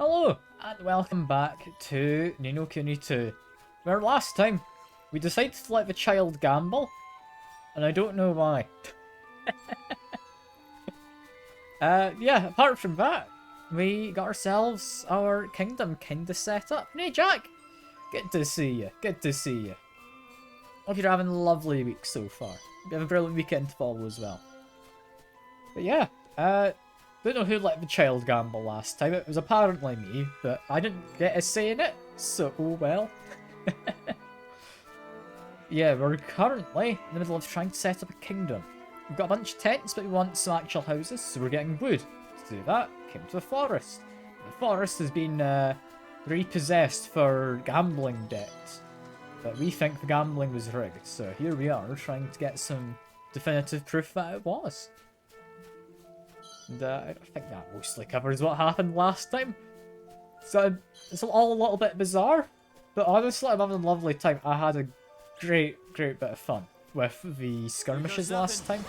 Hello, and welcome back to Kuni 2, where last time we decided to let the child gamble, and I don't know why. Yeah, apart from that, we got ourselves our kingdom kinda set up. Hey Jack! Good to see you, good to see you. Hope you're having a lovely week so far. You have a brilliant weekend to follow as well. But yeah, don't know who let the child gamble last time. It was apparently me, but I didn't get a say in it, so oh well. Yeah, we're currently in the middle of trying to set up a kingdom. We've got a bunch of tents, but we want some actual houses, so we're getting wood. To do that, came to the forest. The forest has been repossessed for gambling debt, but we think the gambling was rigged, so here we are trying to get some definitive proof that it was. And I think that mostly covers what happened last time. So it's all a little bit bizarre, but honestly I'm having a lovely time. I had a great bit of fun with the skirmishes last time.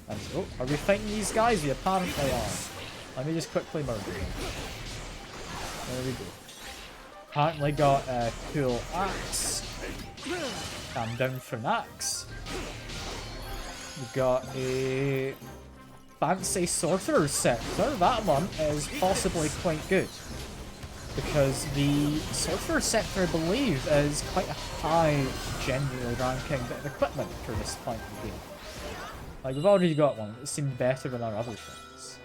And oh, are we fighting these guys? We apparently are. Let me just quickly murder them. There we go. Apparently got a cool axe. Calm down for an axe. We got a fancy sorcerer's scepter. That one is possibly quite good, because the sorcerer's scepter, I believe, is quite a high general ranking bit of equipment for this point of the game. Like, we've already got one, it seemed better than our other things.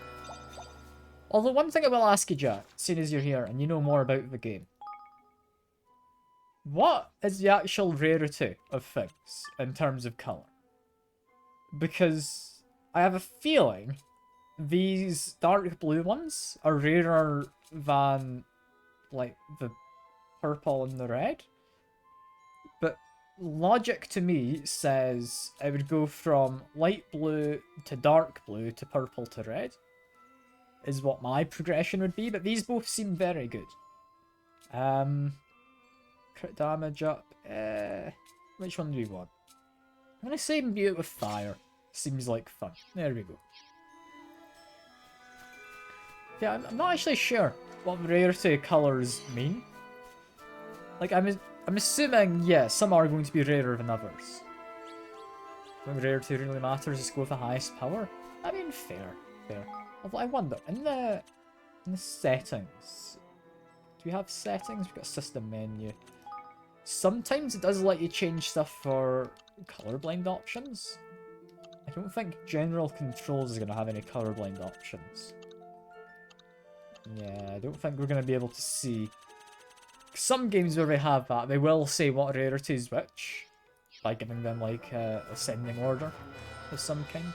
Although one thing I will ask you, Jack, seeing as you're here and you know more about the game, what is the actual rarity of things in terms of colour? Because I have a feeling these dark blue ones are rarer than, like, the purple and the red. But logic to me says it would go from light blue to dark blue to purple to red, is what my progression would be, but these both seem very good. Crit damage up. Which one do we want? I'm going to say imbue it with fire. Seems like fun. There we go. Yeah, I'm not actually sure what rarity colours mean. Like, I'm assuming, yeah, some are going to be rarer than others. When rarity really matters, just go with the highest power. I mean, fair. Although I wonder, in the settings, do we have settings? We've got a system menu. Sometimes it does let you change stuff for colorblind options. I don't think general controls is going to have any colorblind options. Yeah, I don't think we're going to be able to see. Some games where they have that, they will say what rarity is which, by giving them like a ascending order of some kind.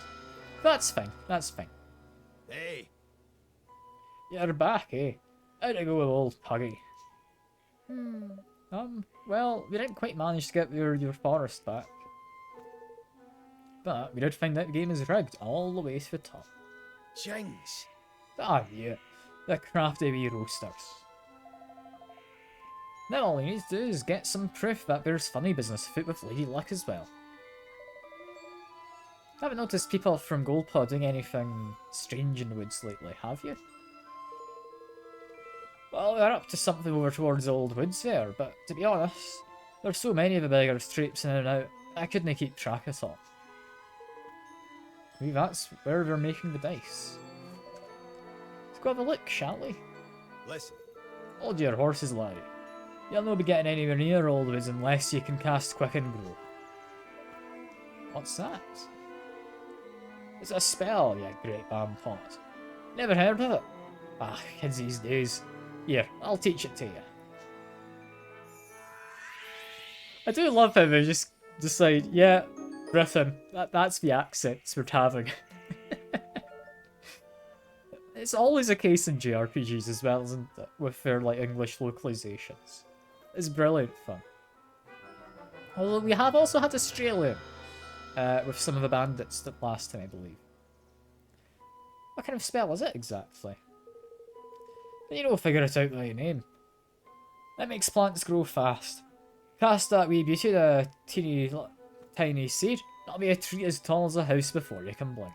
That's fine, that's fine. Hey! You're back, eh? How'd it go with old Puggy? Well, we didn't quite manage to get your forest back. But we did find out the game is rigged all the way to the top. Jings! Ah, yeah. The crafty wee roasters. Now all we need to do is get some proof that there's funny business afoot with Lady Luck as well. I haven't noticed people from Goldpaw doing anything strange in the woods lately, have you? Well, we're up to something over towards the old woods there, but to be honest, there's so many of the beggars traipsing in and out, I couldn't keep track of it all. Maybe that's where we're making the dice. Let's go have a look, shall we? Listen. Hold your horses, laddie. You'll not be getting anywhere near Old Woods unless you can cast Quick and Grow. What's that? It's a spell, you great bam pot. Never heard of it? Ah, kids these days. Here, I'll teach it to you. I do love how they just decide, yeah, Britain, that's the accents we're having. It's always a case in JRPGs as well, isn't it? With their, like, English localizations. It's brilliant fun. Although we have also had Australia with some of the bandits that last time, I believe. What kind of spell is it exactly? You don't figure it out by your name. That makes plants grow fast. Cast that wee beauty to a teeny tiny seed. That'll be a tree as tall as a house before you can blink.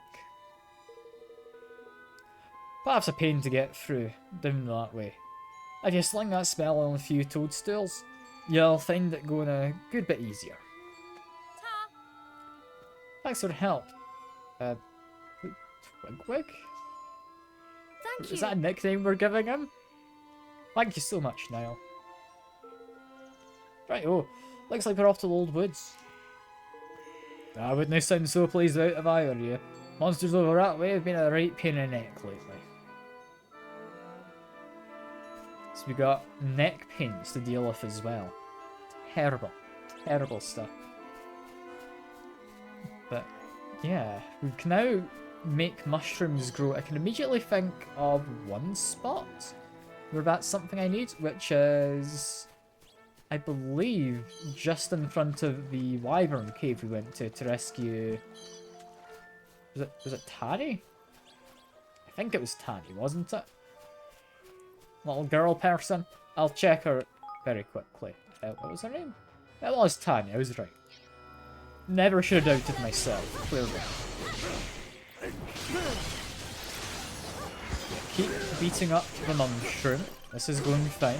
Perhaps a pain to get through down that way. If you sling that spell on a few toadstools, you'll find it going a good bit easier. Thanks for the help. Twigwig? Thank you. Is that a nickname we're giving him? Thank you so much, Niall. Right, oh, looks like we're off to the Old Woods. I wouldn't sound so pleased out if I were you. Monsters over that way have been a right pain in the neck lately. So we got neck pains to deal with as well. Terrible. Terrible stuff. But, yeah, we can now make mushrooms grow. I can immediately think of one spot where that's something I need, which is, I believe, just in front of the wyvern cave we went to rescue. Was it Tani? I think it was Tani, wasn't it? Little girl person. I'll check her very quickly. What was her name? It was Tani, I was right. Never should have doubted myself, clearly. Keep beating up the mushroom. This is going fine.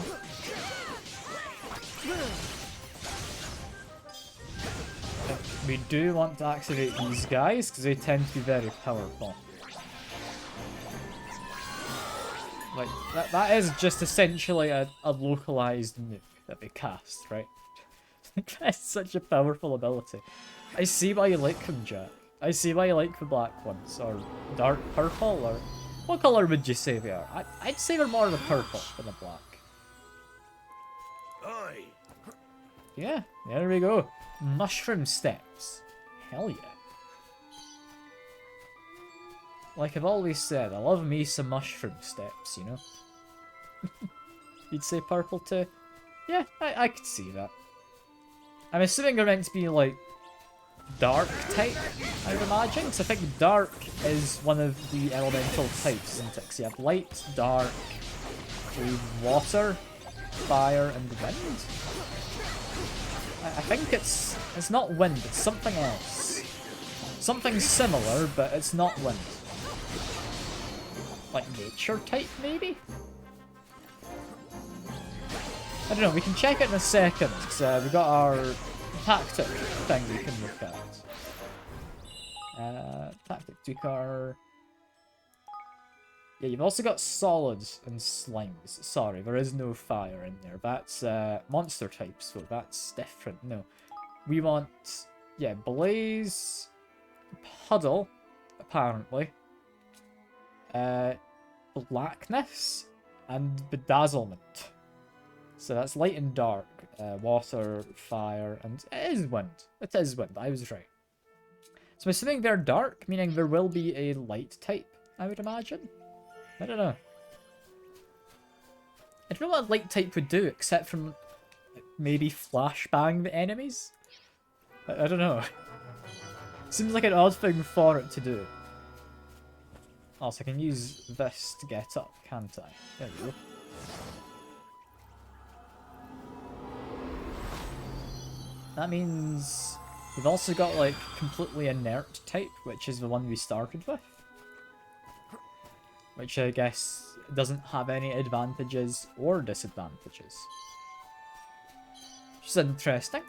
We do want to activate these guys because they tend to be very powerful. Like, that is just essentially a localized nuke that we cast, right? That's such a powerful ability. I see why you like them, Jack. I see why you like the black ones, or dark purple, or... What colour would you say they are? I'd say they're more of a purple than a black. Aye. Yeah, there we go. Mushroom steps. Hell yeah. Like I've always said, I love me some mushroom steps, you know? You'd say purple too? Yeah, I could see that. I'm assuming they're meant to be like dark type, I would imagine. Because I think dark is one of the elemental types, isn't it? Because you have light, dark, water, fire, and wind. I think it's not wind, it's something else. Something similar, but it's not wind. Like nature type, maybe? I don't know, we can check it in a second, because we've got our tactic thing we can look at. Tactic Dukar. Yeah, you've also got solids and slimes. Sorry, there is no fire in there. That's monster types, so that's different. No. We want, yeah, blaze, puddle, apparently. Blackness, and bedazzlement. So that's light and dark, water, fire, and it is wind. It is wind, I was right. So I'm assuming they're dark, meaning there will be a light type, I would imagine. I don't know. I don't know what a light type would do, except from maybe flashbang the enemies? I don't know. Seems like an odd thing for it to do. Also, I can use this to get up, can't I? There we go. That means we've also got, like, completely inert type, which is the one we started with. Which I guess doesn't have any advantages or disadvantages. Which is interesting.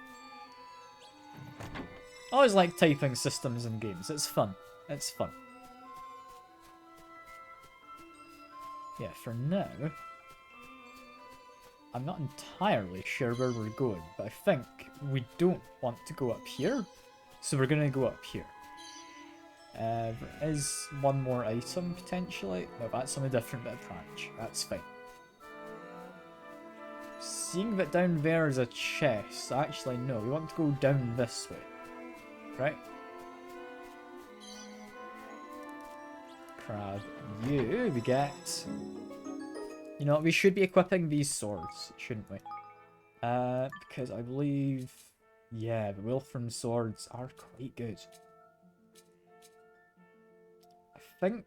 I always like typing systems in games. It's fun. It's fun. Yeah, for now, I'm not entirely sure where we're going, but I think we don't want to go up here, so we're going to go up here. There is one more item, potentially. No, that's on a different bit of branch. That's fine. Seeing that down there is a chest. Actually, no, we want to go down this way. Right? Crab you. We get... You know what, we should be equipping these swords, shouldn't we? Because I believe... Yeah, the Wilfram swords are quite good. I think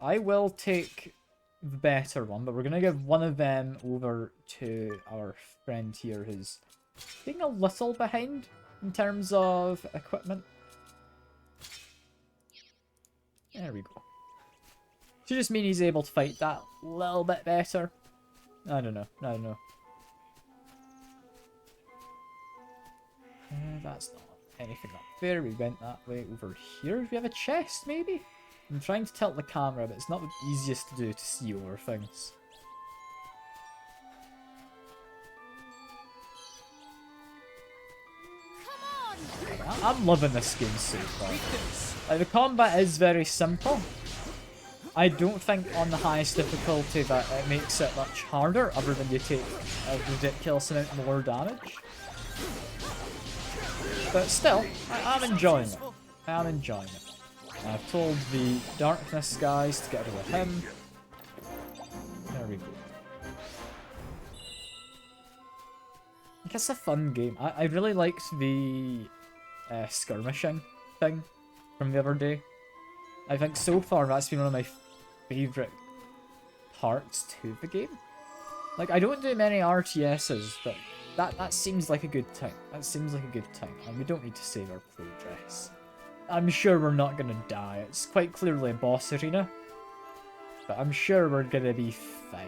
I will take the better one, but we're going to give one of them over to our friend here who's being a little behind in terms of equipment. There we go. Should just mean he's able to fight that a little bit better. I don't know. I don't know. That's not anything up there. We went that way over here. Do we have a chest, maybe? I'm trying to tilt the camera, but it's not the easiest to do to see over things. I'm loving this game so far. Like, the combat is very simple. I don't think on the highest difficulty that it makes it much harder, other than you take a ridiculous amount more damage. But still, I'm enjoying it. I'm enjoying it. I've told the darkness guys to get rid of him. There we go. I guess it's a fun game. I really liked the skirmishing thing from the other day. I think so far that's been one of my favourite parts to the game. Like, I don't do many RTSs, but that seems like a good time. That seems like a good time, and we don't need to save our progress. I'm sure we're not gonna die. It's quite clearly a boss arena, but I'm sure we're gonna be fine.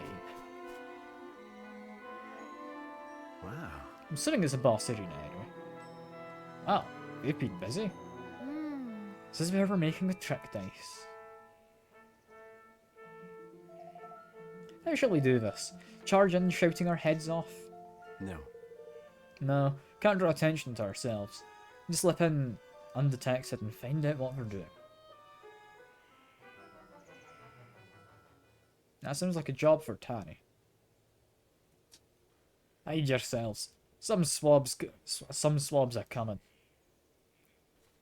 Wow. I'm assuming it's a boss arena anyway. Wow, we've been busy. This is where we're making the trick dice. How shall we do this? Charge in, shouting our heads off? No. No, can't draw attention to ourselves. Just slip in undetected and find out what we're doing. That sounds like a job for Tanny. Hide yourselves. Some swabs are coming.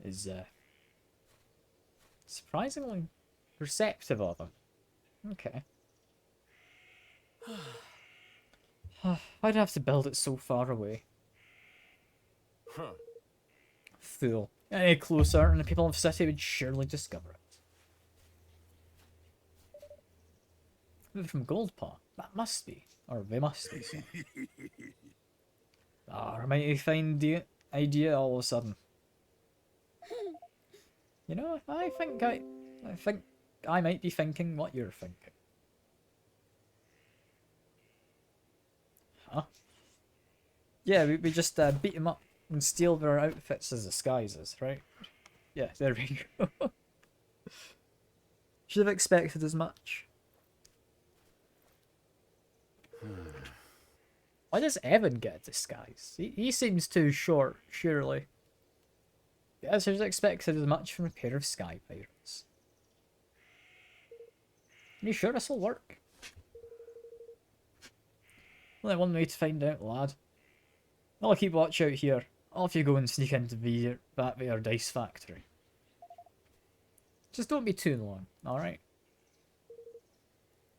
Is surprisingly receptive of them. Okay. I'd have to build it so far away. Huh. Fool. Any closer and the people of the city would surely discover it. They're from Goldpaw. That must be. Or they must be. So. Ah, a mighty fine idea all of a sudden. You know, I think I might be thinking what you're thinking. Huh? Yeah, we just beat them up and steal their outfits as disguises, right? Yeah, there we go. Should have expected as much. Why does Evan get a disguise? He seems too short, surely. Yeah, I should have expected as much from a pair of sky pirates. Are you sure this will work? Only one way to find out, lad. I'll keep watch out here. Off you go and sneak into that there dice factory. Just don't be too long, alright?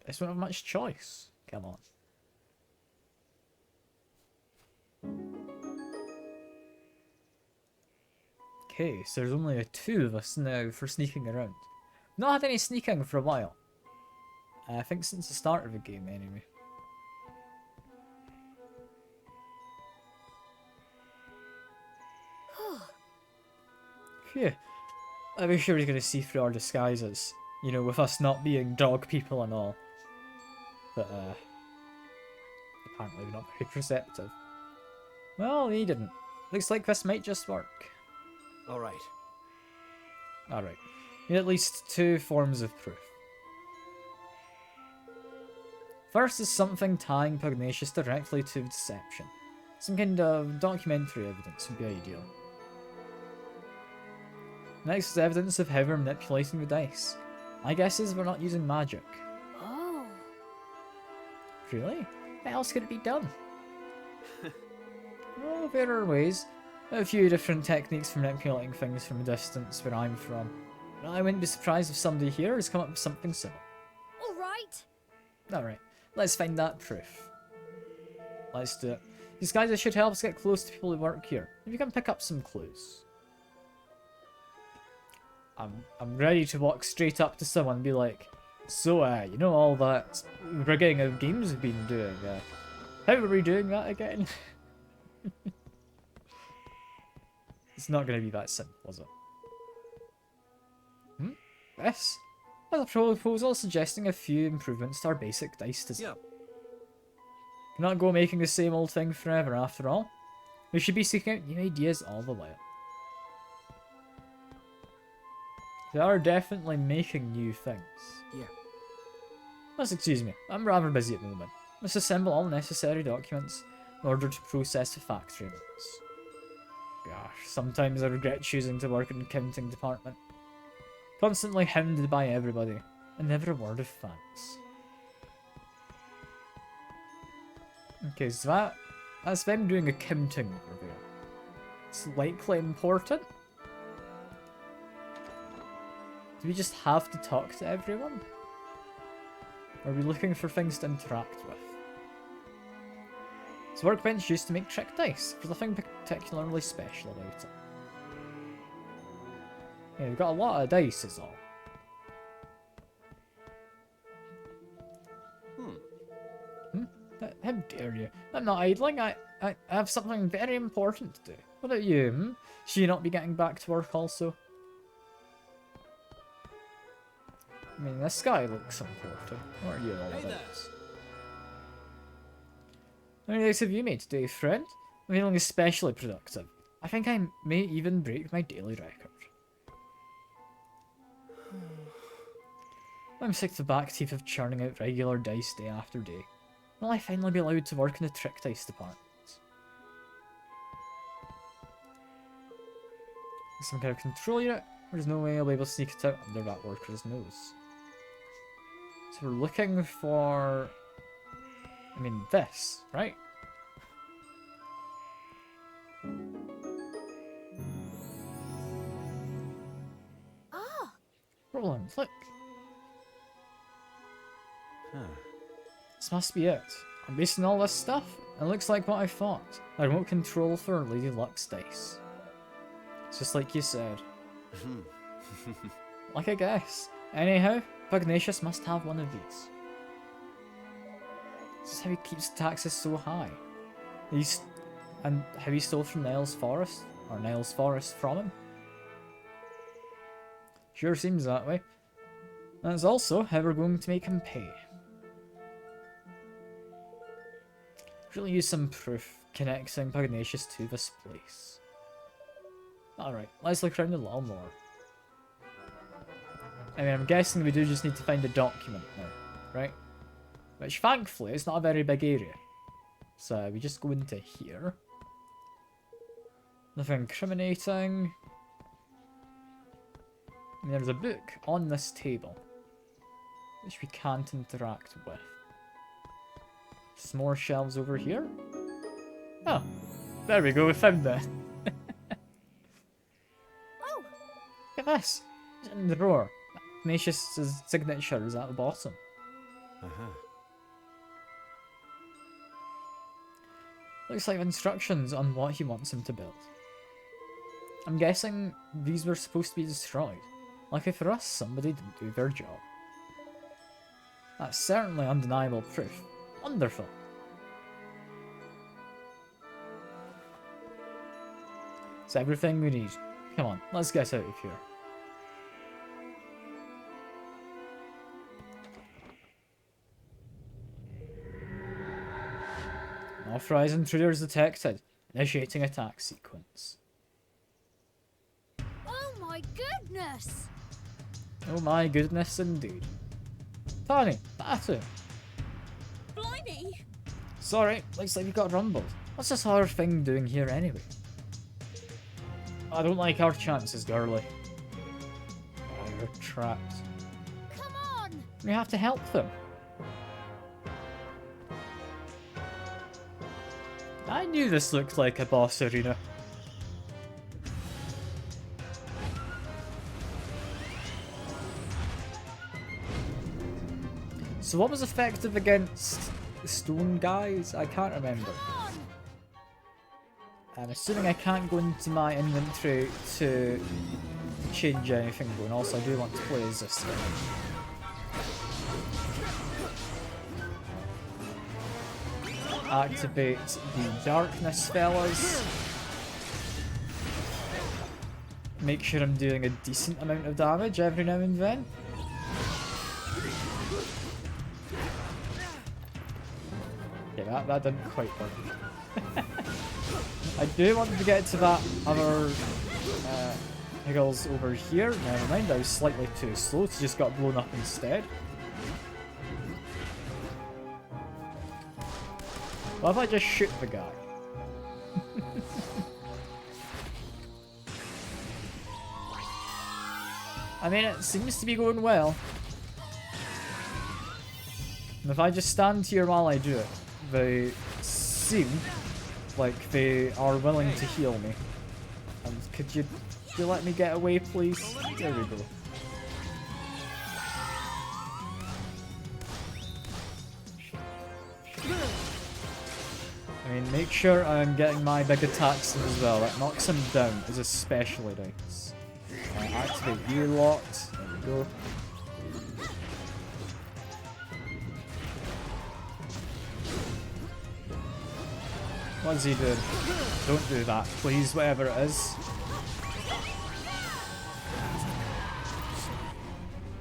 I just don't have much choice. Come on. Okay, so there's only two of us now for sneaking around. Not had any sneaking for a while. I think since the start of the game, anyway. Phew. I wish sure he's going to see through our disguises. You know, with us not being dog people and all. But, apparently we're not very perceptive. Well, he didn't. Looks like this might just work. Alright. Alright. We need at least two forms of proof. First is something tying Pugnacious directly to deception. Some kind of documentary evidence would be ideal. Next is evidence of how we're manipulating the dice. My guess is we're not using magic. Oh. Really? How else could it be done? Well, there are ways. A few different techniques for manipulating things from a distance where I'm from. I wouldn't be surprised if somebody here has come up with something similar. Alright. Alright, let's find that proof. Let's do it. These guys should help us get close to people who work here. If you can pick up some clues. I'm ready to walk straight up to someone and be like, so, you know all that rigging of games we've been doing, how are we doing that again? It's not going to be that simple, is it? Yes? There's a proposal suggesting a few improvements to our basic dice design. Yep. Cannot go making the same old thing forever after all. We should be seeking out new ideas all the while. They are definitely making new things. Yeah. Must excuse me, I'm rather busy at the moment. Must assemble all necessary documents in order to process the factory notes. Gosh, sometimes I regret choosing to work in the accounting department. Constantly hounded by everybody, and never a word of thanks. Okay, so that's them doing accounting review. It's likely important. Do we just have to talk to everyone? Or are we looking for things to interact with? This workbench used to make trick dice. There's nothing particularly special about it. Yeah, we've got a lot of dice is all. How dare you? I'm not idling. I have something very important to do. What about you, hmm? Should you not be getting back to work also? I mean, this guy looks important. What are you all Hey about? there. How many dice have you made today, friend? I'm feeling especially productive. I think I may even break my daily record. I'm sick to the back teeth of churning out regular dice day after day. Will I finally be allowed to work in the trick dice department? Some kind of control unit? There's no way I'll be able to sneak it out under that worker's nose. So we're looking for... I mean, this, right? Ah, Roland, look. Huh. This must be it. I'm basing all this stuff. It looks like what I thought. A remote control for Lady Luck's dice. It's just like you said. Like I guess. Anyhow, Pugnacious must have one of these. This is how he keeps taxes so high. And how he stole from Niles Forest, or Niles Forest from him. Sure seems that way. And it's also how we're going to make him pay. Really use some proof connecting Pugnacious to this place. Alright, let's look around a little more. I mean, I'm guessing we do just need to find a document now, right? Which, thankfully, is not a very big area. So, we just go into here. Nothing incriminating. I mean, there's a book on this table, which we can't interact with. Some more shelves over here. Oh, there we go, we found that. oh, Look at this. It's in the drawer. Ignatius' signature is at the bottom. Uh-huh. Looks like instructions on what he wants him to build. I'm guessing these were supposed to be destroyed. Lucky for us, somebody didn't do their job. That's certainly undeniable proof. Wonderful. It's everything we need. Come on, let's get out of here. Authorized intruders detected. Initiating attack sequence. oh my goodness! Oh my goodness indeed. Tony, Batu. Blimey! Sorry, looks like you got rumbled. What's this other thing doing here anyway? I don't like our chances, girlie. Oh, you're trapped. Come on! We have to help them. I knew this looked like a boss arena. So what was effective against the stone guys? I can't remember. Come on! I'm assuming I can't go into my inventory to change anything going. Also, I do want to play as this thing. Activate the darkness, fellas. Make sure I'm doing a decent amount of damage every now and then. Okay, that didn't quite work. I do want to get to that other Higgles over here. Never mind, I was slightly too slow, so just got blown up instead. What if I just shoot the guy? I mean, it seems to be going well. And if I just stand here while I do it, they seem like they are willing to heal me. And could you let me get away, please? There we go. I mean, make sure I'm getting my big attacks in as well. That knocks him down is especially nice. Activate U-Lock. There we go. What's he doing? Don't do that, please, whatever it is.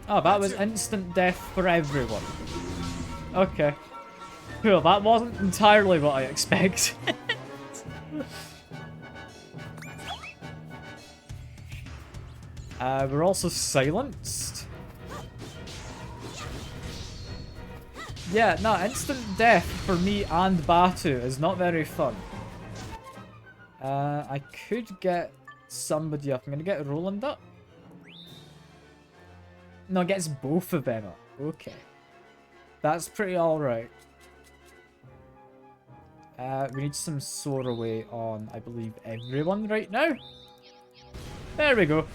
Oh, that was instant death for everyone. Okay. Cool, that wasn't entirely what I expected. We're also silenced. Yeah, no, instant death for me and Batu is not very fun. I could get somebody up. I'm gonna get Roland up. No, it gets both of them up. Okay. That's pretty alright. We need some Soaraway on, I believe, everyone right now. There we go.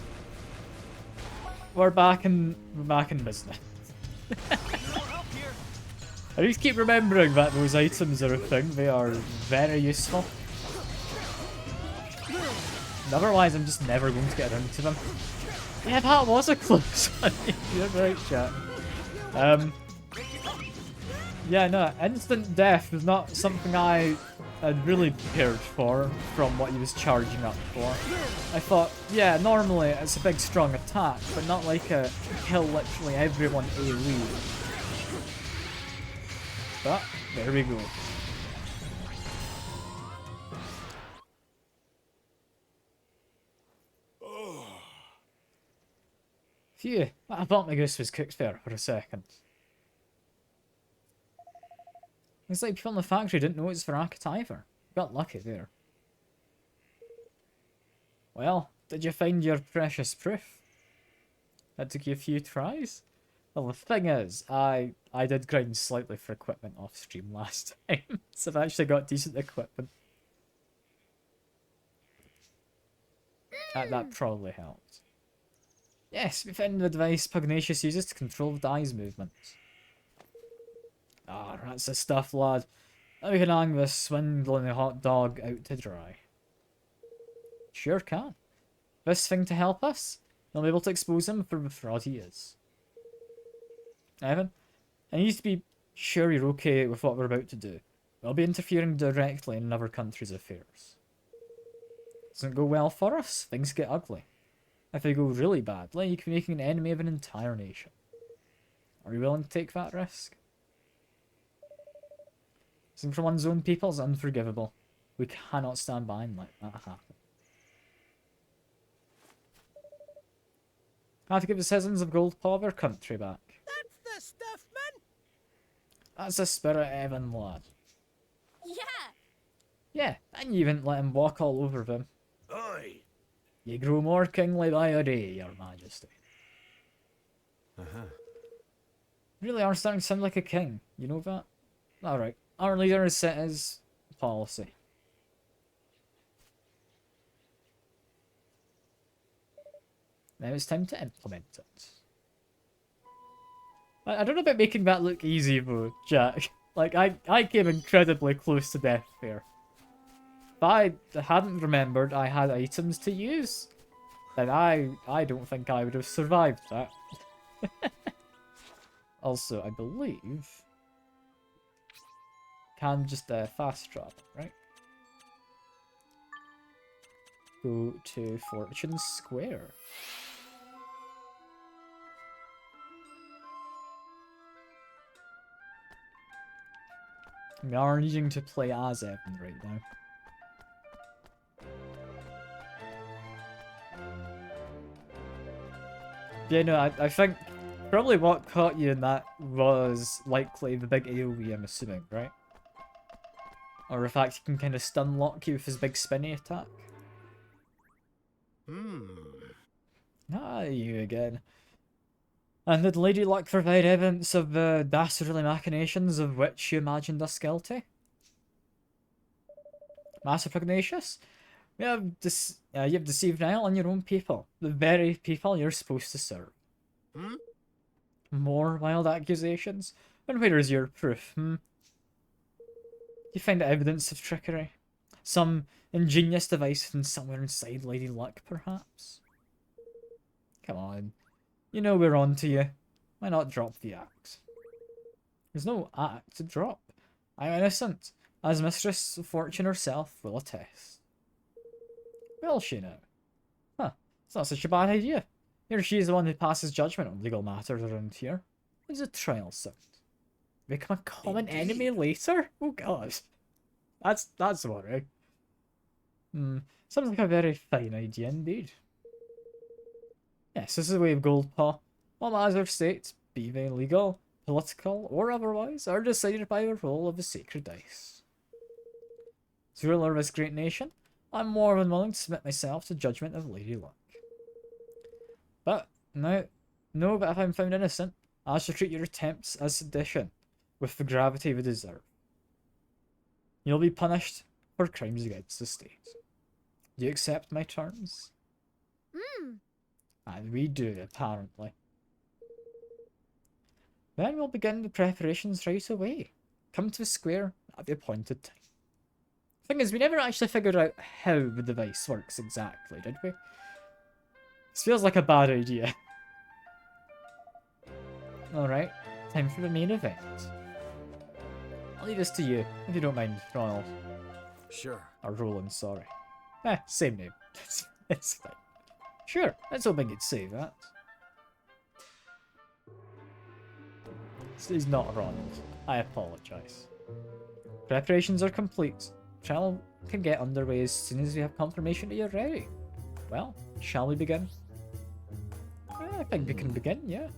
We're back in business. I just keep remembering that those items are a thing. They are very useful. Otherwise, I'm just never going to get around to them. Yeah, that was a close one. You're right, chat. Yeah, no, instant death was not something I had really prepared for from what he was charging up for. I thought, yeah, normally it's a big strong attack, but not like a kill literally everyone AoE. But, there we go. Phew, I thought my goose was cooked there for a second. It's like people in the factory didn't know it was for Akut either. Got lucky there. Well, did you find your precious proof? That took you a few tries? Well, the thing is, I did grind slightly for equipment off stream last time, so I've actually got decent equipment. That probably helped. Yes, we found the device Pugnacious uses to control the die's movements. Ah, that's the stuff, lad. Now we can hang this swindling hot dog out to dry. Sure can. This thing to help us, we'll be able to expose him for the fraud he is. Evan, I need to be sure you're okay with what we're about to do. We'll be interfering directly in another country's affairs. Doesn't go well for us, things get ugly. If they go really badly, you can be making an enemy of an entire nation. Are you willing to take that risk? Something for one's own people is unforgivable. We cannot stand by and let that happen. I have to give the citizens of Goldpaw their country back. That's the stuff, man! That's the spirit, Evan, lad. Yeah. Yeah, and you didn't let him walk all over them. Oi! You grow more kingly by the day, your majesty. Uh-huh. You really are starting to sound like a king, you know that? Alright, our leader has set his policy. Now it's time to implement it. I don't know about making that look easy though, Jack. Like, I came incredibly close to death there. If I hadn't remembered I had items to use, then I don't think I would have survived that. Also, I believe... can just fast travel, right? Go to Fortune Square. We are needing to play as Evan right now. Yeah, no, I think probably what caught you in that was likely the big AoE, I'm assuming, right? Or the fact he can kind of stun lock you with his big spinny attack. Ah, you again. And did Lady Luck provide evidence of the dastardly machinations of which you imagined us guilty? Master Pugnacious? You have deceived Nile and your own people. The very people you're supposed to serve. More wild accusations? And where is your proof, You find evidence of trickery? Some ingenious device hidden somewhere inside Lady Luck, perhaps? Come on. You know we're on to you. Why not drop the axe? There's no axe to drop. I'm innocent, as Mistress Fortune herself will attest. Will she now? Huh, it's not such a bad idea. Here she is the one who passes judgment on legal matters around here. What does a trial sound? Become a common enemy later? Oh god. That's worrying. Sounds like a very fine idea indeed. Yes, this is the way of Goldpaw. All matters of state, be they legal, political, or otherwise, are decided by the roll of the sacred dice. As ruler of this great nation, I'm more than willing to submit myself to judgment of Lady Luck. But, now, know that if I'm found innocent, I shall treat your attempts as sedition, with the gravity they deserve. You'll be punished for crimes against the state. Do you accept my terms? And we do, apparently. Then we'll begin the preparations right away. Come to the square at the appointed time. Thing is, we never actually figured out how the device works exactly, did we? This feels like a bad idea. Alright, time for the main event. I'll leave this to you, if you don't mind, Ronald. Sure. Or Roland, sorry. Same name. It's fine. Sure, let's hope I could say that. He's not Ronald. I apologise. Preparations are complete. Trial can get underway as soon as we have confirmation that you're ready. Well, shall we begin? I think we can begin, yeah.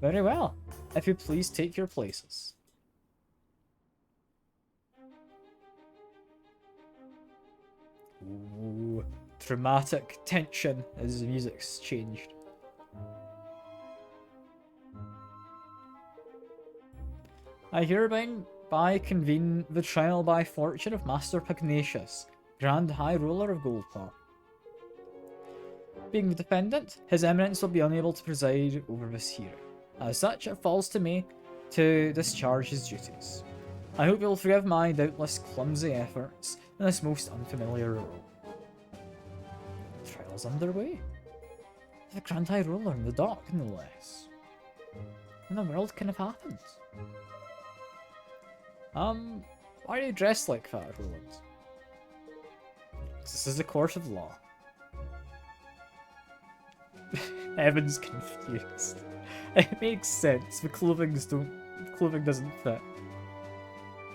Very well. If you please take your places. Ooh, dramatic tension as the music's changed. I hereby convene the trial by fortune of Master Pugnacious, Grand High Ruler of Goldpaw. Being the defendant, His Eminence will be unable to preside over this hearing. As such, it falls to me to discharge his duties. I hope you'll forgive my doubtless clumsy efforts in this most unfamiliar role. The trial's underway. The Grand High Ruler in the dock, no less. What in the world can have happened? Why are you dressed like that, Roland? This is a court of law. Evan's confused. It makes sense. The clothing doesn't fit.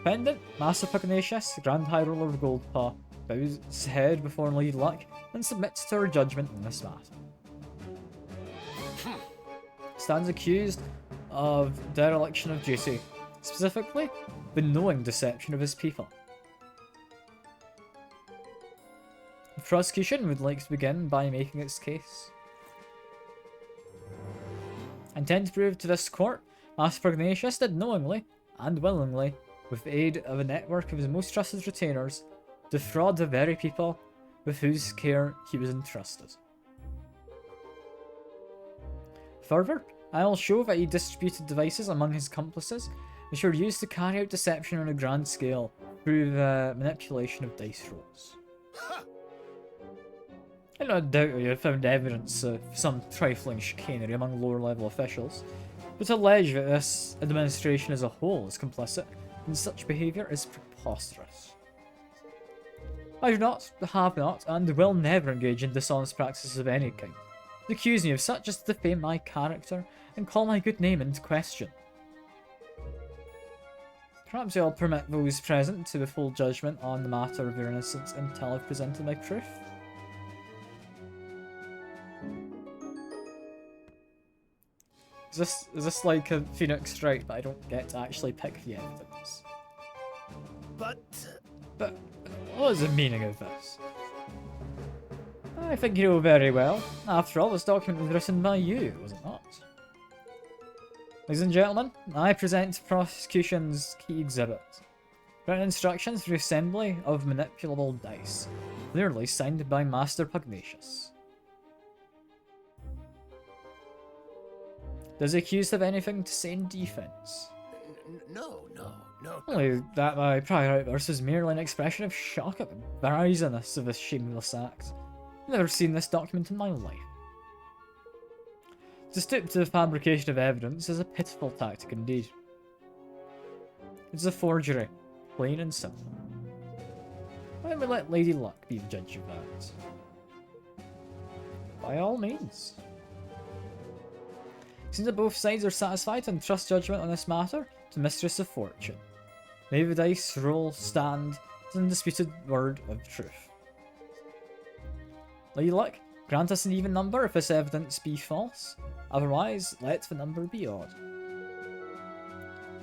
Pendant, Master Pugnacious, Grand High Ruler of Goldpaw, bows his head before Lady Luck and submits to her judgment in this matter. Stands accused of dereliction of duty, specifically the knowing deception of his people. The prosecution would like to begin by making its case. I intend to prove to this court Master Pugnacious did knowingly and willingly, with the aid of a network of his most trusted retainers, defraud the very people with whose care he was entrusted. Further, I will show that he distributed devices among his accomplices which were used to carry out deception on a grand scale through the manipulation of dice rolls. I don't doubt you have found evidence of some trifling chicanery among lower-level officials, but to allege that this administration as a whole is complicit in such behaviour is preposterous. I do not, have not, and will never engage in dishonest practices of any kind. To accuse me of such as to defame my character and call my good name into question. Perhaps I'll permit those present to withhold judgment on the matter of your innocence until I've presented my proof. Is this like a Phoenix Strike, but I don't get to actually pick the evidence? But What is the meaning of this? I think you know very well. After all, this document was written by you, was it not? Ladies and gentlemen, I present prosecution's key exhibit. Written instructions for the assembly of manipulable dice, clearly signed by Master Pugnacious. Does the accused have anything to say in defense? no. Only that my prior outburst was merely an expression of shock at the brazenness of this shameless act. I've never seen this document in my life. To stoop to the fabrication of evidence is a pitiful tactic indeed. It's a forgery, plain and simple. Why don't we let Lady Luck be the judge of that? By all means. Seems that both sides are satisfied and trust judgment on this matter to Mistress of Fortune. May the dice roll stand as an undisputed word of truth. Lady Luck, grant us an even number if this evidence be false. Otherwise, let the number be odd.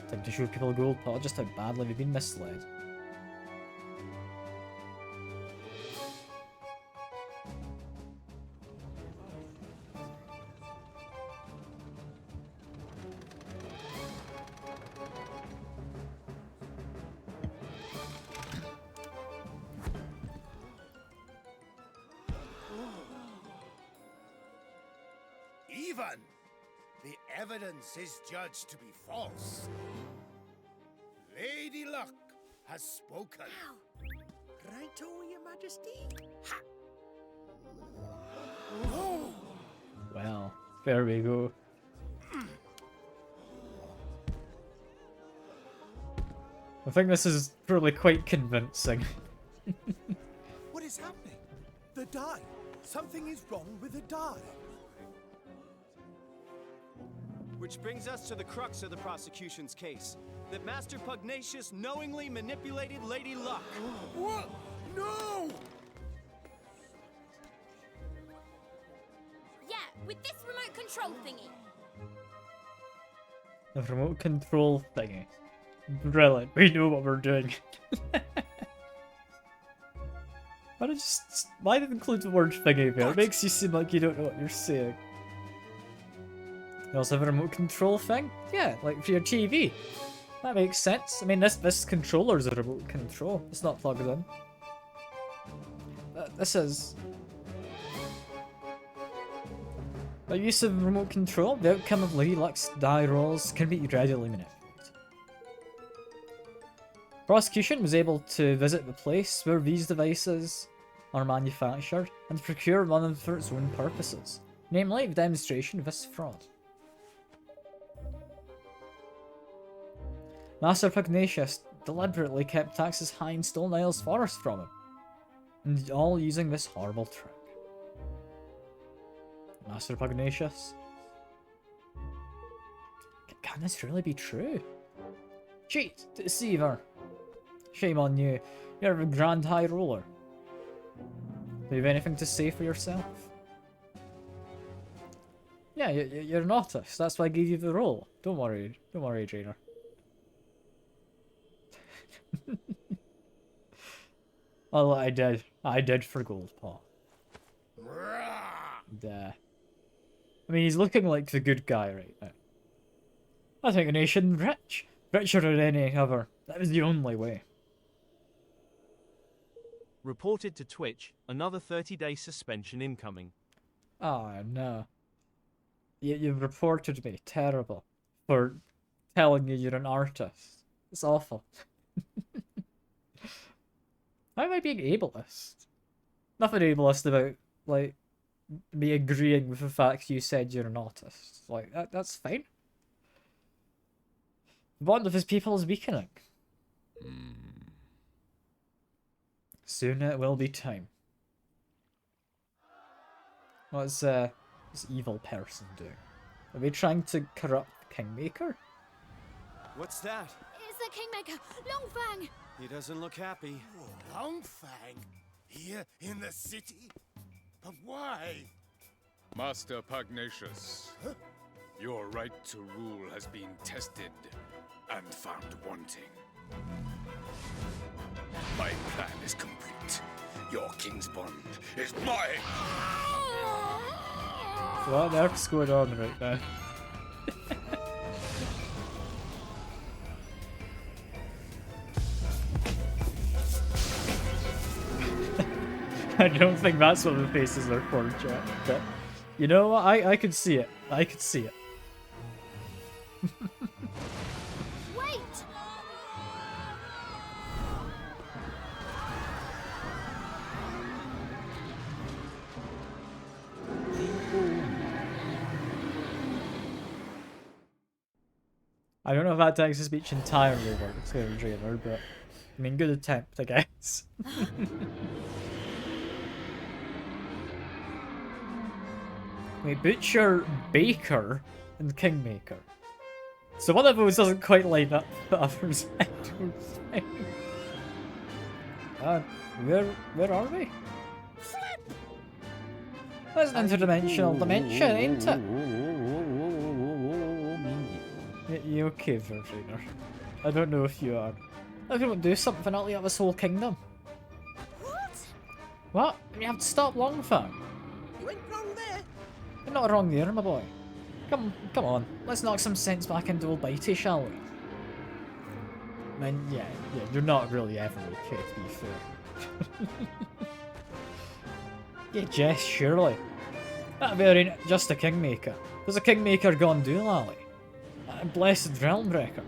Time to show people a gold pot just how badly they've been misled. Even the evidence is judged to be false. Lady Luck has spoken. Righto, Your Majesty. Ha! Oh. Well, there we go. I think this is probably quite convincing. What is happening? The die. Something is wrong with the die. Which brings us to the crux of the prosecution's case. That Master Pugnacious knowingly manipulated Lady Luck. What? No! Yeah, with this remote control thingy. The remote control thingy. Brilliant, we know what we're doing. Why did it include the word thingy there? It makes you seem like you don't know what you're saying. You also have a remote control thing? Yeah, like for your TV. That makes sense. I mean, this controller's a remote control. It's not plugged in. This is... By use of remote control, the outcome of Lady Luck's die rolls can be readily manipulated. Prosecution was able to visit the place where these devices are manufactured and procure one of them for its own purposes, namely the demonstration of this fraud. Master Pugnacious deliberately kept taxes high and stole Niall's forest from him, and all using this horrible trick. Master Pugnacious? Can this really be true? Cheat! Deceiver! Shame on you. You're a Grand High Roller. Do you have anything to say for yourself? Yeah, you're an artist. That's why I gave you the role. Don't worry, Drainer. Well, I did for gold pot. And, I mean, he's looking like the good guy right now. I think a nation rich. Richer than any other. That was the only way. Reported to Twitch, another 30-day suspension incoming. Oh, no. You've reported me. Terrible. For telling you you're an artist. It's awful. How am I being ableist? Nothing ableist about, like, me agreeing with the fact you said you're an artist. Like, that's fine. The bond of his people is weakening. Soon it will be time. What's this evil person doing? Are they trying to corrupt the Kingmaker? What's that? It's Kingmaker! Longfang! He doesn't look happy. Longfang? Here in the city? But why? Master Pugnacious, your right to rule has been tested and found wanting. My plan is complete. Your king's bond is mine! What on earth's going on right now? I don't think that's what the faces are for, chat. But you know what? I could see it. I could see it. Wait! I don't know if that text speech entirely works here, Drainer, but I mean, good attempt, I guess. Wait, Butcher, Baker, and Kingmaker. So one of those doesn't quite line up, the others I don't think. Where are we? That's an interdimensional dimension, ain't it? You okay, Virginer? I don't know if you are. If you don't do something, I'll eat up this whole kingdom. What? What? You have to stop Longfang. You went wrong there. You're not wrong there, my boy. Come on. Let's knock some sense back into old Bitey, shall we? I mean, yeah, you're not really ever okay, to be fair. Yeah, Jess, surely. That very ain't just a Kingmaker. There's a Kingmaker gone doolally. A blessed Realmbreaker.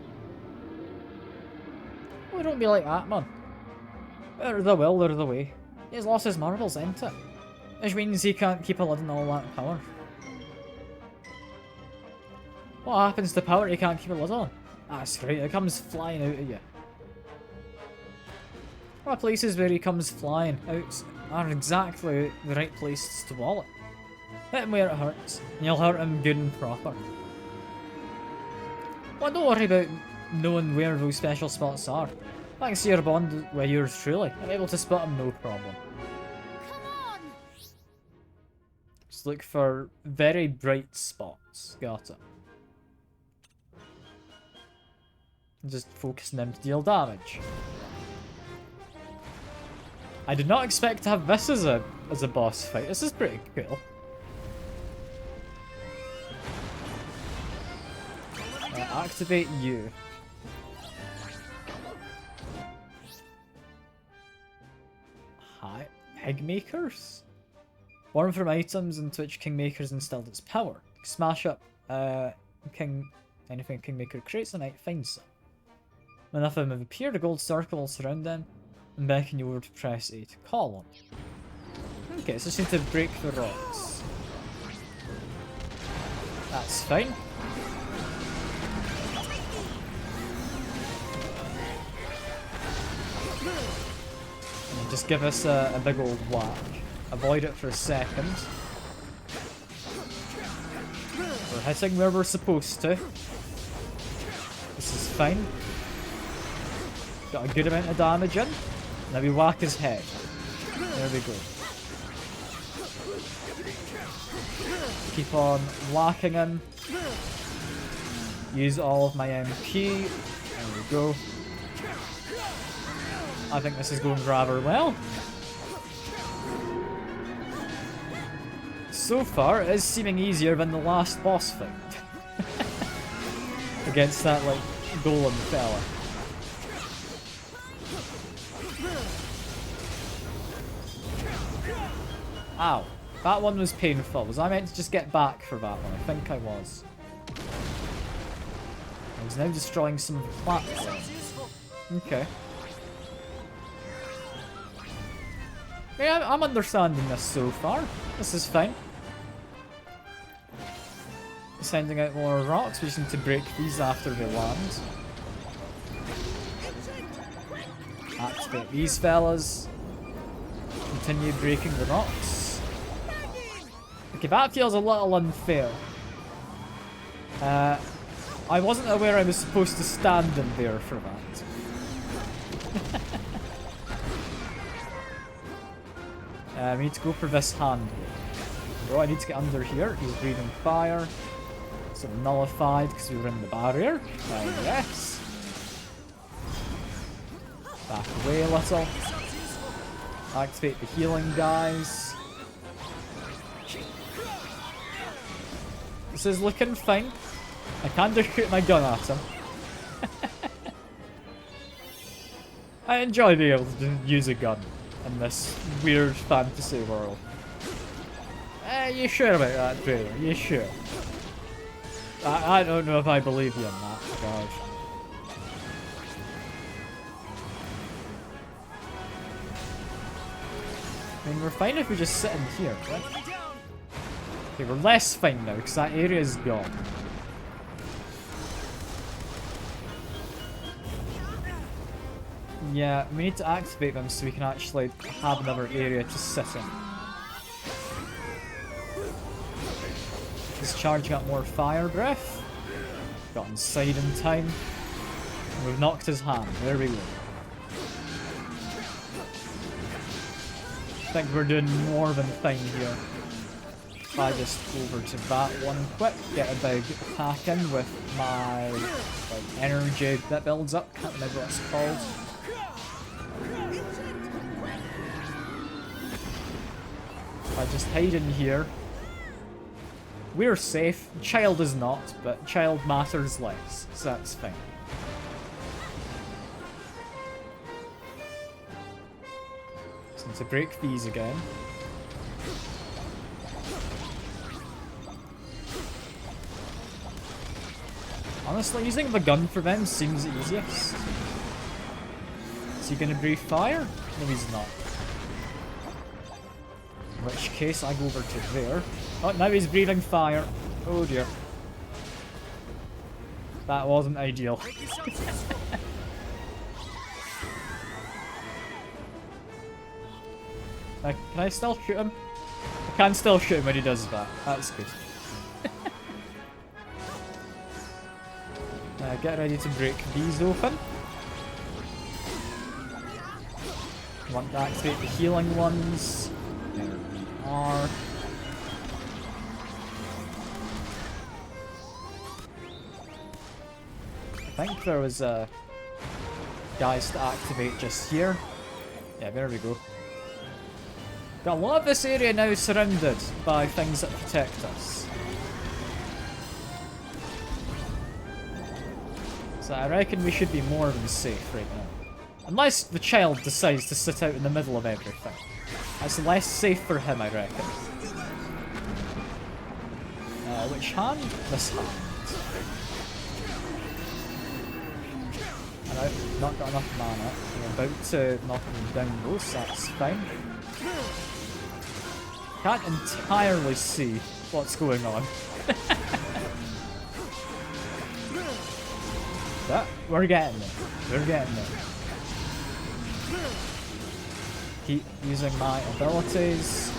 Oh, don't be like that, man. Where the will, there the way. He's lost his marbles, ain't it? Which means he can't keep a lid on all that power. What happens to power he can't keep a lid on? That's right, it comes flying out of you. What places where he comes flying out are exactly the right places to wall it. Hit him where it hurts, and you'll hurt him good and proper. Well, don't worry about knowing where those special spots are. Thanks to your bond with yours truly, I'm able to spot them no problem. Come on! Just look for very bright spots. Got it. Just focusing them to deal damage. I did not expect to have this as a boss fight. This is pretty cool. Activate you. Hi, Pigmakers? Born from items into which Kingmakers instilled its power. Smash up anything Kingmaker creates and it finds them. When enough of them have appeared, a gold circle will surround them and beckon you over to press A to call on. Okay, so just need to break the rocks. That's fine. And just give us a big old whack. Avoid it for a second. We're hitting where we're supposed to. This is fine. Got a good amount of damage in. Now we whack his head. There we go. Keep on whacking him. Use all of my MP. There we go. I think this is going rather well. So far, it is seeming easier than the last boss fight. Against that, like, golem fella. Ow. That one was painful. Was I meant to just get back for that one? I think I was. I was now destroying some of the platforms. Okay. Yeah, I'm understanding this so far. This is fine. Sending out more rocks. We just need to break these after they land. Activate these fellas. Continue breaking the rocks. Okay, that feels a little unfair. I wasn't aware I was supposed to stand in there for that. We need to go for this hand. Oh, I need to get under here. He's breathing fire. So nullified because we were in the barrier. Yes. Back away a little. Activate the healing guys. This is looking fine. I can just shoot my gun at him. I enjoy being able to use a gun in this weird fantasy world. You sure about that, trailer? You sure? I don't know if I believe you on that, gosh. I mean, we're fine if we just sit in here, right? Okay, we're less fine now, because that area is gone. Yeah, we need to activate them so we can actually have another area to sit in. He's charging up more fire breath. Got inside in time. And we've knocked his hand. There we go. I think we're doing more than fine here. If I just go over to that one quick, get a big attack in with my like energy that builds up. Can't remember what it's called. If I just hide in here. We're safe. Child is not, but child matters less, so that's fine. So need to break these again. Honestly, using the gun for them seems easiest. Is he gonna breathe fire? No, he's not. In which case, I go over to there. Oh, now he's breathing fire. Oh dear. That wasn't ideal. Can I still shoot him? I can still shoot him when he does that. That's good. Get ready to break these open. Want to activate the healing ones. There we are. I think there was guys to activate just here. Yeah, there we go. Got a lot of this area now surrounded by things that protect us. So I reckon we should be more than safe right now. Unless the child decides to sit out in the middle of everything. That's less safe for him, I reckon. Which hand? This hand. And I've not got enough mana. I'm about to knock him down though, so that's fine. Can't entirely see what's going on. But we're getting there. We're getting there. Keep using my abilities.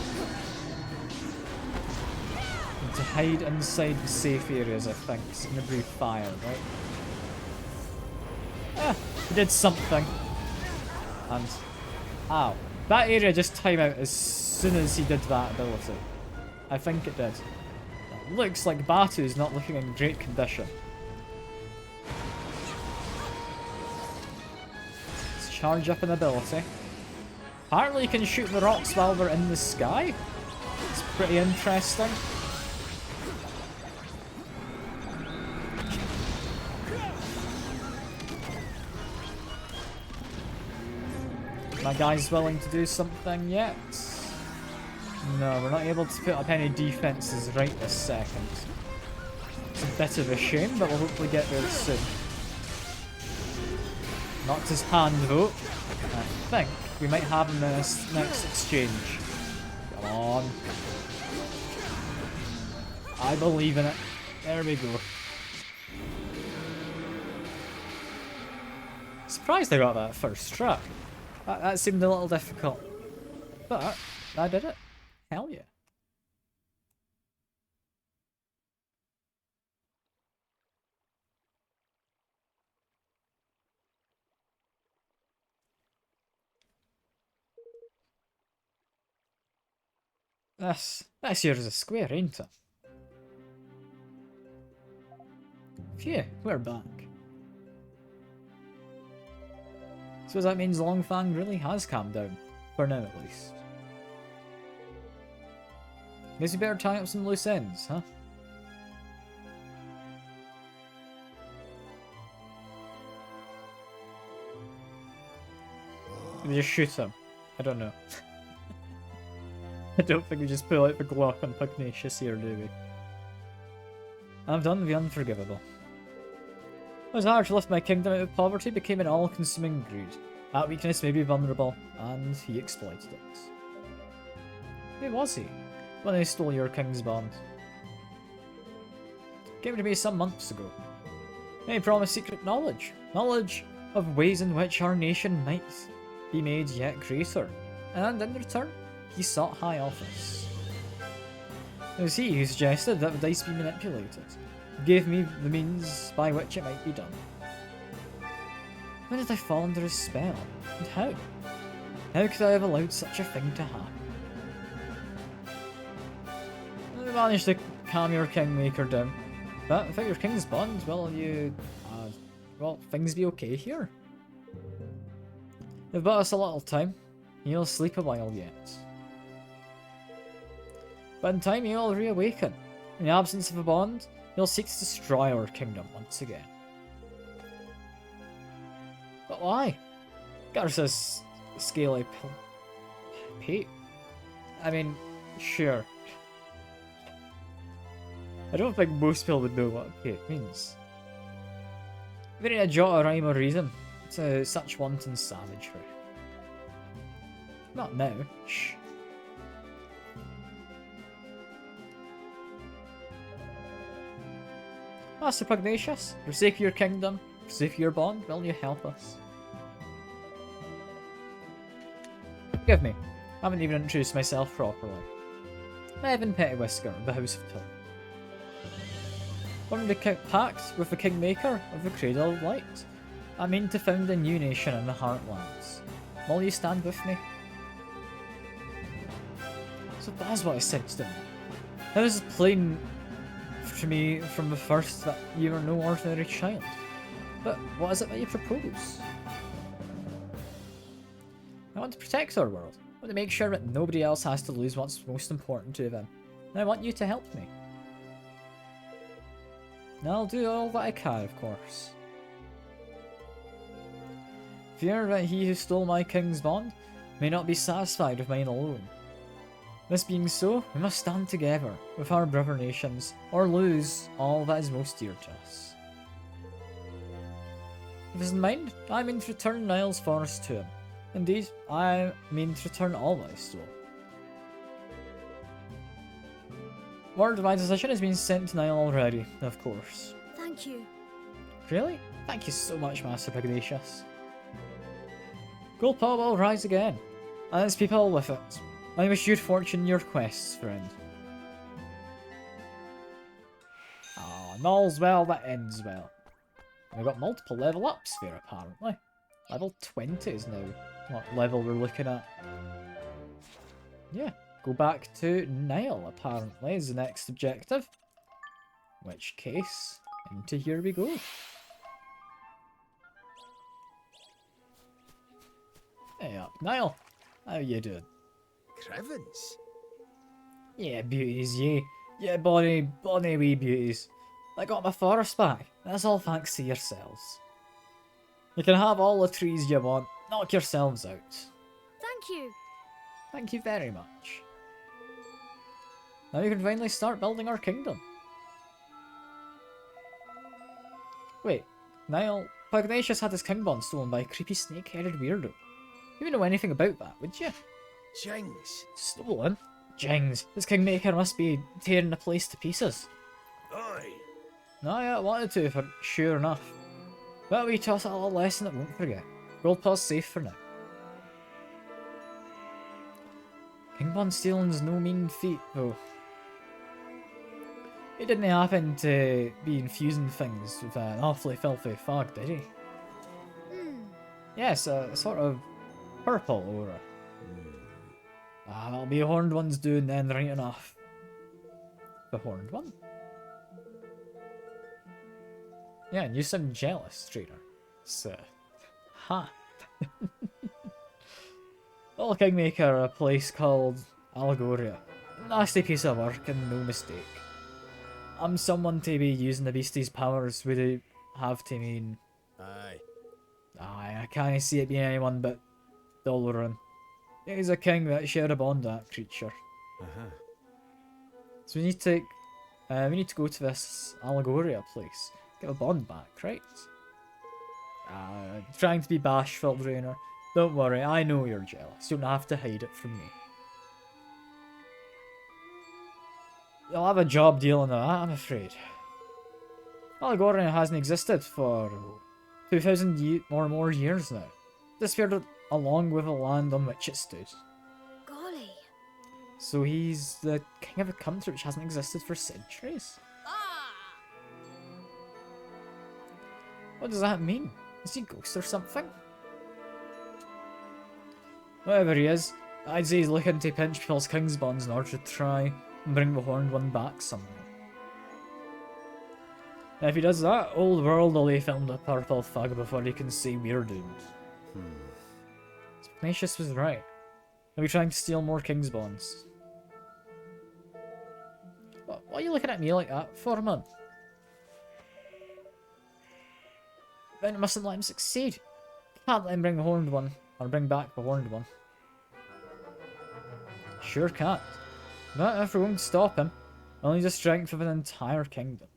Need to hide inside the safe areas, I think. It's gonna breathe fire, right? Ah, he did something. And ow. That area just timed out as soon as he did that ability. I think it did. It looks like Batu's not looking in great condition. Let's charge up an ability. Apparently you can shoot the rocks while they're in the sky. It's pretty interesting. My guy's willing to do something yet? No, we're not able to put up any defenses right this second. It's a bit of a shame, but we'll hopefully get there soon. Knocked his hand though. I think we might have him in this next exchange. Come on. I believe in it. There we go. Surprised I got that first try. That seemed a little difficult. But I did it. Hell yeah. This here is a square, ain't it? Phew, we're back. Suppose that means Longfang really has calmed down. For now, at least. Guess we better tie up some loose ends, huh? We just shoot him. I don't know. I don't think we just pull out the Glock on Pugnacious here, do we? I've done the unforgivable. It was hard to lift my kingdom out of poverty, became an all-consuming greed. That weakness may be vulnerable, and he exploited it. Who was he? When they stole your king's bond? Came to me some months ago. He promised secret knowledge. Knowledge of ways in which our nation might be made yet greater. And in return, he sought high office. It was he who suggested that the dice be manipulated. Gave me the means by which it might be done. When did I fall under his spell? And how? How could I have allowed such a thing to happen? I managed to calm your kingmaker down. But without your king's bond, will you... will things be okay here? You've bought us a little time. You'll sleep a while yet. But in time you'll reawaken. In the absence of a bond, you'll seek to destroy our kingdom once again. But why? Garza's scaly pate. I mean, sure. I don't think most people would know what pate means. We need a jot or rhyme or reason to such wanton savagery. Not now. Shh. Master Pugnacious, for the sake of your kingdom, for the sake of your bond, will you help us? Forgive me, I haven't even introduced myself properly. I'm Evan Pettywhisker of the House of Till. Formed a pact with the Kingmaker of the Cradle of Light. I mean to found a new nation in the Heartlands. Will you stand with me? So that's what I said to them. It was plain to me from the first that you are no ordinary child. But what is it that you propose? I want to protect our world. I want to make sure that nobody else has to lose what's most important to them. And I want you to help me. And I'll do all that I can, of course. Fear that he who stole my king's bond may not be satisfied with mine alone. This being so, we must stand together with our brother nations, or lose all that is most dear to us. With this in mind, I mean to return Niall's forest to him. Indeed, I mean to return all that I stole. Word of my decision has been sent to Niall already, of course. Thank you. Really? Thank you so much, Master Pugnacious. Gulpa will rise again, and its people with it. I wish you fortune in your quests, friend. Ah, and all's well that ends well. We've got multiple level ups here, apparently. Level 20 is now what level we're looking at. Yeah, go back to Niall, apparently, is the next objective. In which case, into here we go. Hey up, Niall. How you doing? Crevens? Yeah, beauties, yeah. Yeah, bonny wee beauties. I got my forest back. That's all thanks to yourselves. You can have all the trees you want. Knock yourselves out. Thank you. Thank you very much. Now you can finally start building our kingdom. Wait, Niall, Pugnacious had his king bond stolen by a creepy snake-headed weirdo. You wouldn't know anything about that, would you? Jings. Stolen? Jings, this kingmaker must be tearing the place to pieces. Aye. No, yeah, I wanted to, for sure enough. But we taught it a little lesson it won't forget. World Paw's safe for now. King bond stealing's no mean feat, though. He didn't happen to be infusing things with an awfully filthy fog, did he? Hmm. Yes, a sort of purple aura. Ah, that'll be a horned one's doing then, right enough. The horned one? Yeah, and you seem jealous, trainer. So, ha. Little Kingmaker, a place called Allegoria. Nasty piece of work and no mistake. I'm someone to be using the beastie's powers would it have to mean. Aye. Aye, I can't see it being anyone but Doloran. He's a king that share a bond with that creature. So we need to go to this Allegoria place. Get a bond back, right? Trying to be bashful, Drainer. Don't worry, I know you're jealous. You don't have to hide it from me. You'll have a job dealing with that, I'm afraid. Allegoria hasn't existed for 2,000 or more years now. Disappeared along with the land on which it stood. Golly. So he's the king of a country which hasn't existed for centuries. Ah! What does that mean? Is he a ghost or something? Whatever he is, I'd say he's looking to pinch people's king's bonds in order to try and bring the horned one back somehow. And if he does that, old world will lay film the purple fog before he can say we're doomed. Ignatius was right. Are we trying to steal more king's bonds? What are you looking at me like that for, man? Then mustn't let him succeed. Can't let him bring the horned one, or bring back the horned one. Sure can't. But if we're going to stop him, we'll need the strength of an entire kingdom.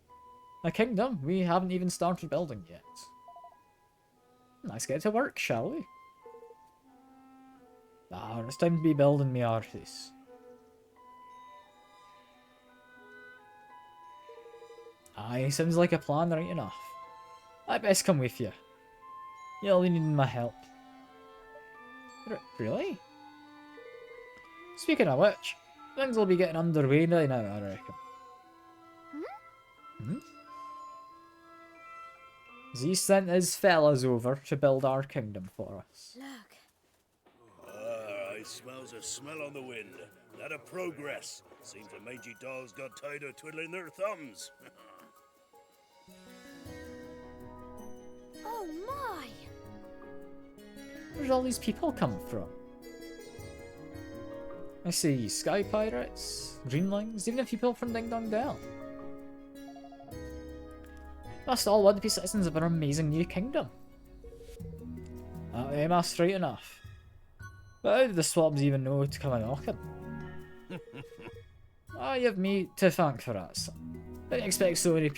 A kingdom we haven't even started building yet. Let's get to work, shall we? Ah, it's time to be building me arties. Aye, sounds like a plan right enough. I best come with you. You'll be needing my help. Really? Speaking of which, things will be getting underway now, I reckon. He sent his fellas over to build our kingdom for us. Look. I smells a smell on the wind. That a progress. Seems the mangy dolls got tired of twiddling their thumbs. Oh my! Where'd all these people come from? I see sky pirates, dreamlings, even a few people from Ding Dong Dell. Must all want to be citizens of our amazing new kingdom. They must, right enough. But how did the swabs even know to come a knocking? You have me to thank for that, son. Didn't expect so many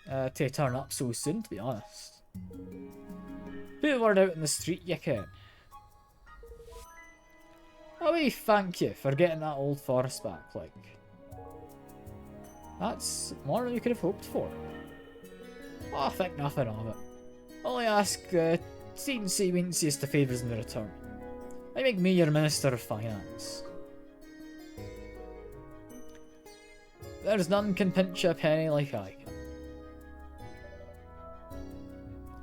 to turn up so soon, to be honest. Put the word out in the street, you can. Oh, we thank you for getting that old forest back, like. That's more than you could have hoped for. Oh, I think nothing of it. Only ask Teensy Wincy's to favours in the return. I make me your Minister of Finance. There's none can pinch a penny like I can.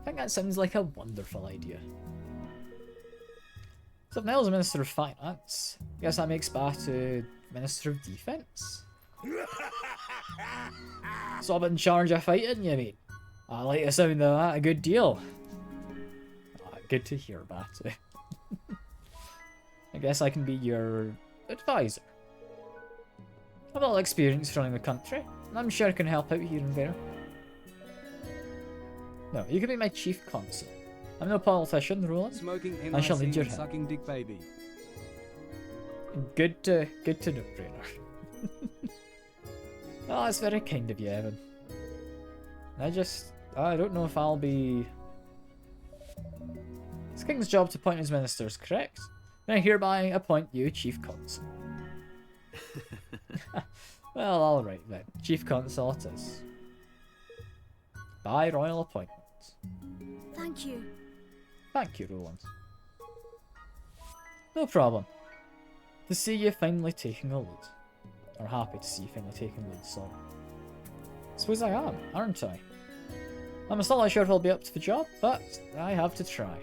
I think that sounds like a wonderful idea. So if Niall's Minister of Finance, I guess that makes Batu Minister of Defence? So I'm in charge of fighting, you mean? I like the sound of that, a good deal. Good to hear, Batu. I guess I can be your advisor. I've a little experience running the country, and I'm sure I can help out here and there. No, you can be my chief consul. I'm no politician, Roland. Smoking I shall NIC need your and help. sucking dick baby. Good to know, Brainer. Oh, that's very kind of you, Evan. I don't know if I'll be... It's King's job to appoint his ministers, correct? And I hereby appoint you Chief Consul. Well, alright then. Chief Consul it is. By royal appointment. Thank you. Thank you, Roland. No problem. To see you finally taking a lead. Or happy to see you finally taking lead, sorry. Suppose I am, aren't I? I'm still not sure if I'll be up to the job, but I have to try.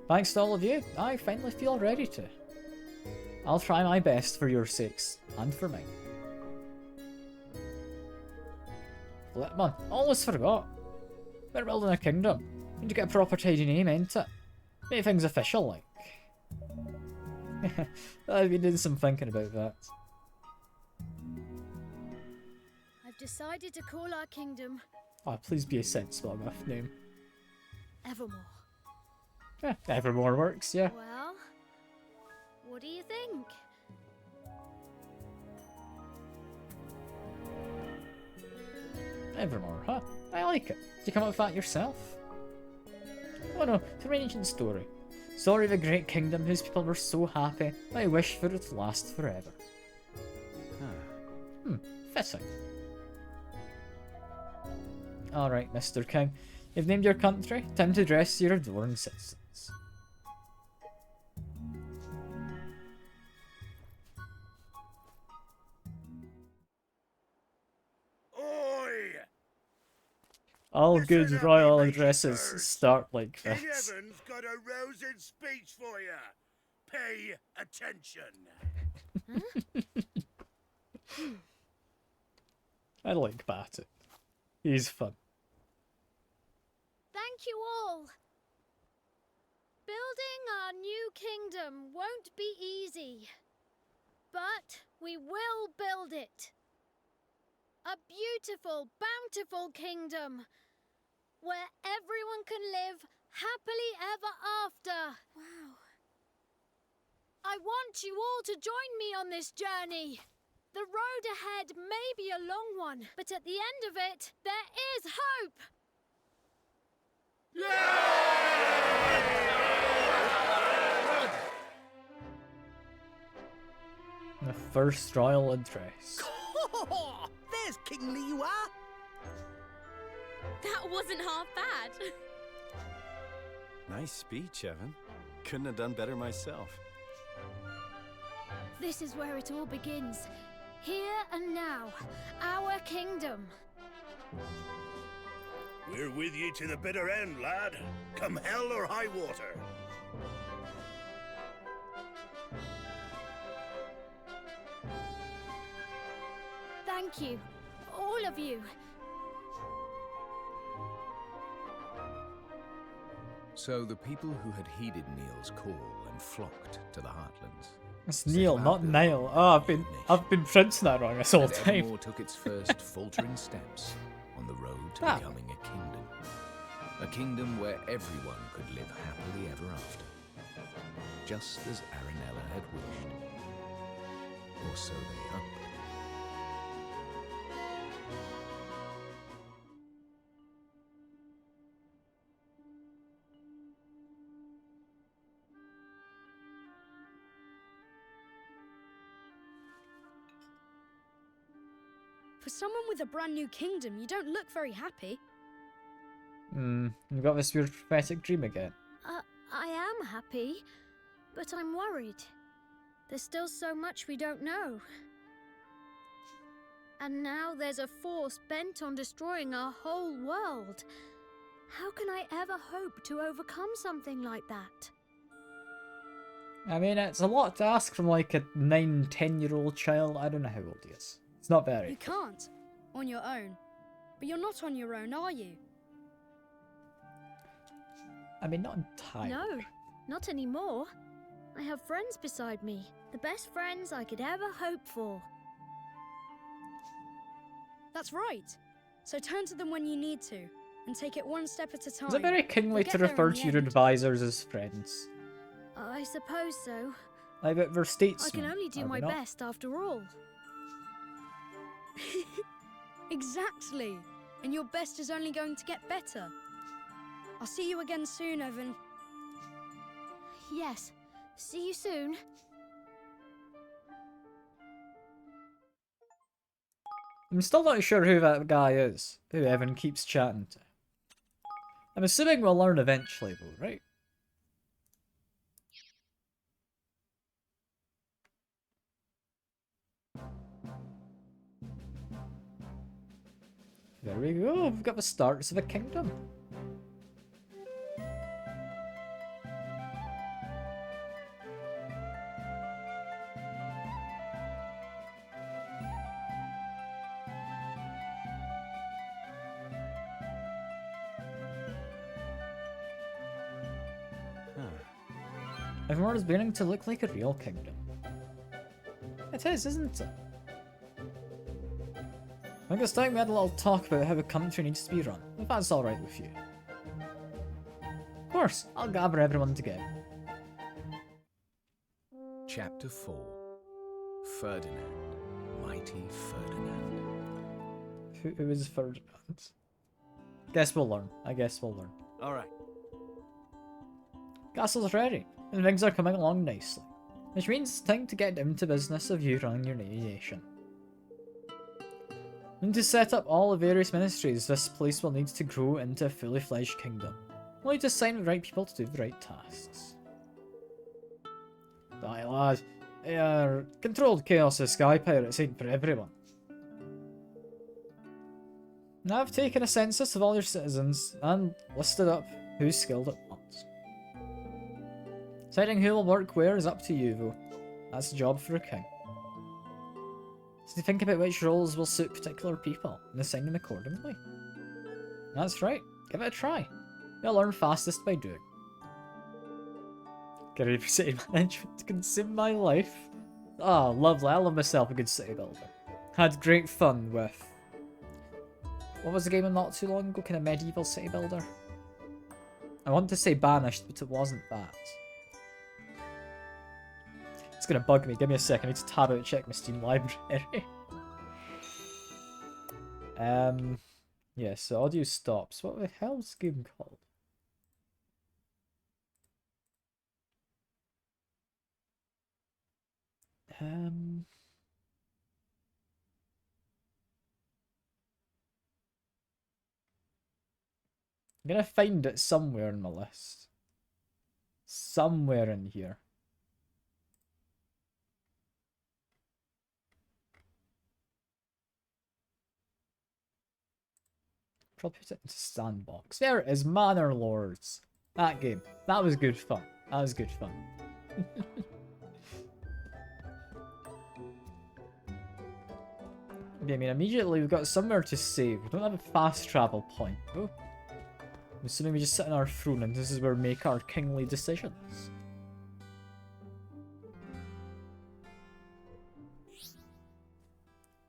Thanks to all of you, I finally feel ready to. I'll try my best for your sakes, and for mine. Flip man, almost forgot. We're building a kingdom. Need to get a proper tidy name, ain't it? Make things official, like. I've been doing some thinking about that. I've decided to call our kingdom Oh, please be a sensible enough name. Evermore. Yeah, Evermore works, yeah. Well, what do you think? Evermore, huh? I like it. Did you come up with that yourself? Oh no, it's an ancient story. Story of a great kingdom whose people were so happy that I wish for it to last forever. Fitting. Alright, Mr. King. You've named your country. Time to address your adoring citizens. Oi! All Listen good up, royal you addresses birds. start like King this. Evan's got a rousing speech for you. Pay attention. I like Batik. He's fun. Thank you all. Building our new kingdom won't be easy, but we will build it. A beautiful, bountiful kingdom where everyone can live happily ever after. Wow. I want you all to join me on this journey. The road ahead may be a long one, but at the end of it, there is hope. The first royal address. There's kingly you are. That wasn't half bad. Nice speech, Evan. Couldn't have done better myself. This is where it all begins. Here and now, our kingdom. We're with you to the bitter end, lad. Come hell or high water. Thank you, all of you. So the people who had heeded Neil's call and flocked to the Heartlands. It's set Neil, about not building Niall. Oh, a I've been pronouncing that wrong this whole And time. Evermore took its first faltering steps on the road to Ah. becoming a kingdom. A kingdom where everyone could live happily ever after. Just as Arinella had wished. Or so they hoped. For someone with a brand new kingdom, you don't look very happy. You've got this weird prophetic dream again. I am happy, but I'm worried. There's still so much we don't know. And now there's a force bent on destroying our whole world. How can I ever hope to overcome something like that? I mean, it's a lot to ask from like a 9, 10-year-old child. I don't know how old he is. It's not You very. can't, on your own. But you're not on your own, are you? I mean, not entirely. No, not anymore. I have friends beside me. The best friends I could ever hope for. That's right. So turn to them when you need to, and take it one step at a time. Is it very kingly You'll to get there refer in to the your end. advisors as friends? I suppose so. Like, but we're I statesmen. can only do are we my not? best after all. Exactly. And your best is only going to get better. I'll see you again soon, Evan. Yes. See you soon. I'm still not sure who that guy is, who Evan keeps chatting to. I'm assuming we'll learn eventually, though, right? There we go, we've got the starts of a kingdom. Evermore is beginning to look like a real kingdom. It is, isn't it? I think it's time we had a little talk about how a country needs to be run, if that's alright with you. Of course, I'll gather everyone together. Chapter 4. Ferdinand. Mighty Ferdinand. Who is Ferdinand? Guess we'll learn. I guess we'll learn. Alright. Castle's ready, and things are coming along nicely. Which means it's time to get down to business of you running your nation. And to set up all the various ministries, this place will need to grow into a fully fledged kingdom. We'll need to assign the right people to do the right tasks. Aye lad, controlled chaos of sky pirates ain't for everyone. Now I've taken a census of all your citizens and listed up who's skilled at what. Deciding who will work where is up to you though. That's a job for a king. So think about which roles will suit particular people and assign them accordingly. That's right, give it a try. You'll learn fastest by doing. Get ready for city management to consume my life. Oh, lovely, I love myself a good city builder. Had great fun with... What was the game not too long ago? Kind of medieval city builder? I want to say Banished, but it wasn't that. It's gonna bug me. Give me a second. I need to tab out and check my Steam library. Yeah, so audio stops. What the hell's this game called? I'm gonna find it somewhere in my list. Somewhere in here. Probably put it into Sandbox. There it is, Manor Lords. That game. That was good fun. That was good fun. Yeah, I mean, immediately we've got somewhere to save. We don't have a fast travel point, though. I'm assuming we just sit on our throne and this is where we make our kingly decisions.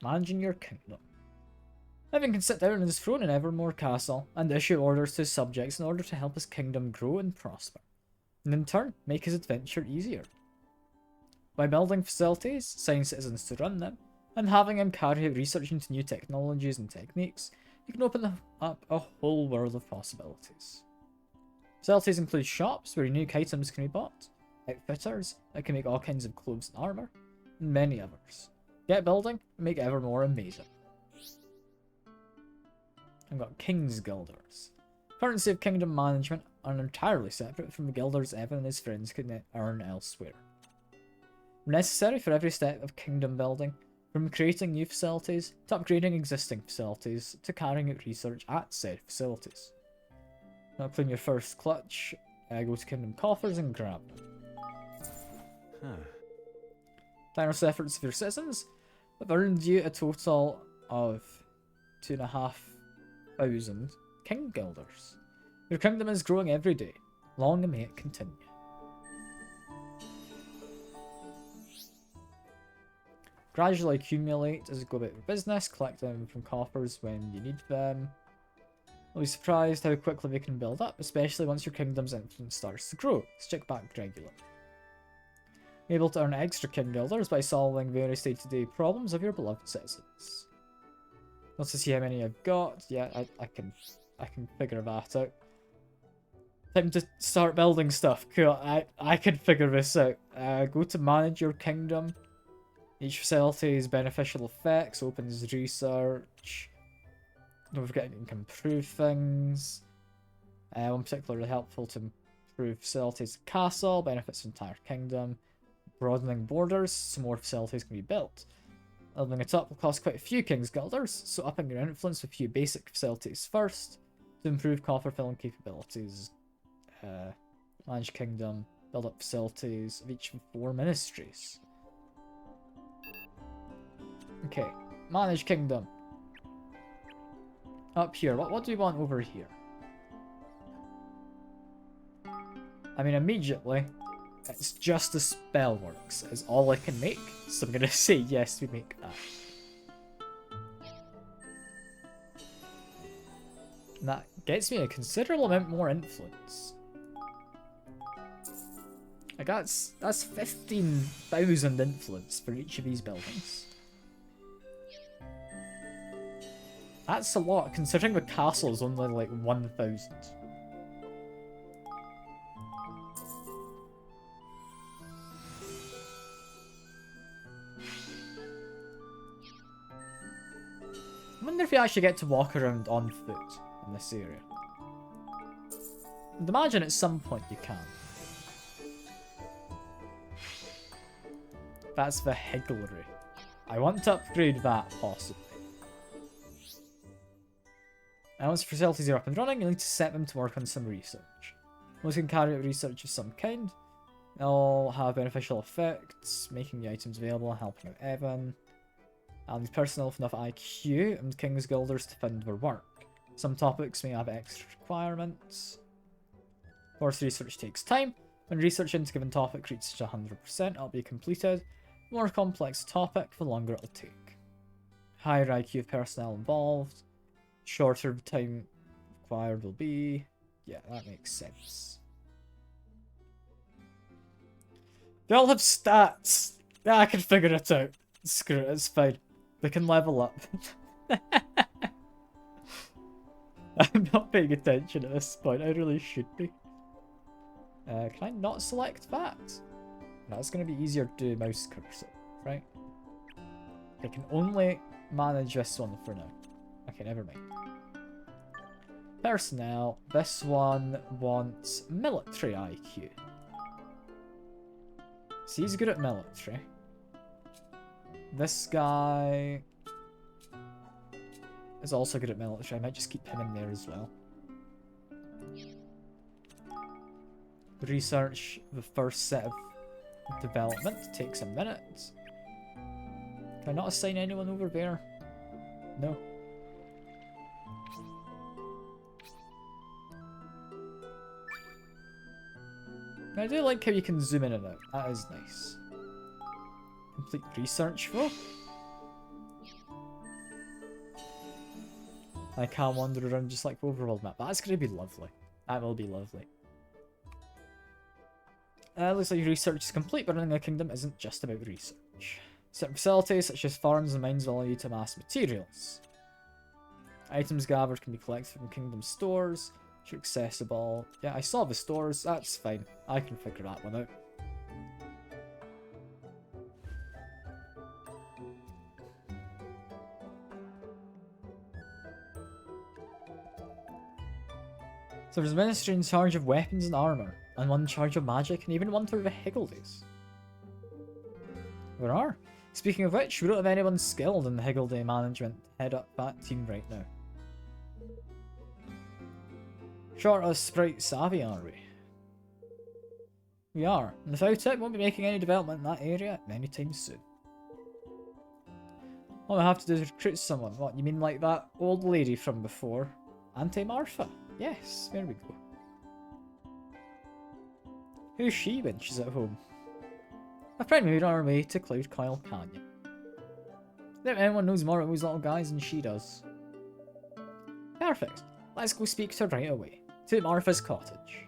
Managing your kingdom. Evan can sit down on his throne in Evermore Castle and issue orders to his subjects in order to help his kingdom grow and prosper, and in turn make his adventure easier. By building facilities, assigning citizens to run them, and having him carry out research into new technologies and techniques, you can open up a whole world of possibilities. Facilities include shops where unique items can be bought, outfitters that can make all kinds of clothes and armour, and many others. Get building and make Evermore amazing. I've got King's Guilders. Currency of kingdom management are entirely separate from the guilders Evan and his friends can earn elsewhere. Necessary for every step of kingdom building, from creating new facilities, to upgrading existing facilities, to carrying out research at said facilities. Now claim your first clutch, go to Kingdom Coffers and grab them. Tireless efforts of your citizens have earned you a total of 2,500 King Guilders. Your kingdom is growing every day. Long may it continue. Gradually accumulate as you go about your business, collect them from coffers when you need them. You'll be surprised how quickly they can build up, especially once your kingdom's influence starts to grow. Stick back regularly. You're able to earn extra King Guilders by solving various day-to-day problems of your beloved citizens. Want to see how many I've got? Yeah, I can figure that out. Time to start building stuff. Cool, I can figure this out. Go to manage your kingdom. Each facility's beneficial effects, opens research. Don't forget you can improve things. One particularly helpful to improve facilities castle, benefits the entire kingdom. Broadening borders, so more facilities can be built. Leveling it up will cost quite a few King's Guilders, so upping your influence with a few basic facilities first, to improve coffer filling capabilities. Manage kingdom, build up facilities of each of 4 ministries. Okay, manage kingdom. Up here, what do we want over here? I mean, immediately, It's just the spell works, is all I can make. So I'm gonna say yes, we make that. And that gets me a considerable amount more influence. Like that's 15,000 influence for each of these buildings. That's a lot, considering the castle is only like 1,000. I wonder if you actually get to walk around on foot in this area. I'd imagine at some point you can. That's the Higglery. I want to upgrade that, possibly. And once facilities are up and running, you need to set them to work on some research. Most can carry out research of some kind. They'll have beneficial effects, making the items available, helping out Evan. And personnel with enough IQ and King's Guilders to fund their work. Some topics may have extra requirements. Force research takes time. When research into a given topic reaches 100%, it'll be completed. The more complex topic, the longer it'll take. Higher IQ of personnel involved. Shorter time required will be... Yeah, that makes sense. They all have stats. Yeah, I can figure it out. Screw it, it's fine. They can level up. I'm not paying attention at this point. I really should be. Can I not select that? No, it's going to be easier to do mouse cursor, right? I can only manage this one for now. Okay, never mind. Personnel. This one wants military IQ. So he's good at military. This guy is also good at military. I might just keep him in there as well. Research the first set of development takes a minute. Can I not assign anyone over there? No. I do like how you can zoom in and out. That is nice. Complete research though. I can't wander around just like the overworld map. That's going to be lovely. That will be lovely. Looks like your research is complete, but running a kingdom isn't just about research. Certain facilities, such as farms and mines, will allow you to amass materials. Items gathered can be collected from kingdom stores, which are accessible. Yeah, I saw the stores, that's fine. I can figure that one out. So there's a ministry in charge of weapons and armor, and one in charge of magic, and even one for the Higgledies. There are. Speaking of which, we don't have anyone skilled in the Higgledy management to head up that team right now. Short of sprite savvy, are we? We are, and without it, won't be making any development in that area anytime soon. All I have to do is recruit someone. What, you mean like that old lady from before? Auntie Martha? Yes, there we go. Who's she when she's at home? A friend moved on her way to Cloud Coil Canyon. I think anyone knows more about those little guys than she does. Perfect. Let's go speak to her right away. To Martha's cottage.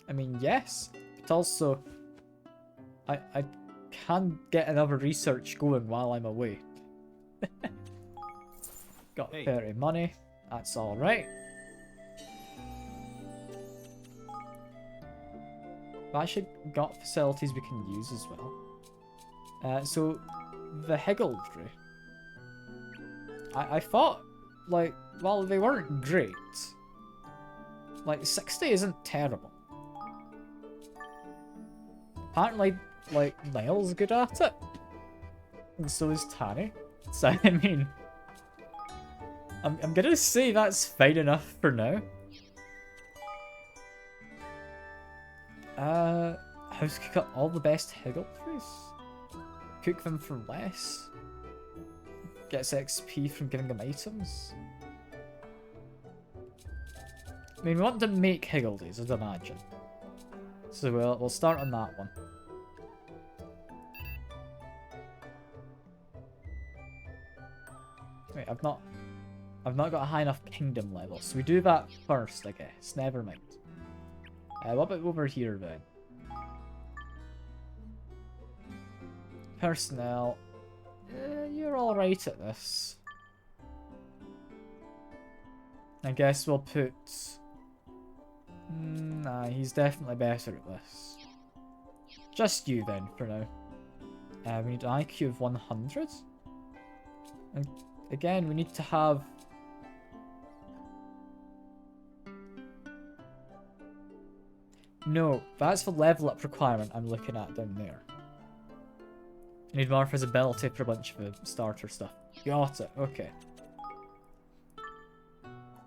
I mean, yes, but also I can't get another research going while I'm away. Got 30 money. That's alright. I've actually got facilities we can use as well. So, the Higgledy. I thought, like, well, they weren't great. Like, 60 isn't terrible. Apparently, like, Niall's good at it. And so is Tanny. So, I mean... I'm gonna say that's fine enough for now. How to cook up all the best Higgledies? Cook them for less? Gets XP from giving them items? I mean, we want to make higgledies, I'd imagine. So we'll start on that one. Wait, I've not got a high enough kingdom level, so we do that first, I guess. Never mind. What about over here then? Personnel. You're alright at this. I guess we'll put... Nah, he's definitely better at this. Just you then, for now. We need an IQ of 100. And again, we need to have... No, that's the level up requirement I'm looking at down there. I need more visibility for a bunch of the starter stuff. Got it, okay.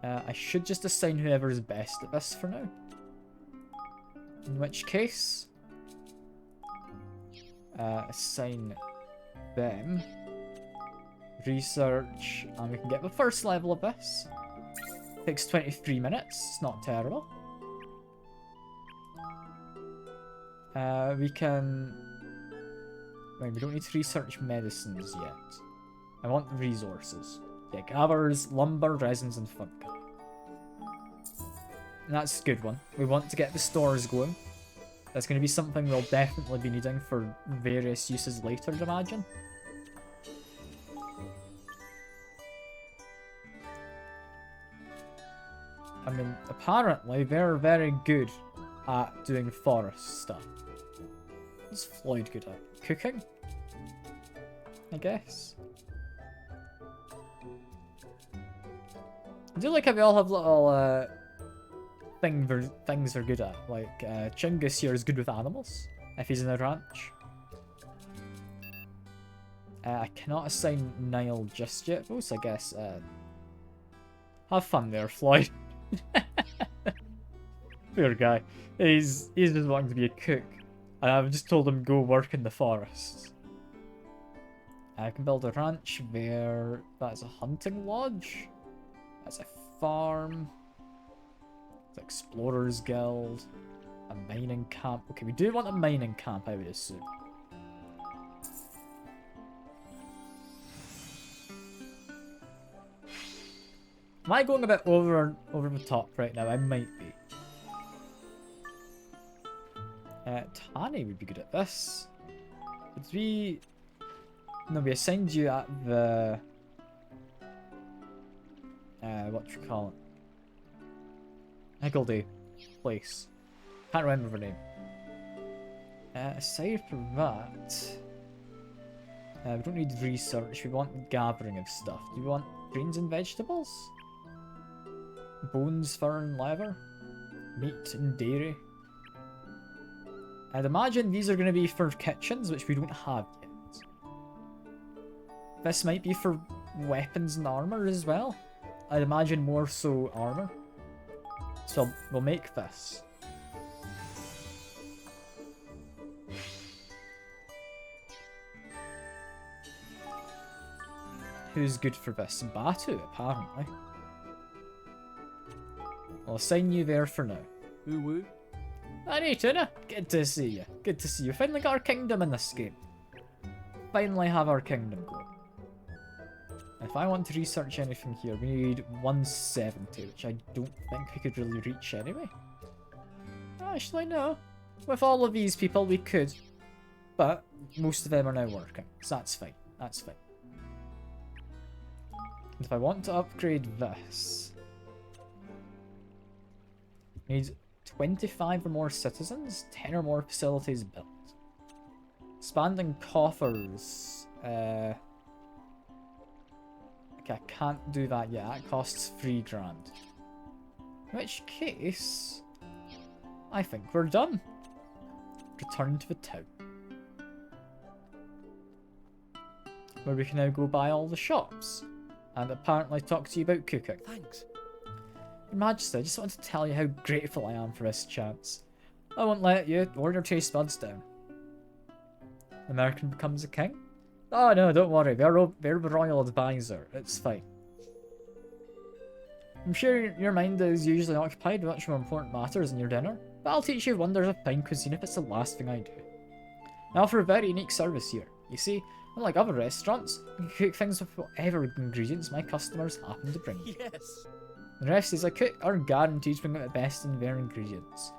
I should just assign whoever is best at this for now. In which case... assign them. Research, and we can get the first level of this. Takes 23 minutes, it's not terrible. We can... Wait, we don't need to research medicines yet. I want resources. Yeah, gathers, lumber, resins, and fungi. And that's a good one. We want to get the stores going. That's going to be something we'll definitely be needing for various uses later, I'd imagine. I mean, apparently they're very good at doing forest stuff. What's Floyd good at? Cooking? I guess. I do like how we all have little things they're good at. Like Chungus here is good with animals if he's in a ranch. I cannot assign Niall just yet, though, so I guess have fun there, Floyd. Poor guy. He's just wanting to be a cook. And I've just told him go work in the forest. I can build a ranch there. That's a hunting lodge. That's a farm. It's Explorers Guild. A mining camp. Okay, we do want a mining camp, I would assume. Am I going a bit over the top right now? I might be. Tani would be good at this. Did we... No, we assigned you at the... what you call it? Higgledy place. Can't remember her name. Aside from that... we don't need research, we want gathering of stuff. Do we want greens and vegetables? Bones, fur and leather? Meat and dairy? I'd imagine these are going to be for kitchens, which we don't have yet. This might be for weapons and armor as well. I'd imagine more so armor. So we'll make this. Who's good for this? Batu, apparently. I'll assign you there for now. Woo woo. Alright, Tuna. Good to see you. Good to see you. Finally got our kingdom in this game. Finally have our kingdom going. If I want to research anything here, we need 170, which I don't think we could really reach anyway. Actually, no. With all of these people, we could. But most of them are now working, so that's fine. That's fine. And if I want to upgrade this... Need 25 or more citizens, 10 or more facilities built. Expanding coffers. Okay, I can't do that yet. That costs 3 grand. In which case, I think we're done. Return to the town. Where we can now go buy all the shops. And apparently talk to you about cooking. Thanks. Your Majesty, I just wanted to tell you how grateful I am for this chance. I won't let you or your taste buds down. The American becomes a king? Oh no, don't worry, they're the royal advisor. It's fine. I'm sure your mind is usually occupied with much more important matters than your dinner, but I'll teach you wonders of fine cuisine if it's the last thing I do. I offer a very unique service here. You see, unlike other restaurants, I can cook things with whatever ingredients my customers happen to bring. Yes. The recipes I cook are guaranteed to bring out the best in their ingredients.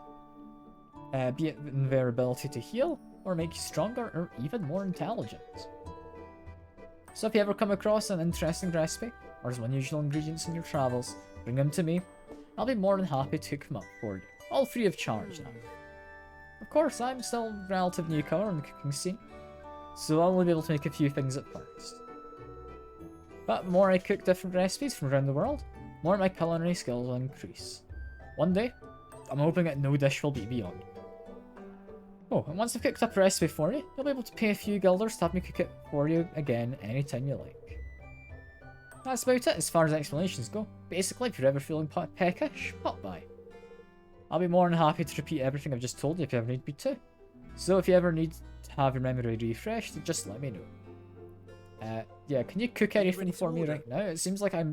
Be it in their ability to heal, or make you stronger, or even more intelligent. So if you ever come across an interesting recipe, or some unusual ingredients in your travels, bring them to me. I'll be more than happy to cook them up for you, all free of charge now. Of course, I'm still a relative newcomer on the cooking scene, so I'll only be able to make a few things at first. But the more I cook different recipes from around the world, the more my culinary skills will increase. One day, I'm hoping that no dish will be beyond. Oh, and once I've cooked up a recipe for you, you'll be able to pay a few guilders to have me cook it for you again anytime you like. That's about it as far as explanations go. Basically, if you're ever feeling peckish, pop by. I'll be more than happy to repeat everything I've just told you if you ever need me to. So if you ever need to have your memory refreshed, just let me know. Yeah, can you cook anything for me right now? It seems like I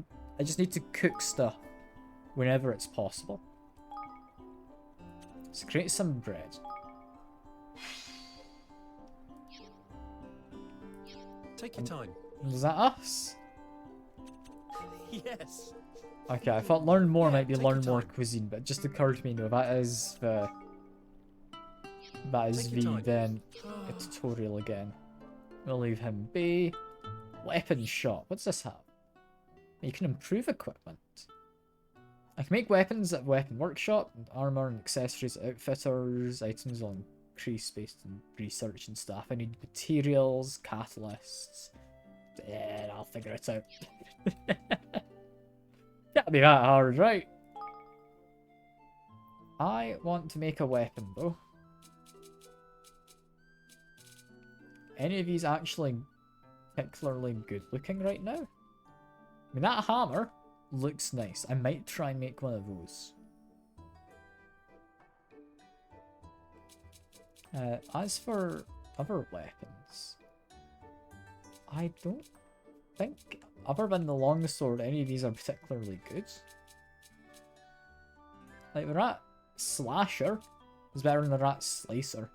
just need to cook stuff whenever it's possible. Let's create some bread. Take your time. Was that us? Yes. Okay, I thought learn more might be take learn your more time. cuisine, but it just occurred to me, no, that is the... That is Take your the, time. then, a tutorial again. We'll leave him be. Weapon shop, what's this have? You can improve equipment. I can make weapons at Weapon Workshop, and armor and accessories at Outfitters. Items will increase based on research and stuff. I need materials, catalysts. Yeah, I'll figure it out. Can't be that hard, right? I want to make a weapon, though. Any of these actually particularly good looking right now? I mean, that hammer looks nice. I might try and make one of those. As for other weapons, I don't think, other than the longsword, any of these are particularly good. Like the rat slasher is better than the rat slicer.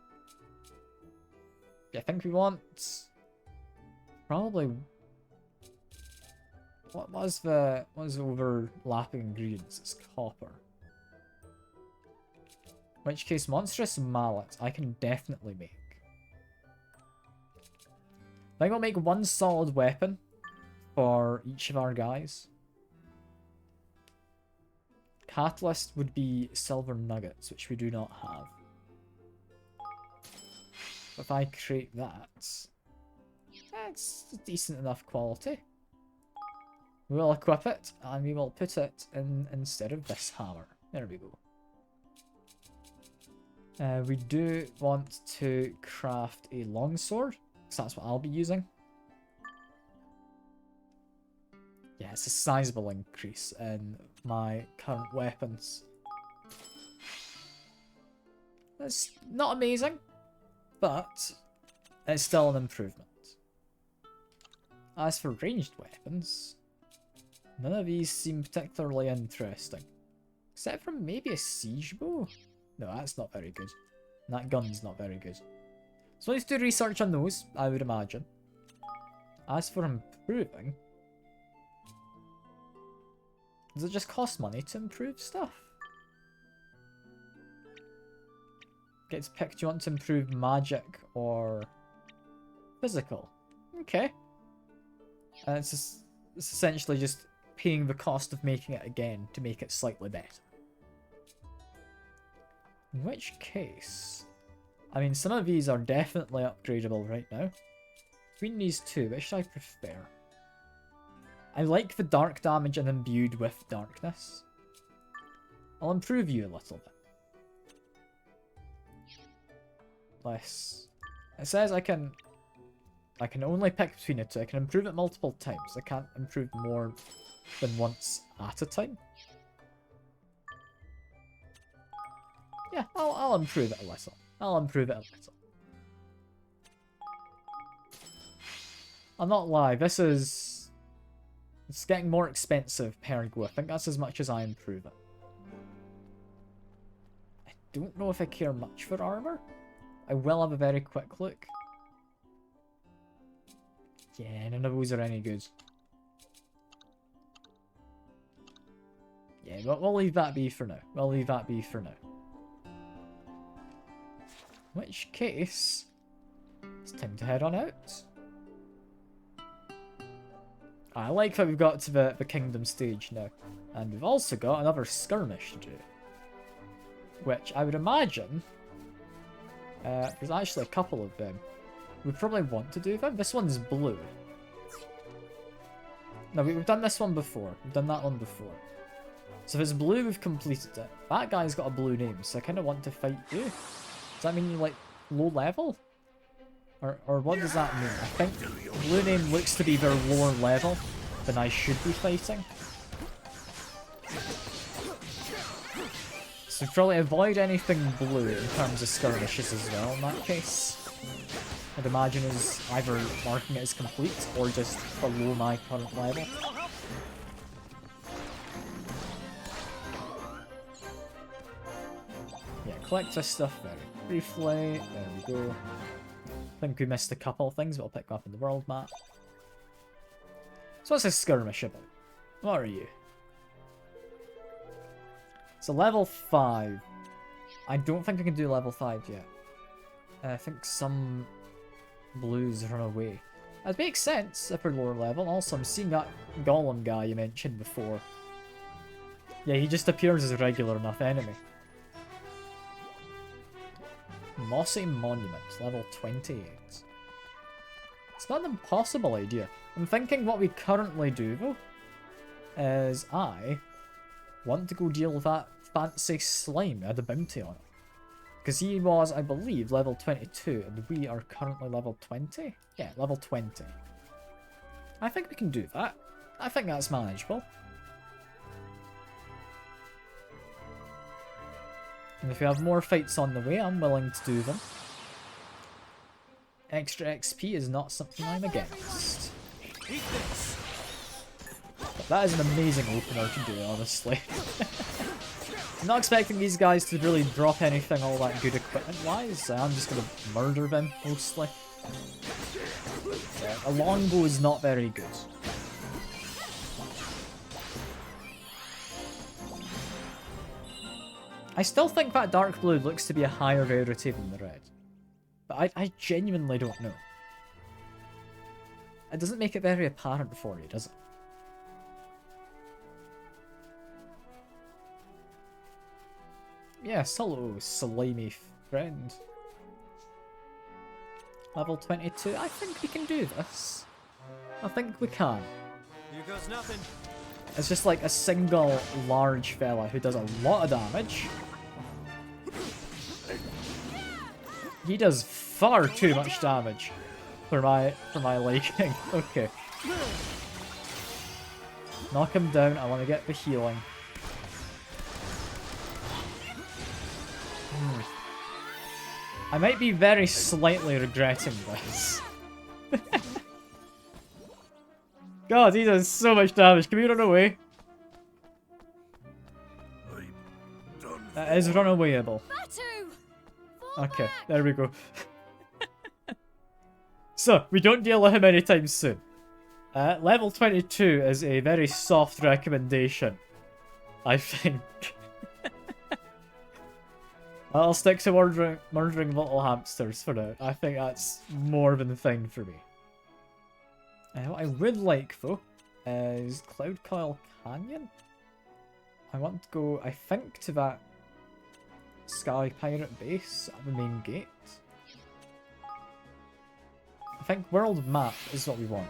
I think we want probably what was the overlapping ingredients? It's copper. In which case, monstrous mallet I can definitely make. I think I'll make one solid weapon for each of our guys. Catalyst would be silver nuggets, which we do not have. If I create that, it's decent enough quality. We'll equip it, and we will put it in instead of this hammer. There we go. We do want to craft a longsword, because that's what I'll be using. Yeah, it's a sizable increase in my current weapons. It's not amazing, but it's still an improvement. As for ranged weapons, none of these seem particularly interesting. Except for maybe a siege bow? No, that's not very good. And that gun's not very good. So let's do research on those, I would imagine. As for improving, does it just cost money to improve stuff? Gets picked, do you want to improve magic or physical? Okay. And it's essentially just paying the cost of making it again to make it slightly better. In which case, I mean, some of these are definitely upgradable right now. Between these two, which should I prefer? I like the dark damage and imbued with darkness. I'll improve you a little bit. Less. It says I can only pick between the two. I can improve it multiple times. I can't improve more than once at a time. Yeah, I'll improve it a little. I'll improve it a little. I'll not lie, this is It's getting more expensive per go. I think that's as much as I improve it. I don't know if I care much for armor. I will have a very quick look. Yeah, none of those are any good. Yeah, but we'll leave that be for now. We'll leave that be for now. In which case, it's time to head on out. I like that we've got to the kingdom stage now. And we've also got another skirmish to do. Which I would imagine... there's actually a couple of them. We probably want to do them. This one's blue. No, we've done this one before. We've done that one before. So if it's blue, we've completed it. That guy's got a blue name, so I kind of want to fight you. Does that mean you're like low level? Or what does that mean? I think blue name looks to be their lower level than I should be fighting. So probably avoid anything blue in terms of skirmishes as well in that case. I'd imagine is either marking it as complete or just below my current level. Yeah, collect this stuff very briefly. There we go. I think we missed a couple of things, but I'll pick up in the world map. So what's this skirmish about? What are you? So level 5. I don't think I can do level 5 yet. I think some blues run away. That makes sense if we're lower level. Also, I'm seeing that golem guy you mentioned before. Yeah, he just appears as a regular enough enemy. Mossy Monument, level 28. It's not an impossible idea. I'm thinking what we currently do, though, is I want to go deal with that fancy slime at the bounty on it. Because he was, I believe, level 22, and we are currently level 20? Yeah, level 20. I think we can do that. I think that's manageable. And if we have more fights on the way, I'm willing to do them. Extra XP is not something I'm against. But that is an amazing opener to do, honestly. I'm not expecting these guys to really drop anything all that good equipment-wise, so I'm just going to murder them, mostly. Yeah, a longbow is not very good. I still think that dark blue looks to be a higher rarity than the red. But I genuinely don't know. It doesn't make it very apparent for you, does it? Yes, hello, slimy friend. Level 22. I think we can do this. I think we can. Here goes nothing. It's just like a single large fella who does a lot of damage. He does far too much damage for my liking. Okay. Knock him down. I want to get the healing. I might be very slightly regretting this. God, he does so much damage. Can we run away? That is runawayable. Okay, there we go. So, we don't deal with him anytime soon. Level 22 is a very soft recommendation, I think. I'll stick to murdering little hamsters for now. I think that's more than the thing for me. What I would like, though, is Cloud Coil Canyon. I want to go, I think, to that Sky Pirate base at the main gate. I think world map is what we want.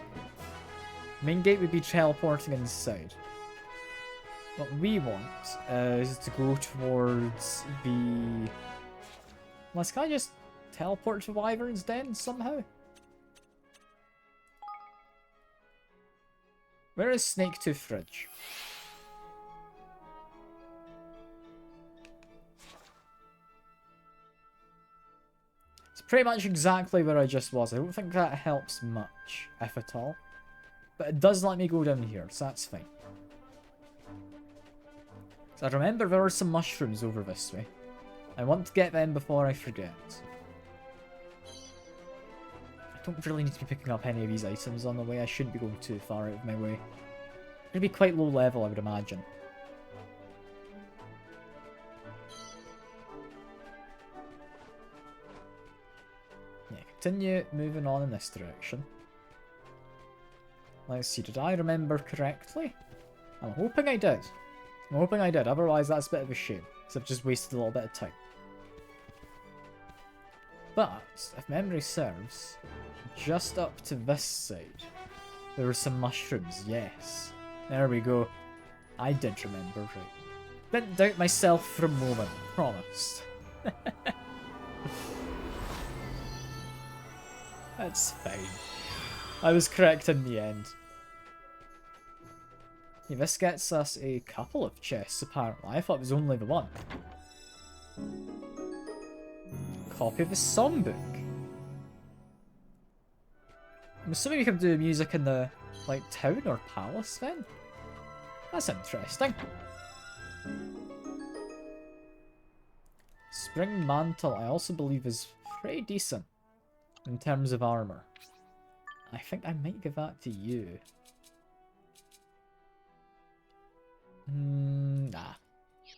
Main gate would be teleporting inside. What we want is to go towards the... Let's kind of just teleport to Wyvern's Den somehow. Where is Snaketooth Fridge? It's pretty much exactly where I just was. I don't think that helps much, if at all. But it does let me go down here, so that's fine. So I remember there were some mushrooms over this way. I want to get them before I forget. I don't really need to be picking up any of these items on the way. I shouldn't be going too far out of my way. It'll be quite low level, I would imagine. Yeah, continue moving on in this direction. Let's see, did I remember correctly? I'm hoping I did. I'm hoping I did, otherwise that's a bit of a shame. So I've just wasted a little bit of time. But, if memory serves, just up to this side, there were some mushrooms, yes. There we go. I did remember right. Didn't doubt myself for a moment, promised. That's fine. I was correct in the end. Yeah, this gets us a couple of chests, apparently. I thought it was only the one. Copy of the songbook. I'm assuming we can do music in the, like, town or palace then? That's interesting. Spring mantle, I also believe, is pretty decent in terms of armor. I think I might give that to you. Nah.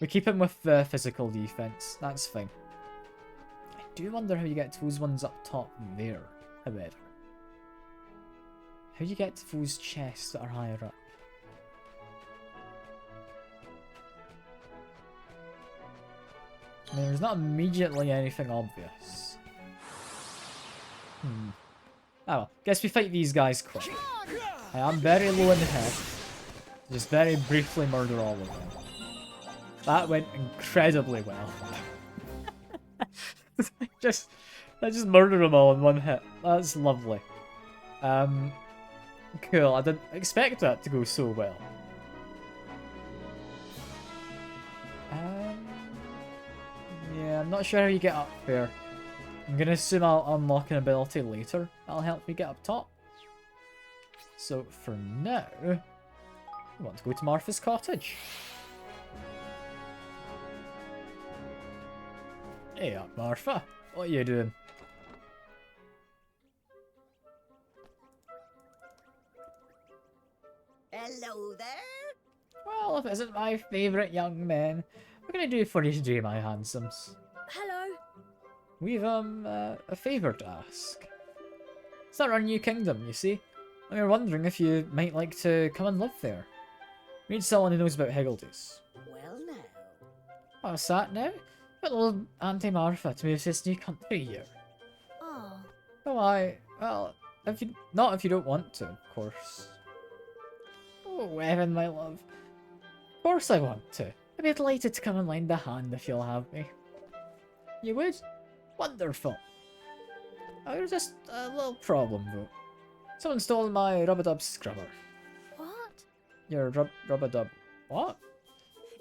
We keep him with the physical defense. That's fine. I do wonder how you get to those ones up top there, however. How do you get to those chests that are higher up? I mean, there's not immediately anything obvious. Oh well, guess we fight these guys quick. I am very low in the head. Just very briefly murder all of them. That went incredibly well. I just murdered them all in one hit. That's lovely. Cool. I didn't expect that to go so well. Yeah, I'm not sure how you get up there. I'm gonna assume I'll unlock an ability later. That'll help me get up top. So for now, I want to go to Martha's cottage. Hey up, Martha. What are you doing? Hello there. Well, if it isn't my favourite young man, what can I do for you today, my handsomes? Hello. We've, a favour to ask. It's our new kingdom, you see. And we were wondering if you might like to come and live there. We need someone who knows about Higgledies. Well now. What's that now? Got little Auntie Martha to move to this new country here. Oh. Oh, well, if you don't want to, of course. Oh, Evan, my love. Of course I want to. I'd be delighted to come and lend a hand if you'll have me. You would? Wonderful. Oh, there's just a little problem, though. Someone stole my rub-a-dub scrubber. What? Your rub-a-dub... What?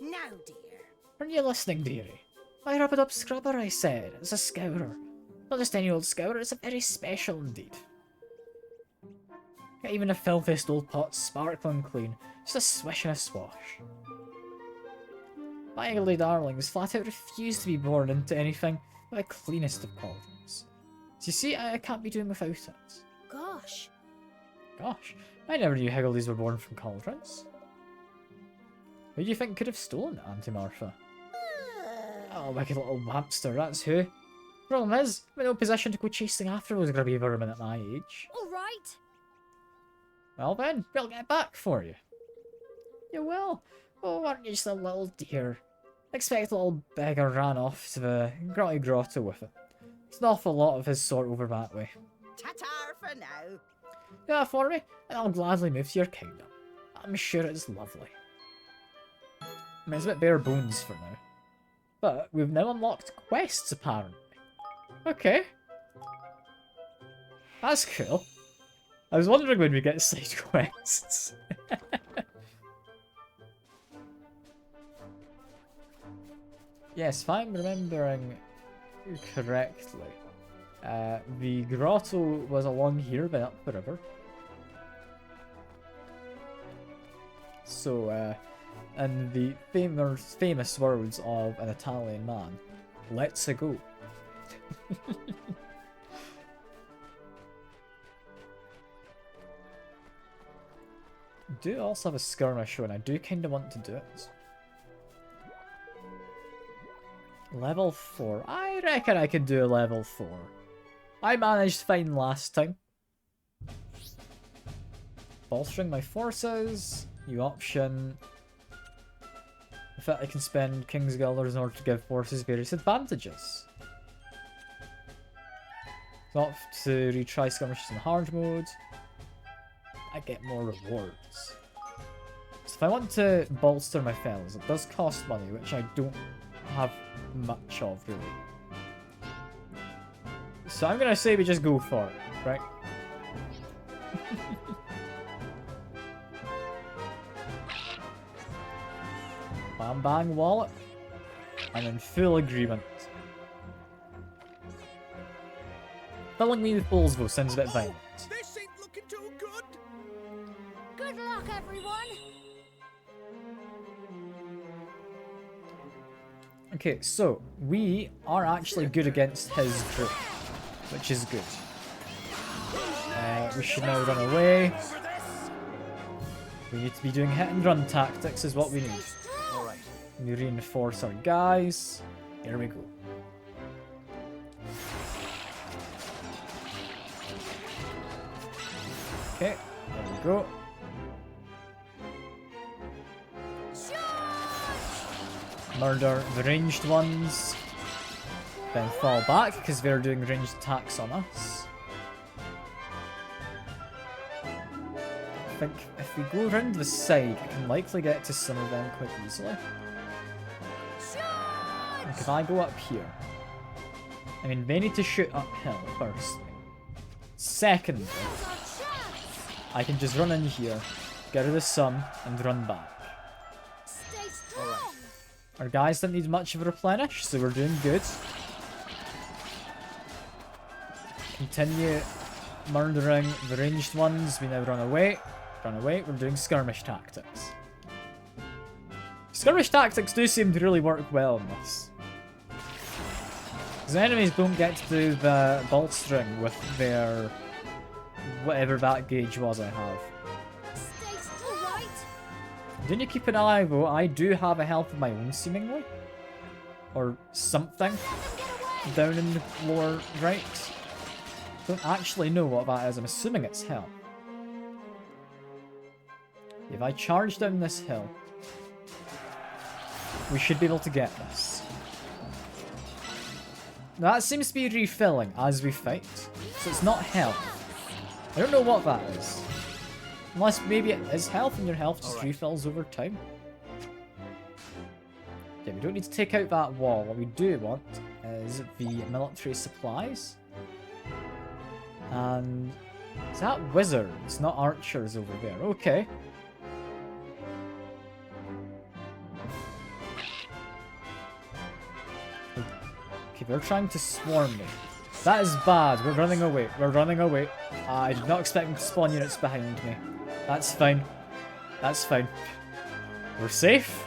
Now, dear. Aren't you listening, dearie? My rub-a-dub scrubber, I said. It's a scourer. Not just any old scourer, it's a very special indeed. Got even the filthiest old pot sparkling clean. Just a swish and a swash. My ugly darlings flat out refuse to be born into anything but the cleanest of cauldrons. So you see, I can't be doing without it. Gosh. Gosh, I never knew Higgledies were born from cauldrons. Who do you think could have stolen it, Auntie Martha? Oh, wicked little hamster, that's who. Problem is, I'm in no position to go chasing after those grubby vermin at my age. Alright. Well then, we'll get back for you. You will? Oh, aren't you just a little dear? I expect the little beggar ran off to the grotto with it. There's an awful lot of his sort over that way. Ta-ta for now. Yeah, for me, and I'll gladly move to your kingdom. I'm sure it's lovely. I mean, it's a bit bare bones for now. But we've now unlocked quests, apparently. Okay. That's cool. I was wondering when we get side quests. Yes, if I'm remembering correctly, the grotto was along here, but up the river. So, in the famous words of an Italian man, let's go. Do also have a skirmish show, and I do kind of want to do it. Level 4. I reckon I could do a level 4. I managed fine last time. Bolstering my forces. New option. In fact, I can spend King's Guilders in order to give forces various advantages. Not to retry skirmishes in hard mode. I get more rewards. So if I want to bolster my fellows, it does cost money, which I don't have much of, really. So I'm gonna say we just go for it, right? Bam bang wallet. I'm in full agreement. Filling me with balls though sounds a bit violent. This ain't looking too good. Good luck, everyone! Okay, so we are actually good against his group, which is good. We should now run away. We need to be doing hit and run tactics is what we need. Alright. We reinforce our guys. Here we go. Okay, there we go. Murder the ranged ones. Then fall back because they're doing ranged attacks on us. I think if we go around the side, we can likely get to some of them quite easily. Like if I go up here, I mean they need to shoot uphill firstly. Secondly, I can just run in here, get rid of the sun, and run back. Alright. Our guys didn't need much of a replenish, so we're doing good. Continue murdering the ranged ones. We now run away. Run away. We're doing skirmish tactics. Skirmish tactics do seem to really work well in this. Because enemies don't get to do the bolstering with their whatever that gauge was I have. Didn't you keep an eye though? I do have a health of my own seemingly. Or something. Down in the lower right. Don't actually know what that is. I'm assuming it's health. If I charge down this hill, we should be able to get this. Now that seems to be refilling as we fight. So it's not health. I don't know what that is. Unless maybe it is health and your health just refills over time. Okay, we don't need to take out that wall. What we do want is the military supplies. And is that wizards, not archers over there? Okay. Okay, they're trying to swarm me. That is bad. We're running away. We're running away. I did not expect them to spawn units behind me. That's fine. That's fine. We're safe,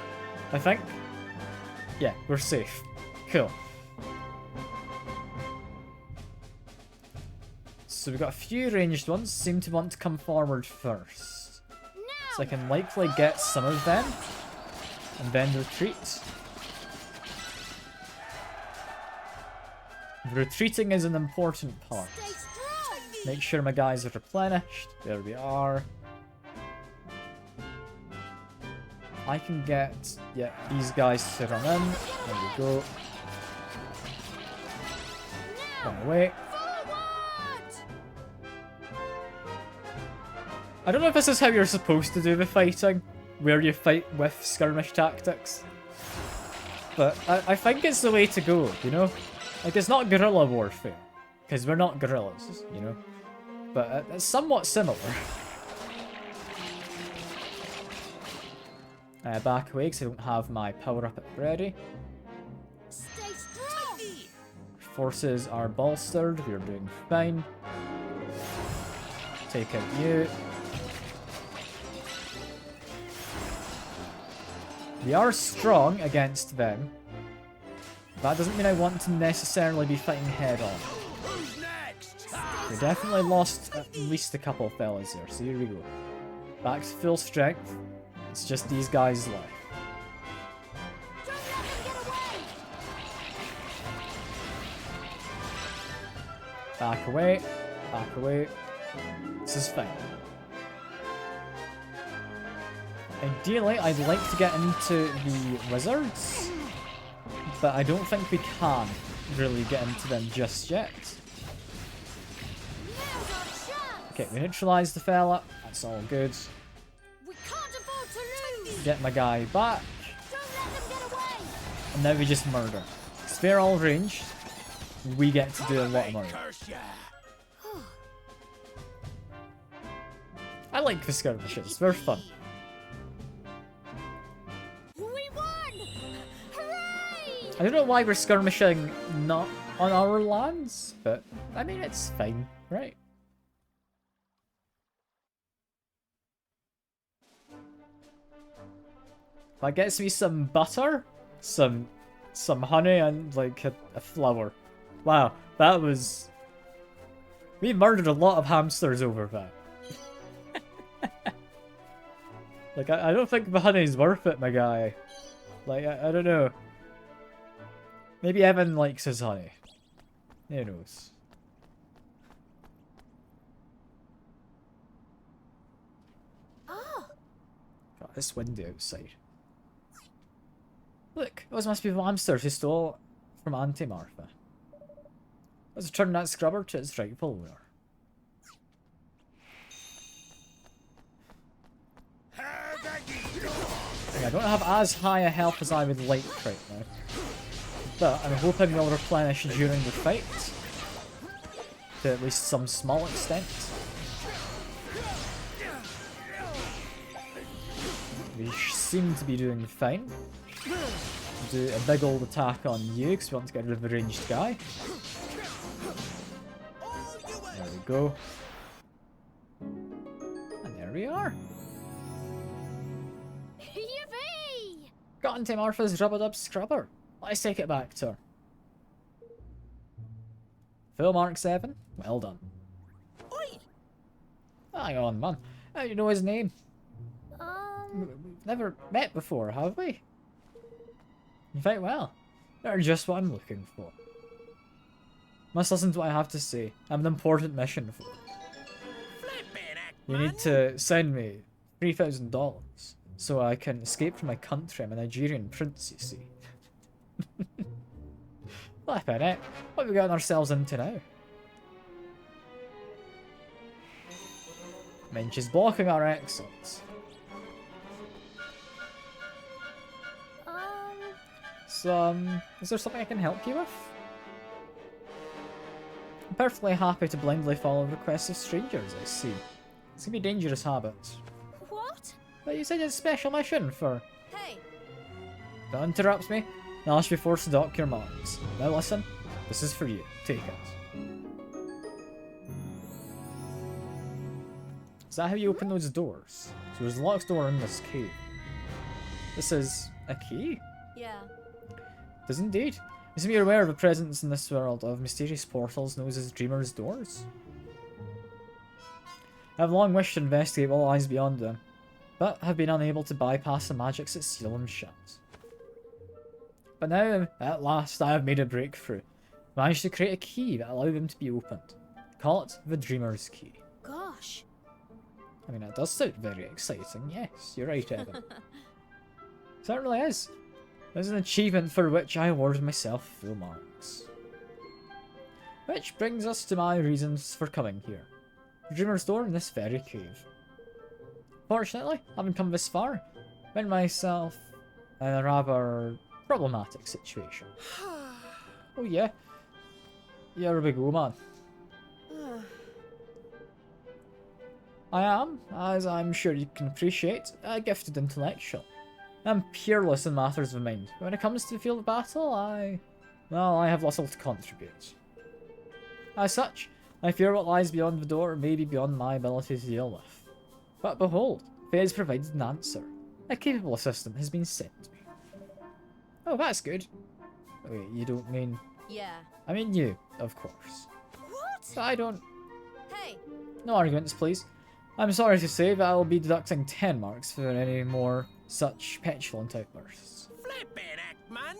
I think. Yeah, we're safe. Cool. So we've got a few ranged ones. Seem to want to come forward first. So I can likely get some of them. And then retreat. Retreating is an important part. Make sure my guys are replenished. There we are. I can get, yeah, these guys to run in. There we go. Run away. I don't know if this is how you're supposed to do the fighting, where you fight with skirmish tactics. But I think it's the way to go, you know? Like, it's not guerrilla warfare, because we're not guerrillas, you know? But it's somewhat similar. Back away because I don't have my power-up ready. Forces are bolstered, we're doing fine. Take out you. We are strong against them. That doesn't mean I want to necessarily be fighting head on. We definitely lost at least a couple of fellas there, so here we go. Back to full strength. It's just these guys left. Back away. Back away. This is fine. Ideally, I'd like to get into the wizards, but I don't think we can really get into them just yet. Okay, we neutralized the fella. That's all good. We can't afford to lose. Get my guy back. Don't let them get away. And now we just murder. Because they're all ranged, we get to do a lot of murder. I like the skirmishes. They're fun. We won! Hooray! I don't know why we're skirmishing not on our lands, but I mean, it's fine, right? That gets me some butter, some honey, and like a flower. Wow, that was... We murdered a lot of hamsters over that. Like, I don't think the honey's worth it, my guy. Like, I don't know. Maybe Evan likes his honey. Who knows? Oh, God, this window outside. Look, those must be the hamsters who stole from Auntie Martha. Let's return that scrubber to its rightful owner. I don't have as high a health as I would like right now, but I'm hoping they'll replenish during the fight, to at least some small extent. We seem to be doing fine. Do a big old attack on you because we want to get rid of the ranged guy. There we go. And there we are. yippee! Got into Martha's rubbered up scrubber. Let's take it back to her. Full Mark 7. Well done. Oi! Hang on, man. How do you know his name? We've never met before, have we? Very well. You're just what I'm looking for. Must listen to what I have to say. I have an important mission for you. You need to send me $3,000 so I can escape from my country. I'm a Nigerian prince, you see. Flippin' it. What have we gotten ourselves into now? I mean, she's blocking our exits. So, is there something I can help you with? I'm perfectly happy to blindly follow requests of strangers, I see. It's gonna be a dangerous habit. What? But you said it's a special mission for... Hey. Don't interrupt me. Now I should be forced to dock your marks. Now listen, this is for you. Take it. Is that how you open those doors? So there's a locked door in this cave. This is a key? Yeah. It is indeed. You seem to be aware of the presence in this world of mysterious portals known as Dreamer's Doors. I have long wished to investigate what lies beyond them, but have been unable to bypass the magics that seal them shut. But now, at last, I have made a breakthrough. Managed to create a key that allowed them to be opened. Call it the Dreamer's Key. Gosh. I mean, that does sound very exciting, yes, you're right, Evan. Certainly is. There's an achievement for which I award myself full marks. Which brings us to my reasons for coming here. The Dreamer's Door in this very cave. Fortunately, having come this far, I find myself in a rather problematic situation. Oh yeah? You're a big woman. I am, as I'm sure you can appreciate, a gifted intellectual. I'm peerless in matters of mind. When it comes to the field of battle, I have little to contribute. As such, I fear what lies beyond the door may be beyond my ability to deal with. But behold, fate has provided an answer. A capable assistant has been sent to me. Oh, that's good. Wait, you don't mean... Yeah. I mean you, of course. What? But I don't... Hey, No arguments, please. I'm sorry to say, but I will be deducting 10 marks for any more such petulant outbursts. Flippin' heck, man!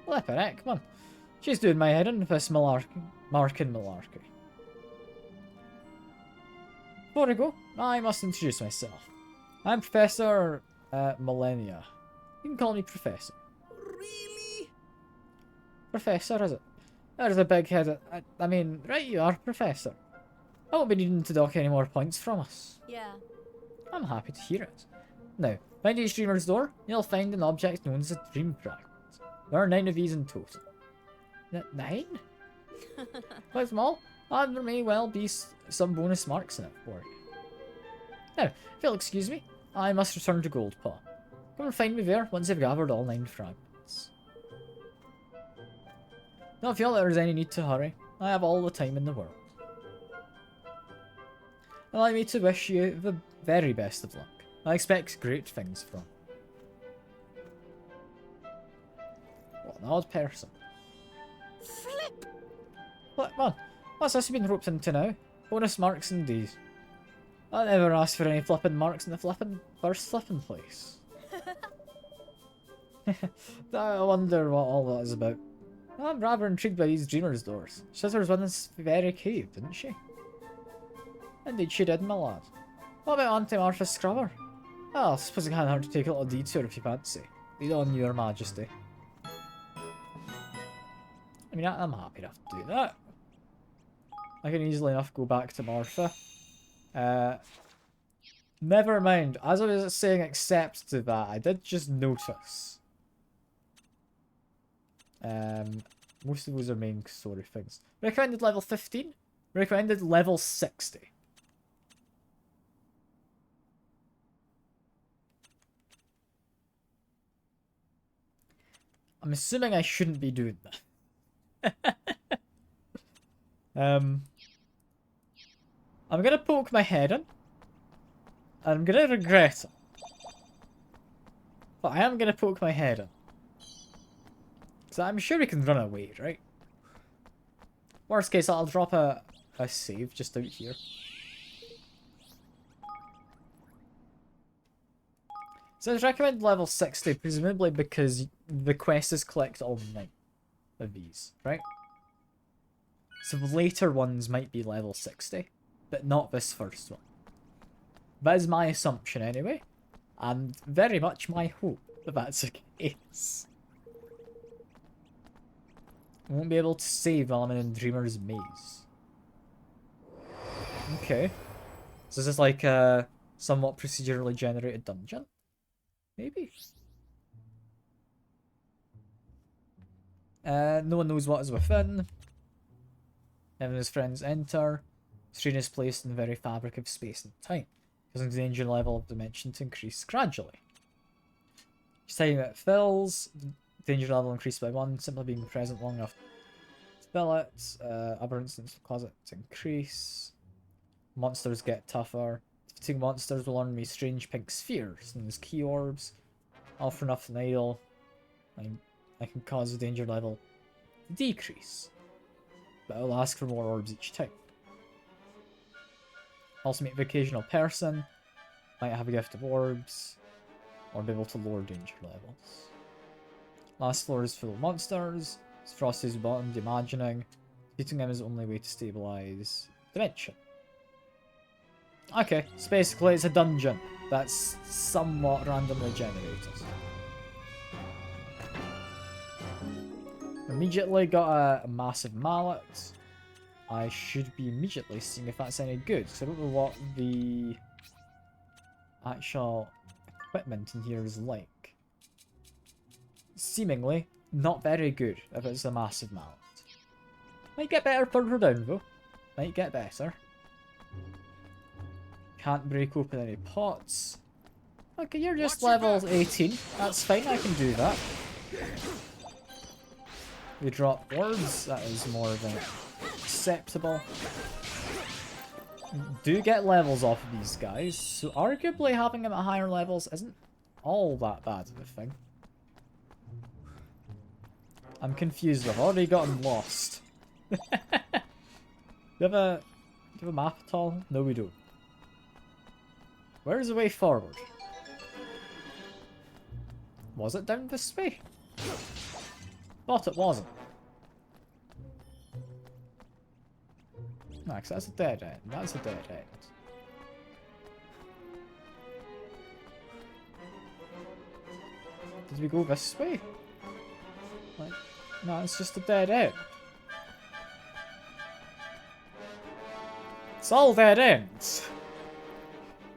Flippin' heck, come on. She's doing my head in with this malarkey. Before I go, I must introduce myself. I'm Professor Millennia. You can call me Professor. Really? Professor, is it? There's a big head. I mean, right you are, Professor. I won't be needing to dock any more points from us. yeah. I'm happy to hear it. Now, find each dreamer's door, you'll find an object known as a dream fragment. There are 9 of these in total. 9? Quite small, and there may well be some bonus marks in it for you. Now, if you'll excuse me, I must return to Goldpaw. Come and find me there once I've gathered all 9 fragments. Don't feel that there's any need to hurry. I have all the time in the world. Allow me to wish you the very best of luck. I expect great things from you. What an odd person. Flip! What, man? What's this been roped into now? Bonus marks indeed. I never asked for any flippin' marks in the first flippin' place. I wonder what all that is about. I'm rather intrigued by these dreamer's doors. She says there was one in this very cave, didn't she? Indeed she did, my lad. What about Auntie Martha's scrubber? Well, I suppose it can't hurt to take a little detour if you fancy. Lead on, your majesty. I mean, I'm happy enough to do that. I can easily enough go back to Martha. Never mind. As I was saying accept to that, I did just notice. Most of those are main story things. Recommended level 15. Recommended level 60. I'm assuming I shouldn't be doing that. I'm gonna poke my head in. And I'm gonna regret it. But I am gonna poke my head in. So I'm sure we can run away, right? Worst case, I'll drop a save just out here. So it's recommended level 60, presumably because the quest is collect all 9 of these, right? So the later ones might be level 60, but not this first one. That is my assumption anyway, and very much my hope that that's the case. I won't be able to save while I'm in Dreamer's Maze. Okay. So is this like a somewhat procedurally generated dungeon? Maybe. No one knows what is within. Evan and his friends enter. Strain is placed in the very fabric of space and time, causing the danger level of dimension to increase gradually. Each time it fills, the danger level increased by 1, simply being present long enough to fill it. Other instances cause it to increase. Monsters get tougher. Defeating monsters will earn me strange pink spheres, known as key orbs. All for nothing idle. I can cause the danger level to decrease, but I'll ask for more orbs each time. Also meet the occasional person, might have a gift of orbs, or be able to lower danger levels. Last floor is full of monsters. It's Frosty's bottom, imagining. Defeating them is the only way to stabilize dimension. Okay, so basically it's a dungeon that's somewhat randomly generated. Immediately got a massive mallet. I should be immediately seeing if that's any good, because I don't know what the actual equipment in here is like. Seemingly not very good if it's a massive mallet. Might get better further down though. Might get better. Can't break open any pots. Okay, you're just level 18. That's fine, I can do that. We drop orbs, that is more than acceptable. Do get levels off of these guys, so arguably having them at higher levels isn't all that bad of a thing. I'm confused. I've already gotten lost. Do you have a map at all? No, we don't. Where's the way forward? Was it down this way? Thought it wasn't. No, 'cause that's a dead end. That's a dead end. Did we go this way? Like, no, it's just a dead end. It's all dead ends.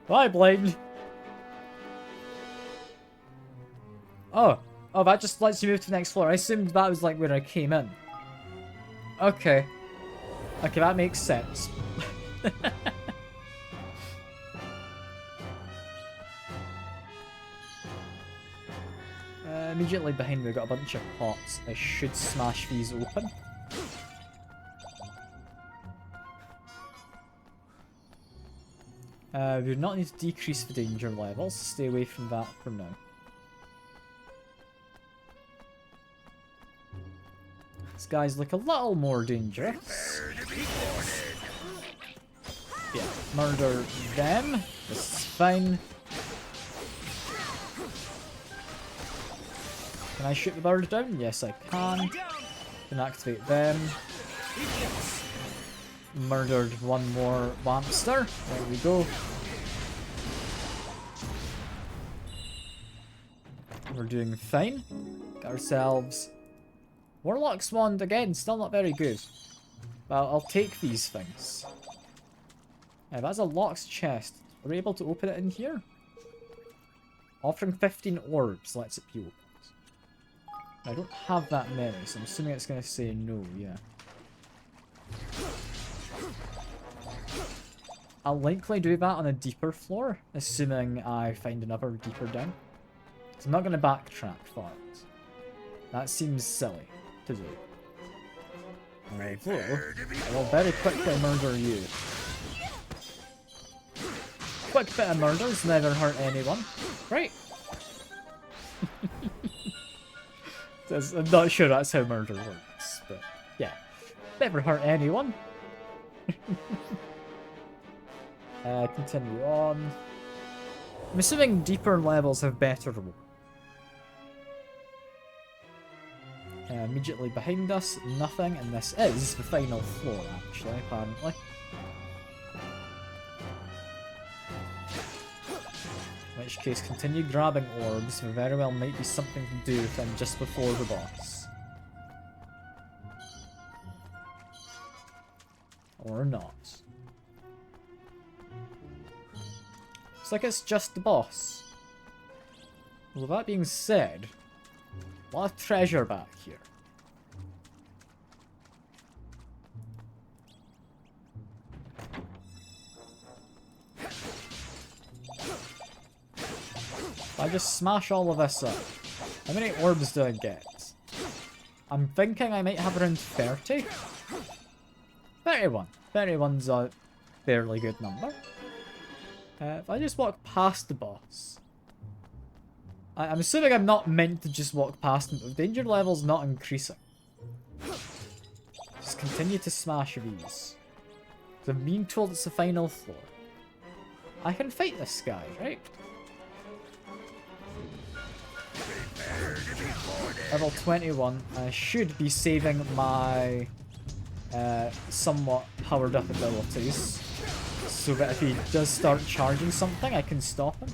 Bye, blind. Oh, that just lets you move to the next floor. I assumed that was like where I came in. Okay. Okay, that makes sense. Immediately behind me, we've got a bunch of pots. I should smash these open. We do not need to decrease the danger levels. Stay away from that for now. These guys look a little more dangerous. Yeah, murder them. This is fine. Can I shoot the bird down? Yes, I can. Can activate them. Murdered one more Lampster. There we go. We're doing fine. Got ourselves Warlock's Wand again. Still not very good. Well, I'll take these things. That's a locked chest. Are we able to open it in here? Offering 15 orbs lets it be opened. I don't have that many, so I'm assuming it's going to say no, yeah. I'll likely do that on a deeper floor, assuming I find another deeper down. So I'm not going to backtrack for it. That seems silly to do. Alright, so I will very quickly murder you. Quick bit of murders never hurt anyone. Right. I'm not sure that's how murder works, but yeah. Never hurt anyone. Continue on. I'm assuming deeper levels have better reward. Immediately behind us, nothing, and this is the final floor, actually, apparently. In which case, continue grabbing orbs. There very well might be something to do with them just before the boss. Or not. Looks like it's just the boss. Well, that being said, a lot of treasure back here. I just smash all of this up. How many orbs do I get? I'm thinking I might have around 30. 31. 31's a fairly good number. If I just walk past the boss... I'm assuming I'm not meant to just walk past him, but the danger level's not increasing. Just continue to smash these. I'm being told it's the final floor. I can fight this guy, right? Level 21. I should be saving my somewhat powered up abilities, so that if he does start charging something, I can stop him.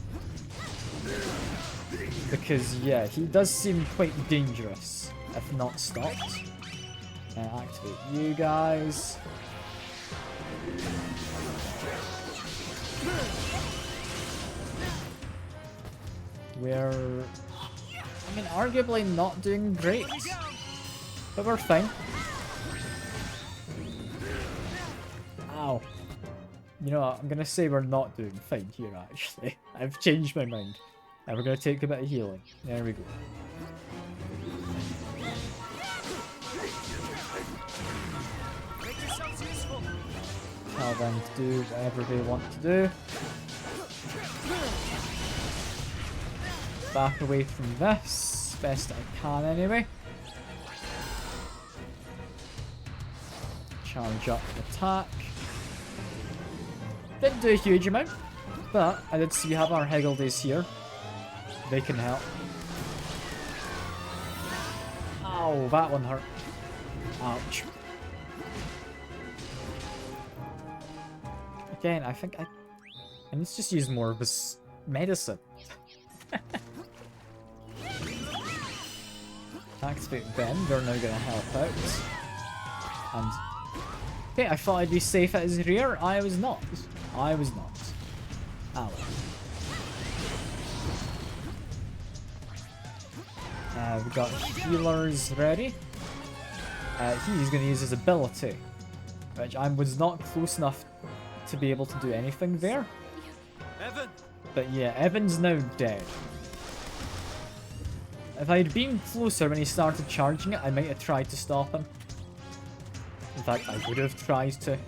Because, yeah, he does seem quite dangerous, if not stopped. Activate you guys. We're... I mean, arguably not doing great, but we're fine. Ow. You know what, I'm gonna say we're not doing fine here, actually. I've changed my mind. And we're gonna take a bit of healing. There we go. Tell them to do whatever they want to do. Back away from this, best I can anyway. Charge up and attack. Didn't do a huge amount, but I did see we have our Higgledies here. They can help. Ow, that one hurt. Ouch. Again, I think I need to just use more of this medicine. Activate Ben, they're now gonna help out. And okay, I thought I'd be safe at his rear. I was not. I was not. Ow. We've got healers ready. He's going to use his ability, which I was not close enough to be able to do anything there. Evan! But yeah, Evan's now dead. If I'd been closer when he started charging it, I might have tried to stop him. In fact, I would have tried to.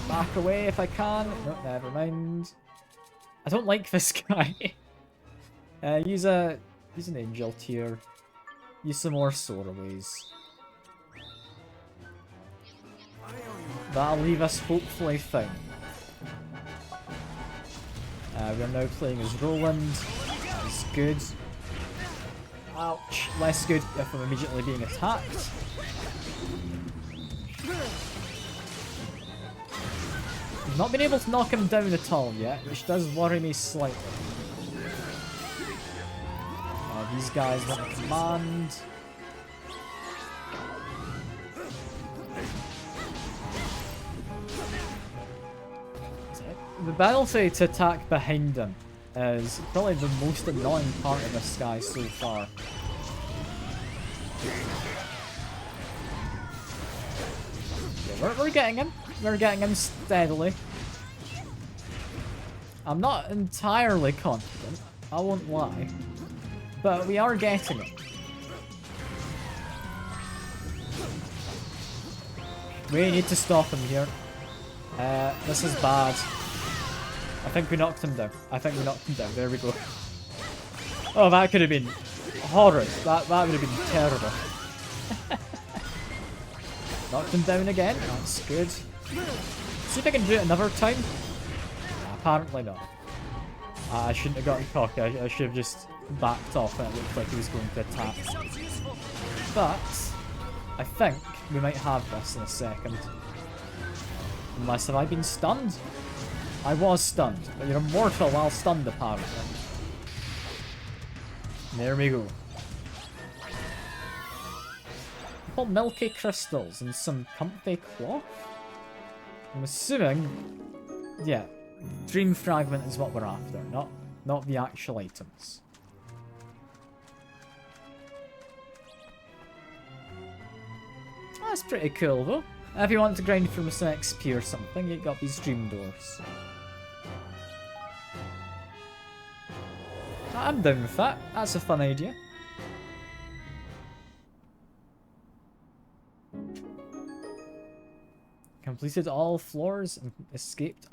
Back away if I can. No, never mind. I don't like this guy. Use an angel tier. Use some more soaraways. That'll leave us hopefully fine. We're now playing as Roland. That's good. Ouch. Less good if I'm immediately being attacked. I've not been able to knock him down at all yet, which does worry me slightly. These guys want a command. The ability to attack behind him is probably the most annoying part of this guy so far. Yeah, we're getting him. We're getting him steadily. I'm not entirely confident, I won't lie. But we are getting it. We need to stop him here. This is bad. I think we knocked him down. There we go. Oh, that could have been horrid. That would have been terrible. Knocked him down again. That's good. See if I can do it another time. Apparently not. I shouldn't have gotten cocky. I should have just backed off and it looked like he was going to attack. But I think we might have this in a second. Unless have I been stunned? I was stunned, but you're immortal while stunned apparently. There we go. Couple milky crystals and some comfy cloth. I'm assuming, yeah, dream fragment is what we're after, not the actual items. That's pretty cool though. If you want to grind from some XP or something, you got these dream doors. I'm down with that. That's a fun idea. Completed all floors and escaped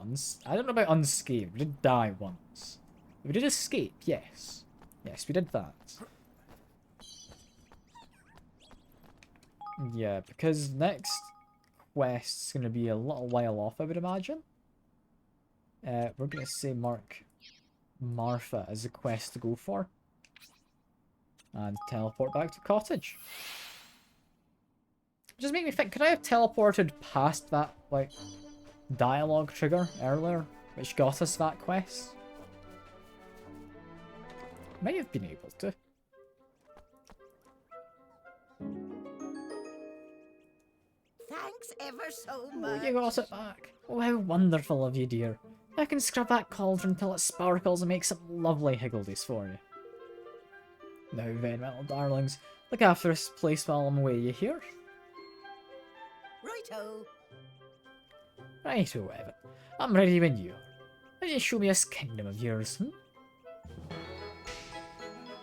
I don't know about unscathed. We did die once. We did escape, yes. Yes, we did that. Yeah, because next quest's going to be a little while off, I would imagine. We're going to say mark Martha as a quest to go for. And teleport back to cottage. Just make me think, could I have teleported past that, like, dialogue trigger earlier, which got us that quest? Might have been able to. Thanks ever so Oh, much. you got it back. Oh, how wonderful of you, dear. I can scrub that cauldron till it sparkles and make some lovely higgledies for you. Now then, little darlings, look after this place while I'm away, you hear? Righto. Righto, Evan. I'm ready when you are. Why don't you show me this kingdom of yours,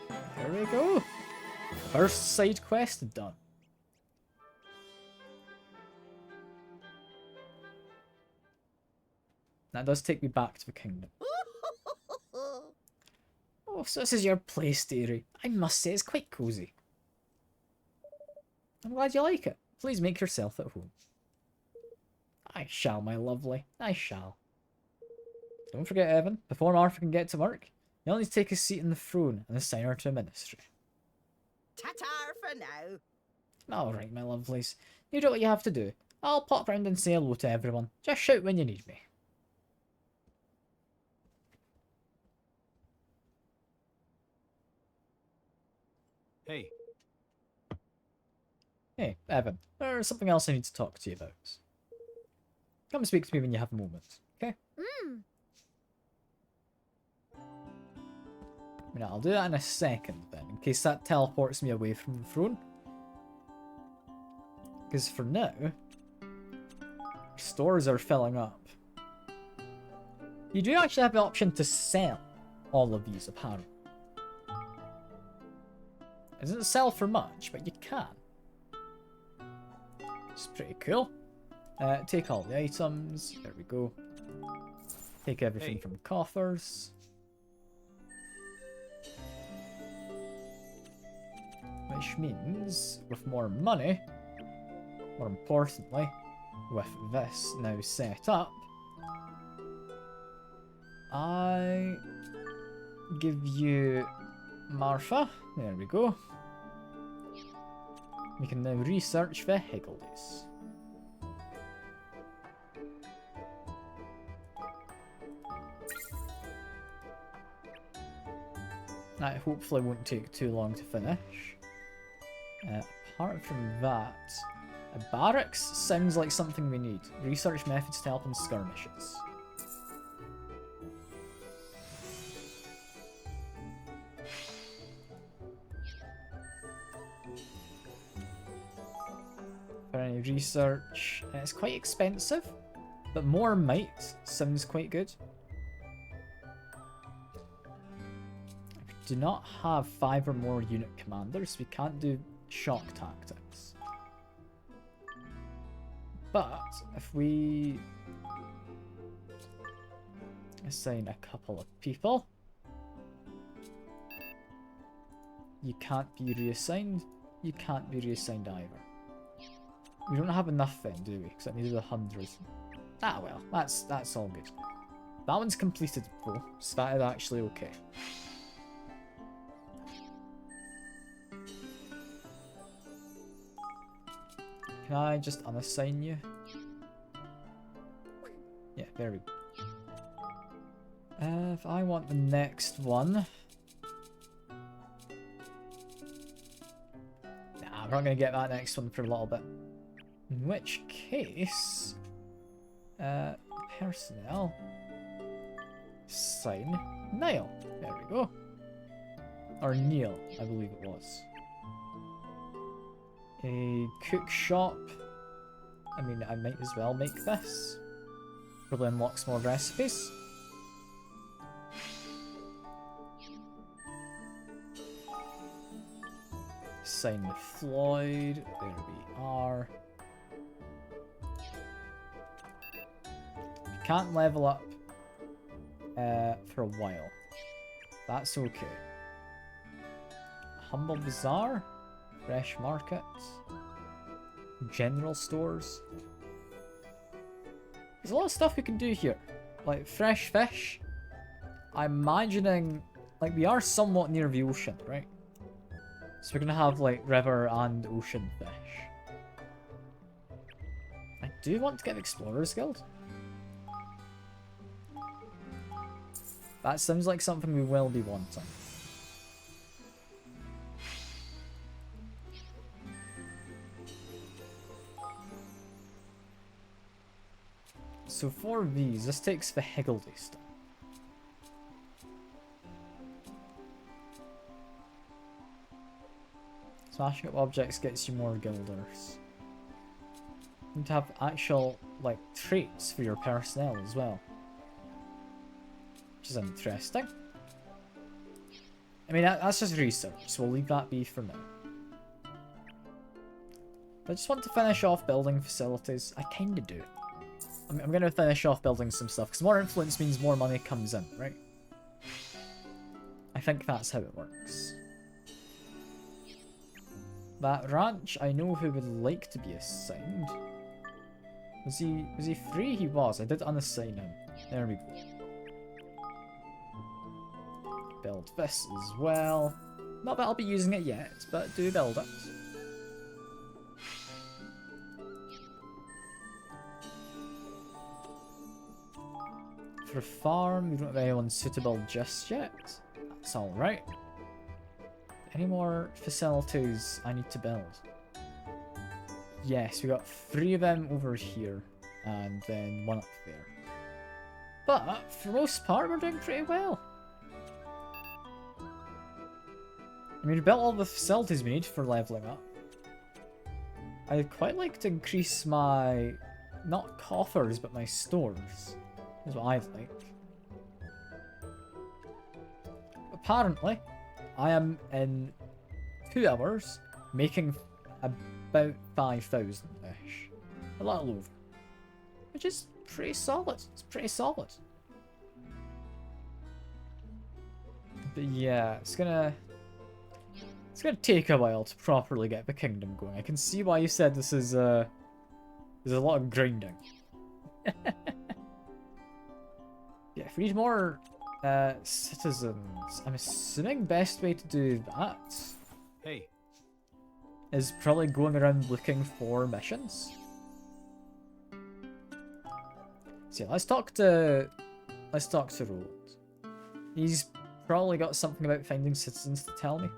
There we go. First side quest done. That does take me back to the kingdom. Oh, so this is your place, dearie. I must say it's quite cosy. I'm glad you like it. Please make yourself at home. I shall, my lovely. I shall. Don't forget, Evan, before Martha can get to work, you'll need to take a seat in the throne and assign her to a ministry. Ta-ta for now. Alright, my lovelies. You do what you have to do. I'll pop round and say hello to everyone. Just shout when you need me. Hey, Hey, Evan. There's something else I need to talk to you about. Come and speak to me when you have a moment, okay? I mean, I'll do that in a second then, in case that teleports me away from the throne. Because for now, stores are filling up. You do actually have the option to sell all of these, apparently. It doesn't sell for much, but you can. It's pretty cool. Take all the items. There we go. Take everything from coffers. Which means, with more money, more importantly, with this now set up, I give you Martha. There we go. We can now research the Higgledies. That hopefully won't take too long to finish. Apart from that, a barracks sounds like something we need. Research methods to help in skirmishes. For any research, it's quite expensive, but more might sounds quite good. We do not have 5 or more unit commanders, we can't do shock tactics. But if we assign a couple of people, you can't be reassigned, you can't be reassigned either. We don't have enough then, do we? Because I needed 100. Ah well, that's all good. That one's completed though, so that is actually okay. Can I just unassign you? Yeah, there we go. If I want the next one... Nah, we're not going to get that next one for a little bit. In which case... personnel... Sign Niall. There we go. Or Neil, I believe it was. A cook shop. I mean, I might as well make this. Probably unlocks more recipes. Sign with Floyd. There we are. We can't level up for a while. That's okay. Humble Bazaar. Fresh market, general stores. There's a lot of stuff we can do here, like fresh fish. I'm imagining, like, we are somewhat near the ocean, right? So we're gonna have like river and ocean fish. I do want to get the Explorers Guild. That sounds like something we will be wanting. So for these, this takes the Higgledy stuff. Smashing up objects gets you more guilders. You need to have actual, like, traits for your personnel as well. Which is interesting. I mean, that's just research, so we'll leave that be for now. I just want to finish off building facilities. I kinda do. I'm gonna finish off building some stuff, because more influence means more money comes in, right? I think that's how it works. that ranch, I know who would like to be assigned. Was he free? He was. I did unassign him. There we go. Build this as well. Not that I'll be using it yet, but do build it. For a farm, we don't have anyone suitable just yet. That's alright. Any more facilities I need to build? Yes, we got 3 of them over here, and then 1 up there. But, for the most part, we're doing pretty well. I mean, we built all the facilities we need for leveling up. I'd quite like to increase my, not coffers, but my stores. Is what I'd like. Apparently, I am, in 2 hours, making about 5,000-ish. A little over. Which is pretty solid. It's pretty solid. But yeah, it's gonna take a while to properly get the kingdom going. I can see why you said this is, there's a lot of grinding. Yeah, if we need more, citizens, I'm assuming best way to do that... Hey. Is probably going around looking for missions. So let's talk to Roland. He's probably got something about finding citizens to tell me.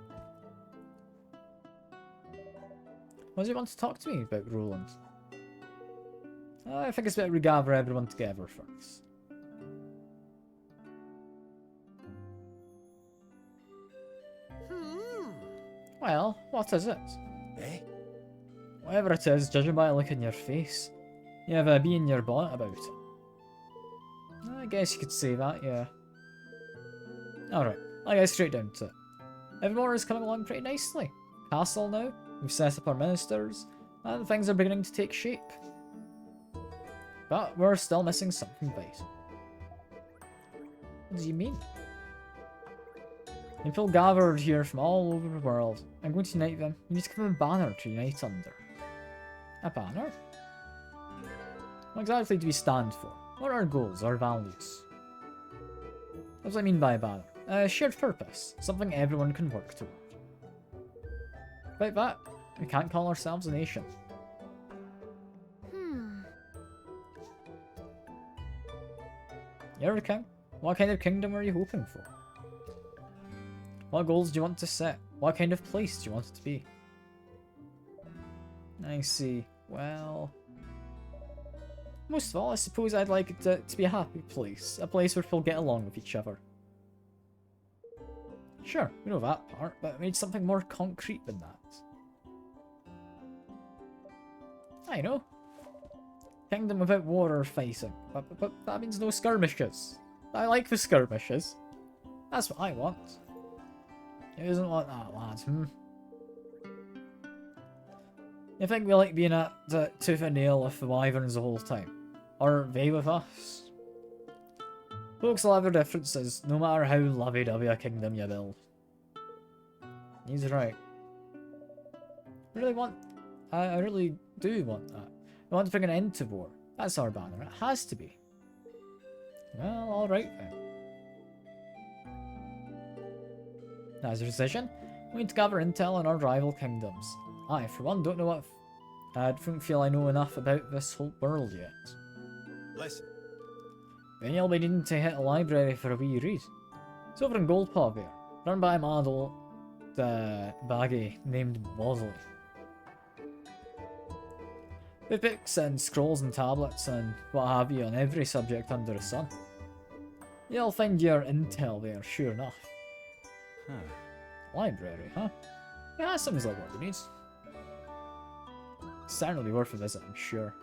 What does he want to talk to me about, Roland? I think it's better we gather everyone together first. Well, what is it? Eh? Whatever it is, judging by the look in your face, you have a bee in your bonnet about it. I guess you could say that, yeah. Alright, I'll get straight down to it. Evermore is coming along pretty nicely. Castle now, we've set up our ministers, and things are beginning to take shape. But we're still missing something vital. What do you mean? People gathered here from all over the world. I'm going to unite them. You need to give them a banner to unite under. A banner? What exactly do we stand for? What are our goals, our values? What do I mean by a banner? A shared purpose. Something everyone can work toward. Like that, we can't call ourselves a nation. You're the king. What kind of kingdom are you hoping for? What goals do you want to set? What kind of place do you want it to be? I see. Well... most of all, I suppose I'd like it to be a happy place. A place where people get along with each other. Sure, we know that part, but we need something more concrete than that. I know. Kingdom without war or fighting. But that means no skirmishes. I like the skirmishes. That's what I want. Who doesn't want that, lads, You think we like being at tooth and nail with the wyverns the whole time? Or they with us? Folks will have their differences, no matter how lovey-dovey a kingdom you build. He's right. I really do want that. I want to bring an end to war. That's our banner. It has to be. Well, alright then. As a decision, we need to gather intel on our rival kingdoms. I, for one, don't know what... I don't feel I know enough about this whole world yet. Listen. Then you'll be needing to hit a library for a wee read. It's over in Goldpaw there, run by a model, baggy named Bosley. With books and scrolls and tablets and what have you on every subject under the sun. You'll find your intel there, sure enough. Library, huh? Yeah, that sounds like what we need. Certainly worth a visit, I'm sure.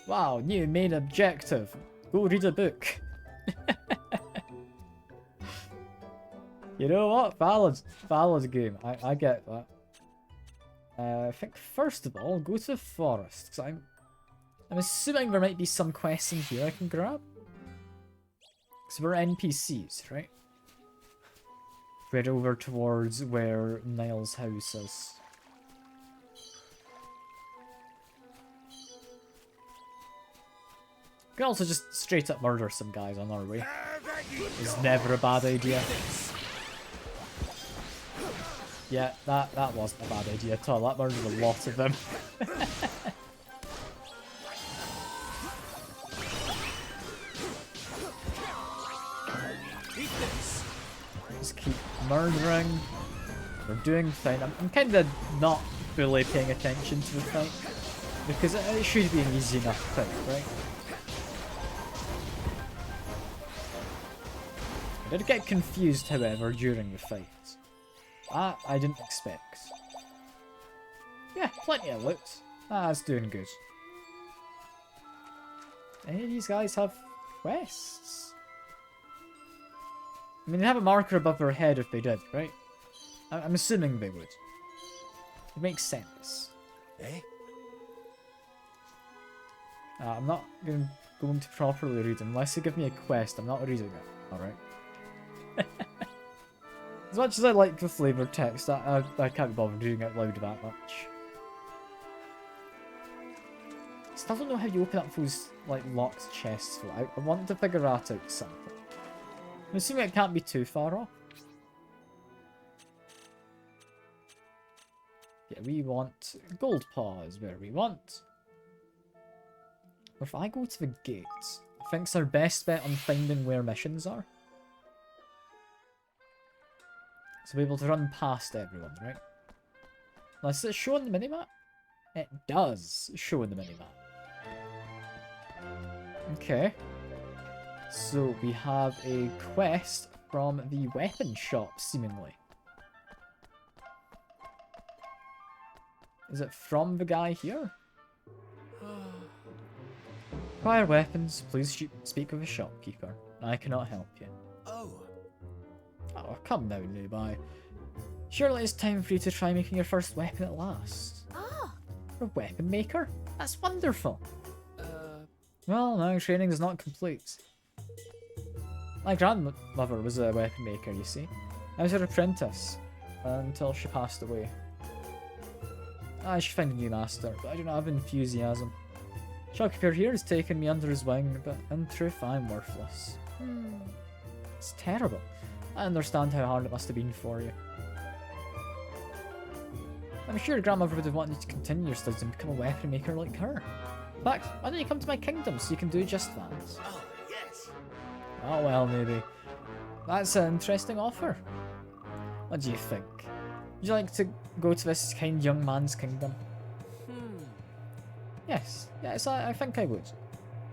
Wow, new main objective. Go read a book. You know what? Valid game. I get that. I think first of all, go to the forest, because I'm assuming there might be some quests in here I can grab. Because we're NPCs, right? Head over towards where Niall's house is. We can also just straight up murder some guys on our way. It's never a bad idea. Yeah, that wasn't a bad idea at all. That murdered a lot of them. Just keep murdering. We're doing fine. I'm kind of not fully paying attention to the fight. Because it should be an easy enough fight, right? I did get confused, however, during the fight. That I didn't expect. Yeah, plenty of loot. That's doing good. Any of these guys have quests? I mean, they have a marker above their head if they did, right? I'm assuming they would. It makes sense. Eh? I'm not going to properly read them. Unless they give me a quest, I'm not reading it. Alright. As much as I like the flavor text, I can't be bothered reading it loud that much. Still don't know how you open up those, like, locked chests. I want to figure that out something. I'm assuming it can't be too far off. Yeah, we want Gold Paw is where we want. Or if I go to the gates, I think it's our best bet on finding where missions are. So we're able to run past everyone, right? Does it show on the minimap? It does show on the minimap. Okay. So we have a quest from the weapon shop, seemingly. Is it from the guy here? Acquire weapons, please speak with a shopkeeper. I cannot help you. Oh, come now, newbie. Surely it's time for you to try making your first weapon at last. Ah! You're a weapon maker? That's wonderful! Well, no, training is not complete. My grandmother was a weapon maker, you see. I was her apprentice, until she passed away. I should find a new master, but I do not have enthusiasm. Shopkeeper here has taken me under his wing, but in truth I'm worthless. It's terrible. I understand how hard it must have been for you. I'm sure your grandmother would have wanted you to continue your studies and become a weapon maker like her. In fact, why don't you come to my kingdom so you can do just that? Oh, yes. Oh well, maybe. That's an interesting offer. What do you think? Would you like to go to this kind young man's kingdom? Yes, I think I would.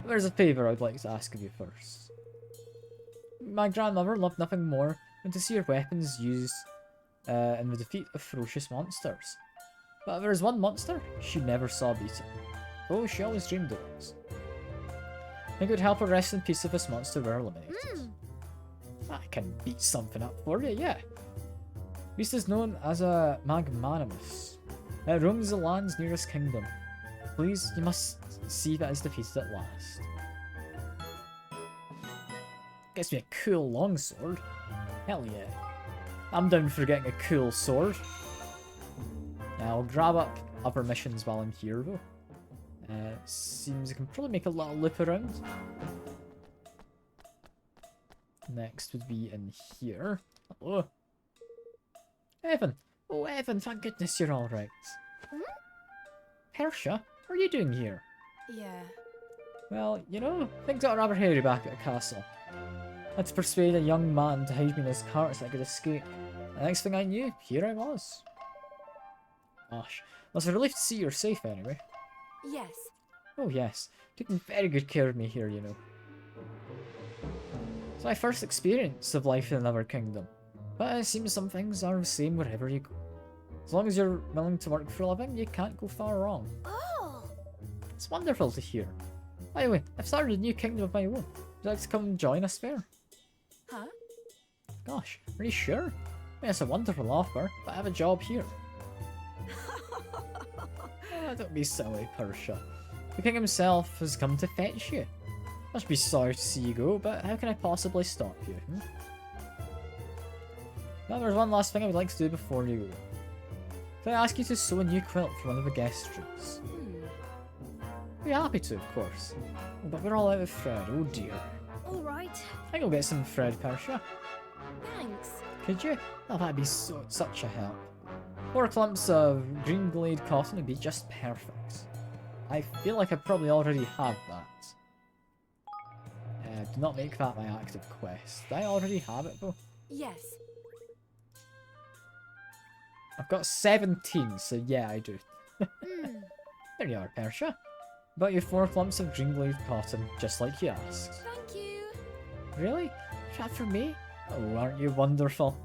But there's a favour I'd like to ask of you first. My grandmother loved nothing more than to see her weapons used in the defeat of ferocious monsters. But if there is one monster she never saw beaten, oh, she always dreamed of it. I think it would help her rest in peace if this monster were eliminated. I can beat something up for you, yeah. Beast is known as a magnanimous. It roams the land's nearest kingdom. Please, you must see that it's defeated at last. Gets me a cool longsword. Hell yeah. I'm down for getting a cool sword. Now I'll grab up other missions while I'm here though. Seems I can probably make a little loop around. Next would be in here. Hello. Evan. Oh Evan, thank goodness you're alright. Persia, what are you doing here? Yeah. Well, you know, things got rather hairy back at the castle. I had to persuade a young man to hide me in his cart so I could escape. The next thing I knew, here I was. Gosh, well, it's a relief to see you're safe anyway. Yes. Oh yes, taking very good care of me here, you know. It's my first experience of life in another kingdom, but it seems some things are the same wherever you go. As long as you're willing to work for a living, you can't go far wrong. Oh! It's wonderful to hear. By the way, I've started a new kingdom of my own. Would you like to come join us there? Huh? Gosh, are you sure? I mean, it's a wonderful offer, but I have a job here. Don't be silly, Persia. The king himself has come to fetch you. I must be sorry to see you go, but how can I possibly stop you? Now there's one last thing I would like to do before you go. Can I ask you to sew a new quilt for one of the guest rooms? Be happy to, of course. But we're all out of thread, oh dear. Alright. I think I'll get some thread, Persia. Thanks. Could you? Oh, that'd be such a help. 4 clumps of green glade cotton would be just perfect. I feel like I probably already have that. Do not make that my active quest. Do I already have it though? Yes. I've got 17, so yeah, I do. There you are, Persia. Bought you 4 clumps of green glade cotton, just like you asked. Thank you. Really? Is that for me? Oh, aren't you wonderful?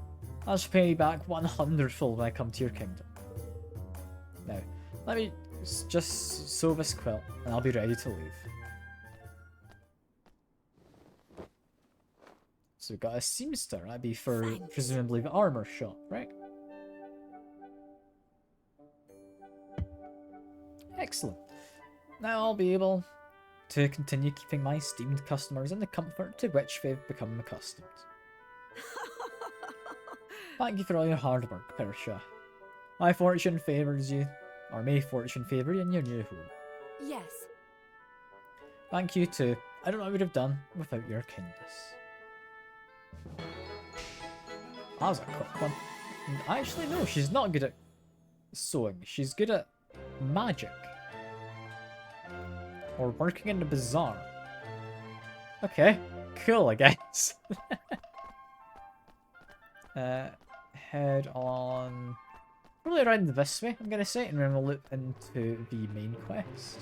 I'll just pay you back 100-fold when I come to your kingdom. Now, let me just sew this quilt, and I'll be ready to leave. So we've got a seamster, that'd be for presumably the armor shop, right? Excellent. Now I'll be able to continue keeping my esteemed customers in the comfort to which they've become accustomed. Thank you for all your hard work, Persia. My fortune favours you, or may fortune favour you in your new home. Yes. Thank you too. I don't know what I would have done without your kindness. That was a quick one. And actually, no, she's not good at sewing. She's good at magic. Or working in the bazaar. Okay, cool, I guess. Head on... probably around this way, I'm gonna say, and then we'll loop into the main quest.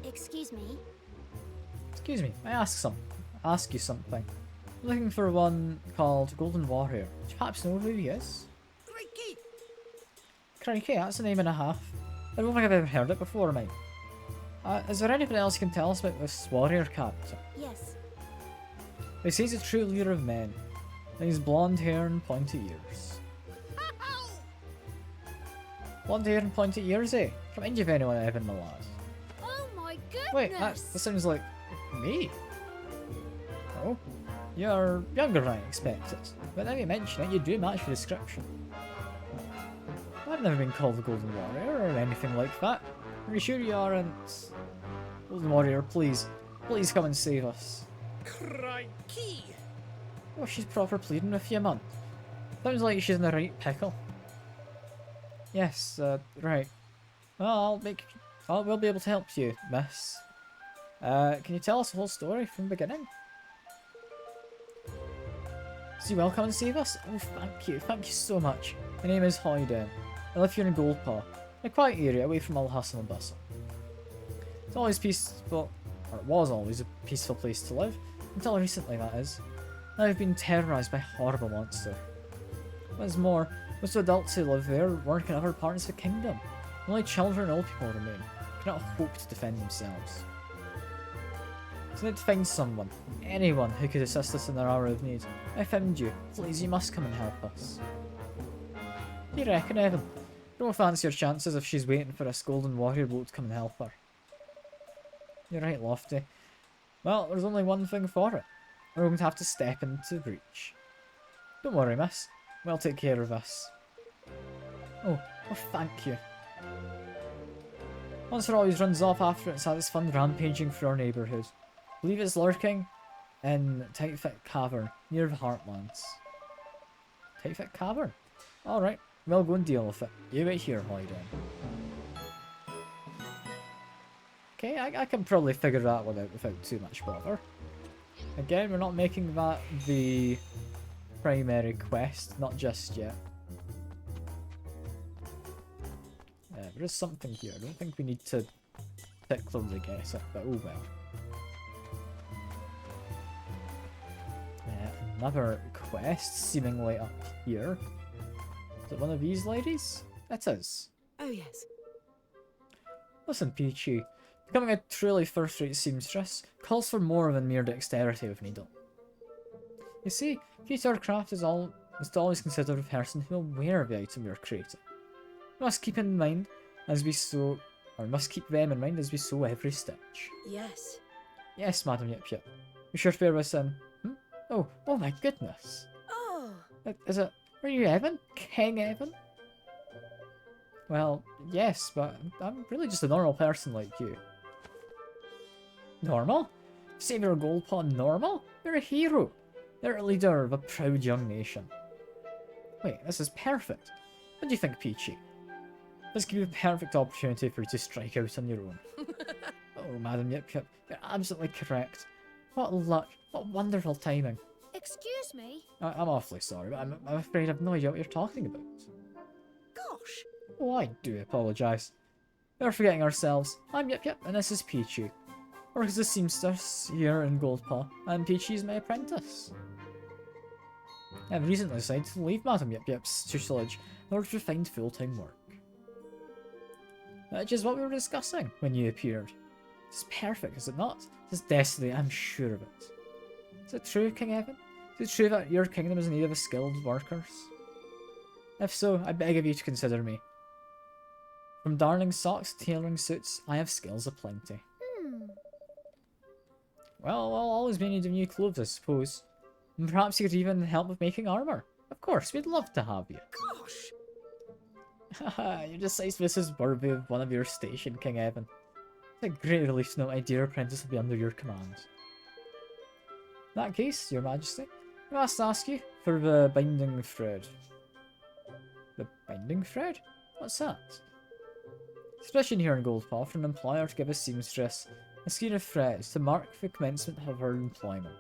Excuse me. Excuse me, may I ask you something? I'm looking for one called Golden Warrior. Do you perhaps know who he is? Crikey! Crikey, that's a name and a half. I don't think I've ever heard it before, mate. Is there anything else you can tell us about this warrior character? Yes. They say he's a true leader of men. And he's blonde hair and pointy ears. Blonde hair and pointy ears, eh? Remind you of anyone, Evan the lad? Oh my goodness! Wait, that sounds like me. Oh, you're younger than I expected. But now you mention it, you do match the description. I've never been called the Golden Warrior or anything like that. Are you sure you aren't? Golden Warrior, please. Please come and save us. Crikey! Oh, she's proper pleading with you, man. Sounds like she's in the right pickle. Yes, right. Well, we'll be able to help you, miss. Can you tell us the whole story from the beginning? So you will come and save us? Oh, thank you so much. My name is Hoyden. I live here in Goldpaw, in a quiet area away from all the hustle and bustle. It's always peaceful, or it was always a peaceful place to live, until recently that is. Now I've been terrorised by a horrible monster. What's more, most of the adults who live there work in other parts of the kingdom. Only children and old people remain, cannot hope to defend themselves. So I need to find someone, anyone who could assist us in our hour of need. I found you. Please, you must come and help us. What do you reckon, Evan? Don't fancy your chances if she's waiting for this Golden Warrior boat to come and help her. You're right, Lofty. Well, there's only one thing for it. We're going to have to step into the breach. Don't worry, miss. We'll take care of us. Oh, thank you. Monster always runs off after it's had its fun rampaging through our neighbourhood. I believe it's lurking in Tightfit Cavern, near the Heartlands. Tightfit Cavern? Alright, we'll go and deal with it. You wait here, Hoyden. Okay, I can probably figure that one out without too much bother. Again, we're not making that the primary quest, not just yet. There is something here. I don't think we need to particularly guess it, but oh well. Another quest, seemingly up here. Is it one of these ladies? It is. Oh yes. Listen, Peachy. Becoming a truly first-rate seamstress calls for more than mere dexterity with needle. You see, future craft is to always consider the person who will wear the item you're creating. We must keep in mind as we sew, or must keep them in mind as we sew every stitch. Yes. Yes, Madam Yip Yip. You sure bear with him? Oh my goodness. Oh, Is it... Were you Evan? King Evan? Well, yes, but I'm really just a normal person like you. Normal? Savior of Goldpaw normal? You're a hero. You're a leader of a proud young nation. Wait, this is perfect. What do you think, Peachy? This could be a perfect opportunity for you to strike out on your own. Oh, Madam Yip Yip, you're absolutely correct. What luck, what wonderful timing. excuse me. I'm awfully sorry, but I'm afraid I've no idea what you're talking about. Gosh. Oh, I do apologise. We're forgetting ourselves. I'm Yip Yip, and this is Peachy. Works as a seamstress here in Goldpaw, and Peachy's my apprentice. I've recently decided to leave Madam Yip Yip's tutelage in order to find full-time work. Which is what we were discussing when you appeared. It's perfect, is it not? It's destiny, I'm sure of it. Is it true, King Evan? Is it true that your kingdom is in need of skilled workers? If so, I beg of you to consider me. From darning socks to tailoring suits, I have skills aplenty. Well, I'll always be in need of new clothes, I suppose. And perhaps you could even help with making armour. Of course, we'd love to have you. Gosh. Haha, you're decisive as worthy of one of your station, King Evan. It's a great relief to know my dear apprentice will be under your command. In that case, your majesty, I must ask you for the binding thread. The binding thread? What's that? It's tradition here in Goldpaw for an employer to give a seamstress a skein of threads to mark the commencement of her employment.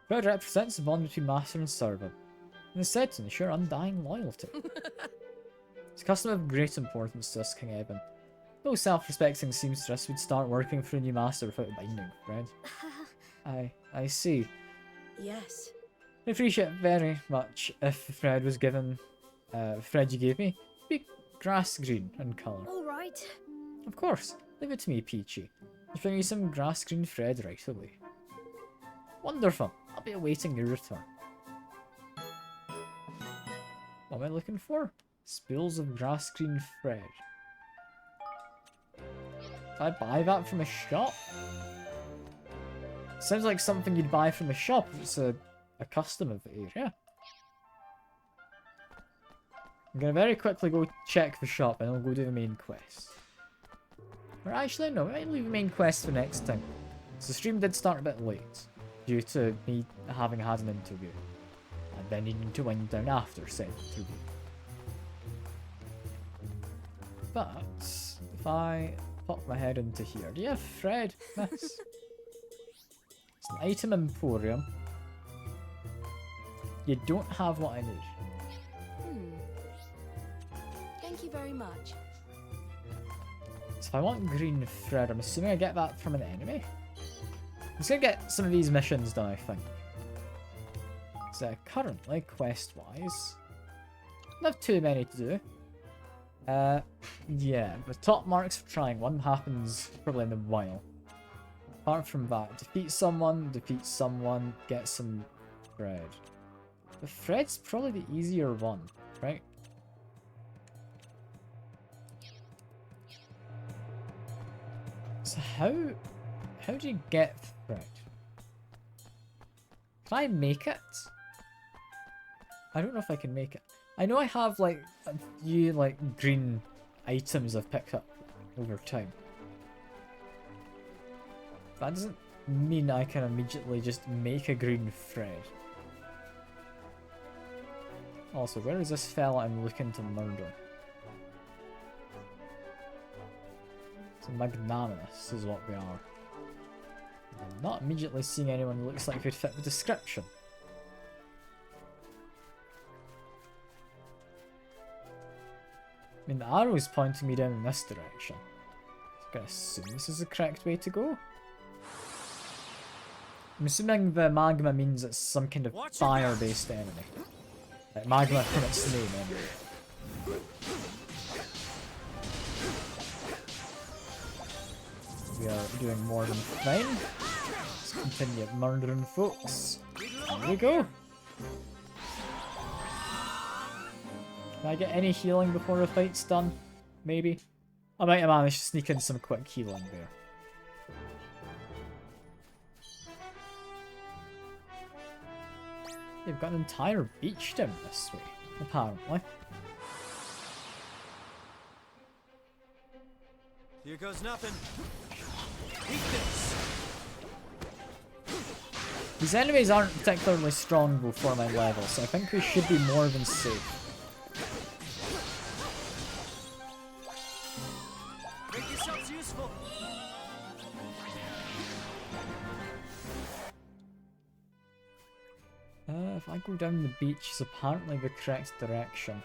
Thread represents the bond between master and servant, and is said to ensure undying loyalty. It's a custom of great importance to us, King Evan. No self-respecting seamstress would start working for a new master without a binding thread. I see. Yes. I appreciate very much if the thread was given, the thread you gave me, be grass green in colour. All right. Of course, leave it to me, Peachy. I'll bring you some grass green thread right away. Wonderful, I'll be awaiting your return. What am I looking for? Spools of grass green thread. Can I buy that from a shop? Sounds like something you'd buy from a shop if it's a custom of the area. I'm gonna very quickly go check the shop and I'll go do the main quest. Or actually, no, I might leave the main quest for next time. So the stream did start a bit late, due to me having had an interview. And then needing to wind down after said interview. But, if I pop my head into here, do you have thread, miss? It's an item emporium. You don't have what I need. Thank you very much. So if I want green thread, I'm assuming I get that from an enemy. I'm just gonna get some of these missions done, I think. So currently, quest-wise, don't have too many to do. Yeah, the top marks for trying one happens probably in a while. Apart from that, defeat someone, get some thread. The thread's probably the easier one, right? So how do you get thread? Can I make it? I don't know if I can make it. I know I have like a few like green items I've picked up over time. That doesn't mean I can immediately just make a green thread. Also, where is this fella I'm looking to murder? So magnanimous is what we are. I'm not immediately seeing anyone who looks like could fit the description. I mean, the arrow is pointing me down in this direction. I'm gonna assume this is the correct way to go. I'm assuming the magma means it's some kind of fire-based enemy. Like magma from its name, anyway. We are doing more than fine. Let's continue murdering folks. There we go. Can I get any healing before the fight's done? Maybe. I might have managed to sneak in some quick healing there. You've got an entire beach down this way, apparently. Here goes nothing. Eat this. These enemies aren't particularly strong before my level, so I think we should be more than safe. Make yourselves useful. If I go down the beach, it's apparently the correct direction.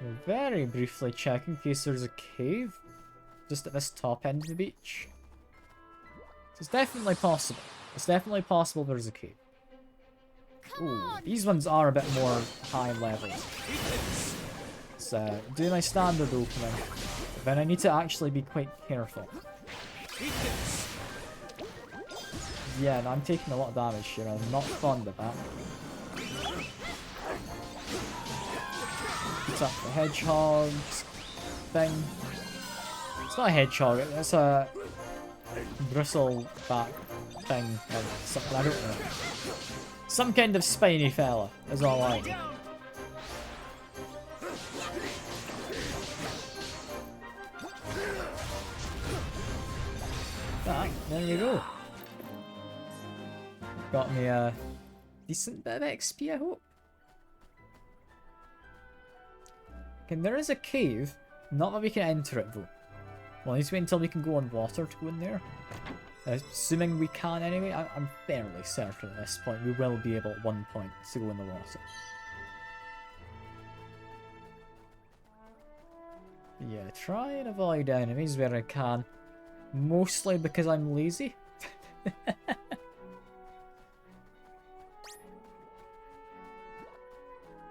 I'll very briefly check in case there's a cave just at this top end of the beach. So it's definitely possible. It's definitely possible there's a cave. Ooh, these ones are a bit more high level. So, do my standard opening. Then I need to actually be quite careful. Yeah, no, I'm taking a lot of damage here. I'm not fond of that. It's up the hedgehogs thing. It's not a hedgehog, it's a bristleback thing or something, I don't know. Some kind of spiny fella is all I know. Ah, there we go. Got me a decent bit of XP, I hope. Okay, there is a cave. Not that we can enter it though. Well, I need to wait until we can go on water to go in there. Assuming we can anyway. I'm fairly certain at this point we will be able at one point to go in the water. Yeah, try and avoid enemies where I can. Mostly because I'm lazy.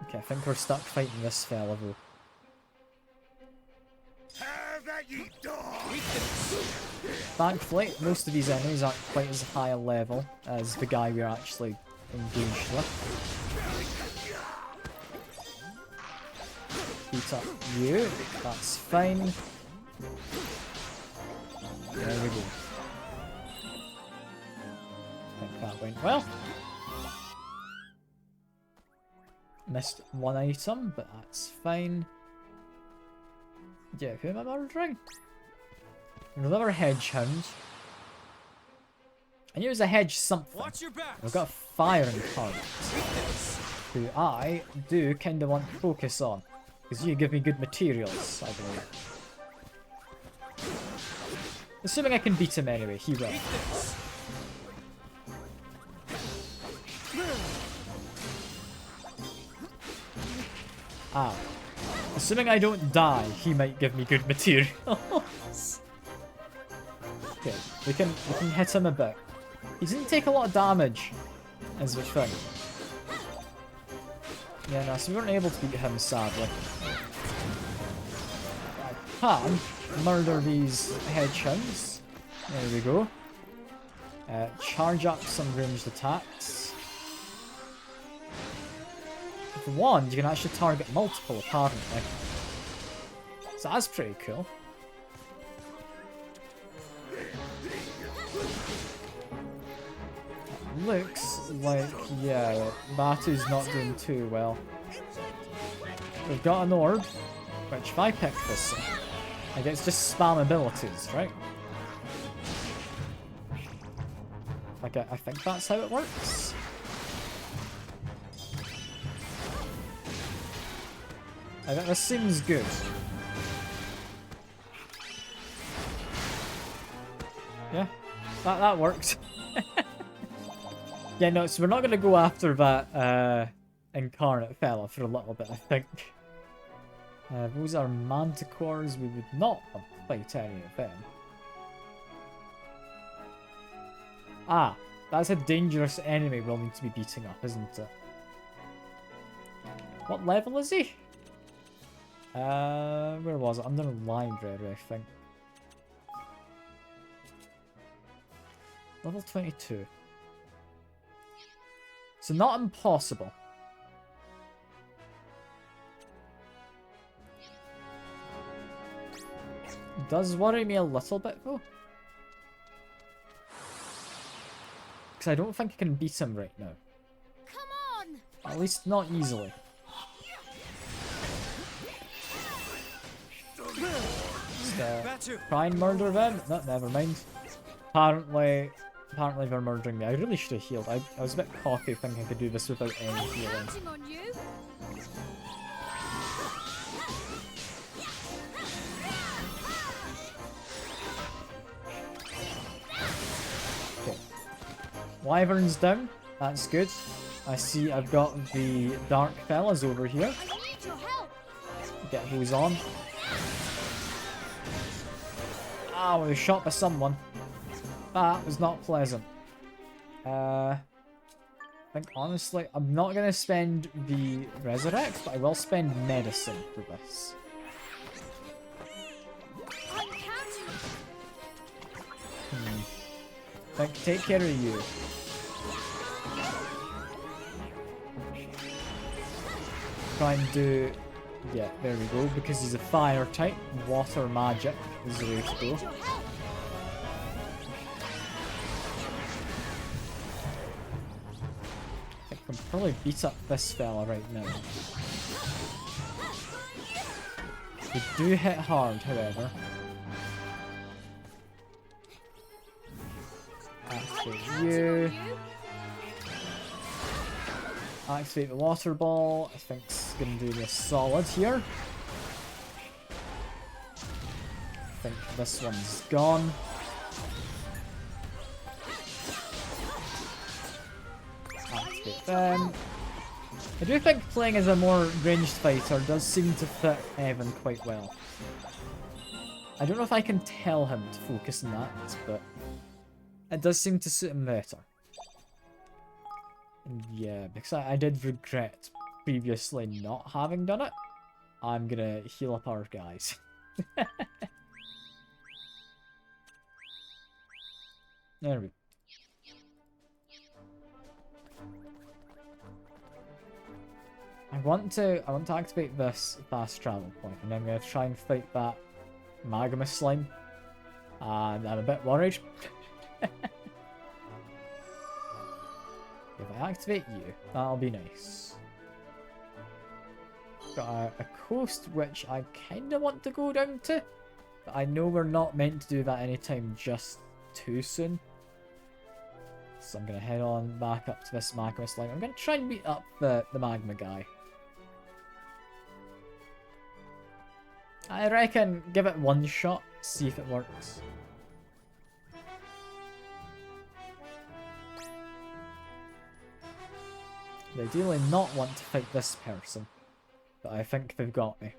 Okay, I think we're stuck fighting this fella though. Thankfully, most of these enemies aren't quite as high a level as the guy we're actually engaged with. Beat up you, that's fine. There we go. I think that went well. Missed one item, but that's fine. Yeah, who am I murdering? Another hedgehound. I knew it was a hedge something. Watch your back. I've got a firing target, who I do kind of want to focus on, because you give me good materials, I believe. Assuming I can beat him anyway, he will. Ow. Assuming I don't die, he might give me good materials. Okay, we can hit him a bit. He didn't take a lot of damage, is the thing. Yeah, no, so we weren't able to beat him, sadly. I can murder these hedgehounds. There we go. Charge up some ranged attacks. With one, you can actually target multiple, apparently. So that's pretty cool. Looks like, yeah, Batu's not doing too well. We've got an orb, which if I pick this up, I guess just spam abilities, right? Like, I think that's how it works. I think this seems good. Yeah, that worked. Yeah, no, so we're not going to go after that incarnate fella for a little bit, I think. Those are manticores. We would not want to fight any of them. Ah, that's a dangerous enemy we'll need to be beating up, isn't it? What level is he? Where was it? Under library, I think. Level 22. So not impossible. Does worry me a little bit though. Because I don't think I can beat him right now. At least not easily. Just, try and murder them? No, never mind. Apparently they're murdering me. I really should have healed. I was a bit cocky thinking I could do this without any healing. Okay. Wyvern's down. That's good. I see I've got the dark fellas over here. Get those on. Ah, we were shot by someone. That was not pleasant. I think honestly, I'm not going to spend the resurrect, but I will spend medicine for this. Think, take care of you. Try and do... Yeah, there we go. Because he's a fire type, water magic is the way to go. I can probably beat up this fella right now. We do hit hard, however. Activate you. Activate the water ball. I think it's going to do me a solid here. I think this one's gone. Activate them. I do think playing as a more ranged fighter does seem to fit Evan quite well. I don't know if I can tell him to focus on that, but it does seem to suit him better. And yeah, because I did regret previously not having done it. I'm gonna heal up our guys. There we go. I want to activate this fast travel point, and I'm gonna try and fight that magma slime. And I'm a bit worried. If I activate you, that'll be nice. Got a coast which I kinda want to go down to, but I know we're not meant to do that anytime just too soon. So I'm gonna head on back up to this magma slime. I'm gonna try and beat up the magma guy. I reckon give it one shot, see if it works. They ideally not want to fight this person, but I think they've got me.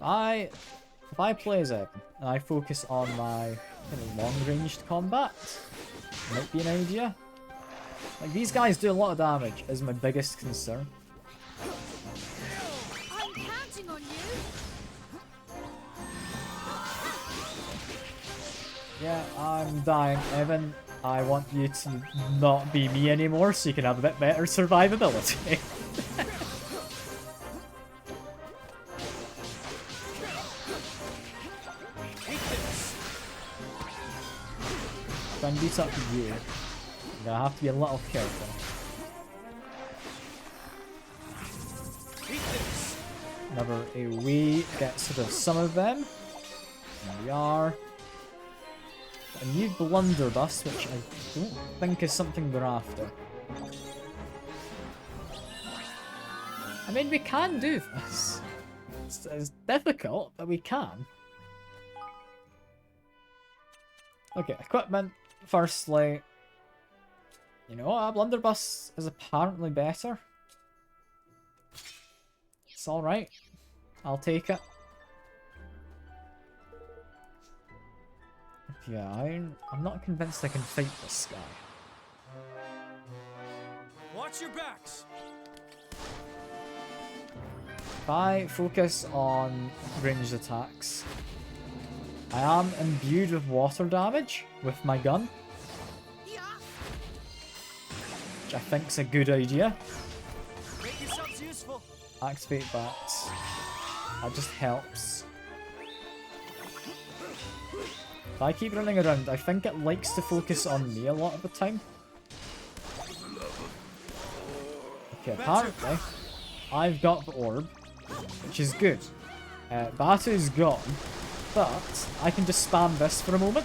If I play as Evan and I focus on my kind of long-ranged combat, might be an idea. Like, these guys do a lot of damage, is my biggest concern. I'm counting on you. Yeah, I'm dying, Evan. I want you to not be me anymore so you can have a bit better survivability. Try and beat up you. I'm gonna have to be a little careful. Another AoE gets rid of some of them. There we are. A new blunderbuss, which I don't think is something we're after. I mean, we can do this. It's difficult, but we can. Okay, equipment. Firstly, you know what? A blunderbuss is apparently better. It's alright. I'll take it. Yeah, I'm not convinced I can fight this guy. Watch your backs. If I focus on ranged attacks, I am imbued with water damage with my gun, which I think's a good idea. Make yourselves useful. Activate that. That just helps. If I keep running around, I think it likes to focus on me a lot of the time. Okay, apparently, I've got the orb, which is good. Batu's gone, but I can just spam this for a moment.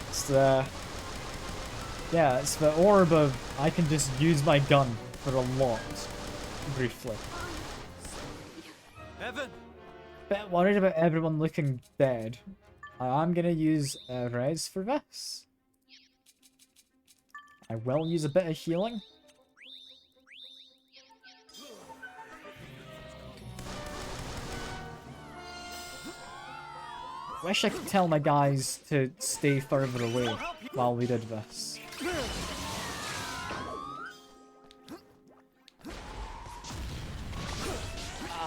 It's the... Yeah, it's the orb of I can just use my gun for a lot, briefly. Evan! Bit worried about everyone looking dead. I am gonna use res for this. I will use a bit of healing. Wish I could tell my guys to stay further away while we did this.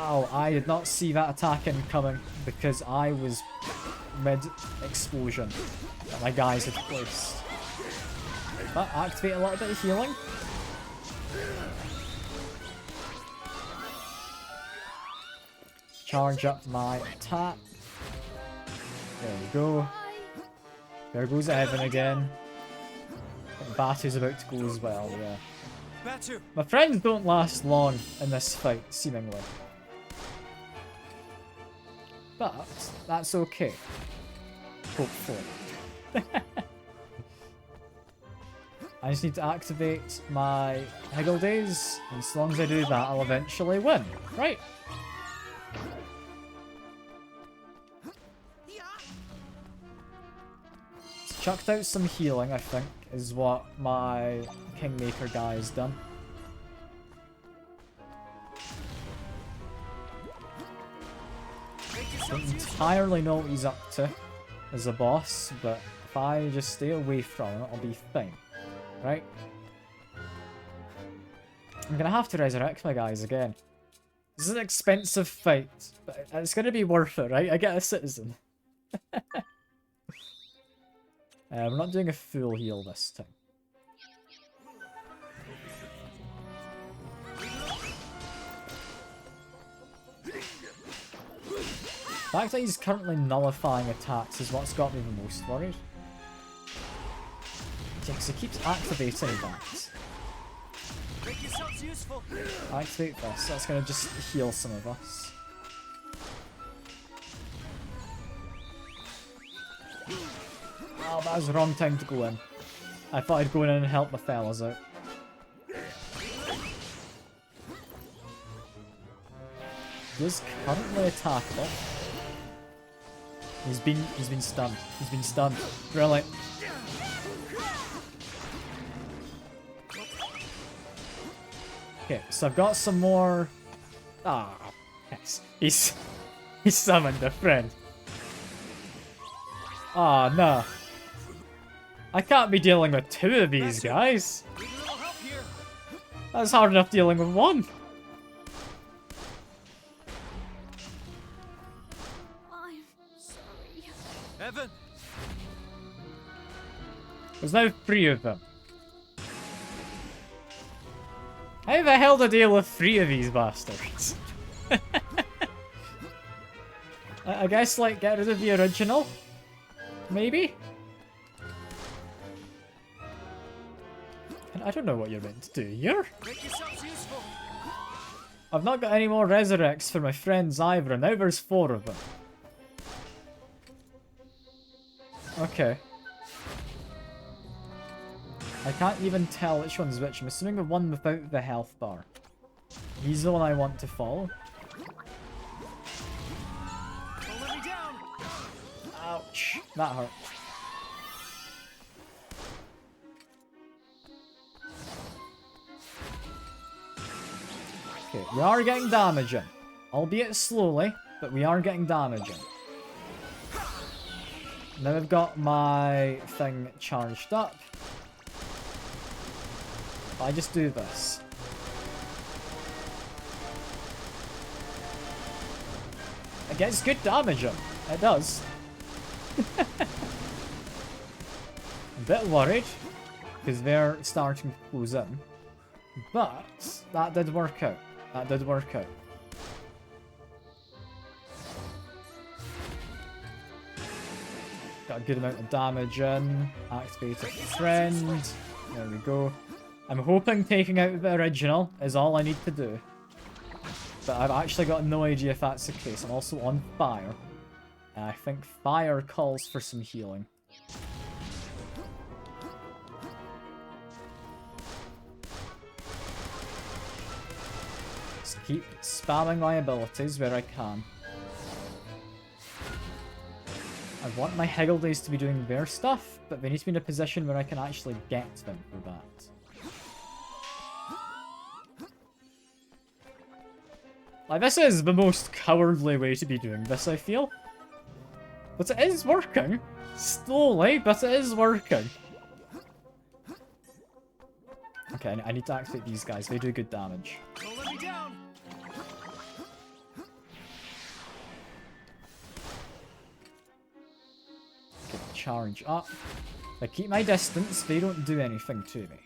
Ow, I did not see that attack incoming because I was mid-explosion that my guys had placed. But activate a little bit of healing. Charge up my attack. There we go. There goes Evan again. Batu's about to go as well, yeah. Batu! My friends don't last long in this fight, seemingly. But that's okay. Hopefully. I just need to activate my Higgle Days, and as long as I do that, I'll eventually win. Right. Chucked out some healing, I think, is what my Kingmaker guy has done. Don't entirely know what he's up to as a boss, but if I just stay away from him, I'll be fine. Right? I'm gonna have to resurrect my guys again. This is an expensive fight, but it's gonna be worth it, right? I get a citizen. We're not doing a full heal this time. The fact that he's currently nullifying attacks is what's got me the most worried. Yeah, because he keeps activating that. Make yourselves useful. Activate this, that's going to just heal some of us. Oh, that was the wrong time to go in. I thought I'd go in and help the fellas out. He's currently attacking. He's been stunned. He's been stunned. Brilliant. Okay, so I've got some more. Ah, yes. He's summoned a friend. Ah, no. I can't be dealing with two of these guys. That's hard enough dealing with one. I'm sorry. Evan! There's now 3 of them. How the hell to deal with 3 of these bastards? I guess, like, get rid of the original? Maybe? I don't know what you're meant to do here. Make yourselves useful. I've not got any more resurrects for my friends either, and now there's 4 of them. Okay. I can't even tell which one's which. I'm assuming the one without the health bar. He's the one I want to follow. Don't let me down. Ouch. That hurt. Okay, we are getting damage in. Albeit slowly, but we are getting damage in. Now I've got my thing charged up. I just do this. It gets good damage in. It does. A bit worried, because they're starting to close in. But that did work out. That did work out. Got a good amount of damage in. Activate a friend. There we go. I'm hoping taking out the original is all I need to do. But I've actually got no idea if that's the case. I'm also on fire. And I think fire calls for some healing. Just keep spamming my abilities where I can. I want my Higgledies to be doing their stuff, but they need to be in a position where I can actually get them for that. Like, this is the most cowardly way to be doing this, I feel. But it is working. Slowly, but it is working. Okay, I need to activate these guys. They do good damage. Don't let me down. Okay, charge up. If I keep my distance, they don't do anything to me.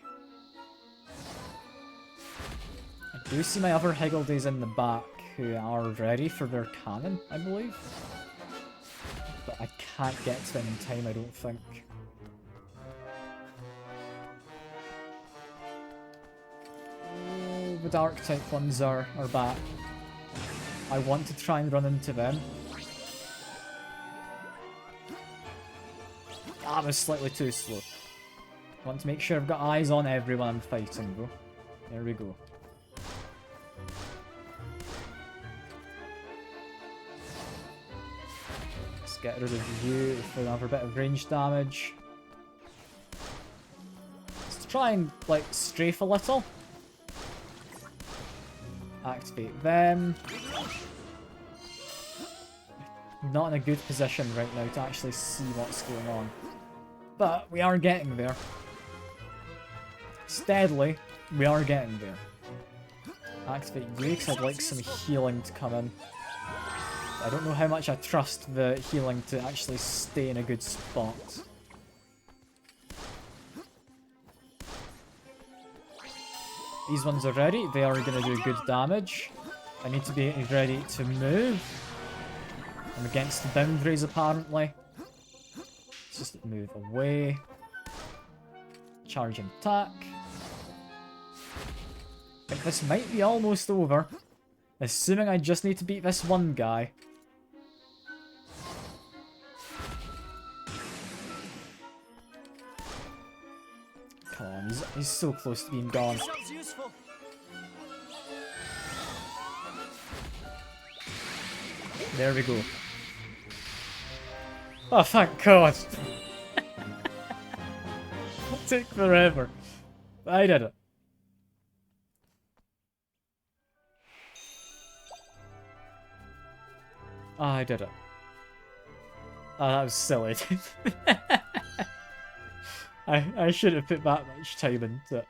I do see my other Higgledies in the back who are ready for their cannon, I believe. But I can't get to them in time, I don't think. Oh, the dark type ones are back. I want to try and run into them. Ah, I was slightly too slow. I want to make sure I've got eyes on everyone I'm fighting, though. There we go. Let's get rid of you for another bit of range damage. Let's try and, like, strafe a little. Activate them. Not in a good position right now to actually see what's going on. But we are getting there. Steadily, we are getting there. Activate you because I'd like some healing to come in. I don't know how much I trust the healing to actually stay in a good spot. These ones are ready. They are going to do good damage. I need to be ready to move. I'm against the boundaries, apparently. Let's just move away. Charging attack. I think this might be almost over. Assuming I just need to beat this one guy. Come on, he's so close to being gone. Sounds useful. There we go. Oh, thank God. It took forever. I did it. Oh, I did it. Oh, that was silly. I should have put that much time into it.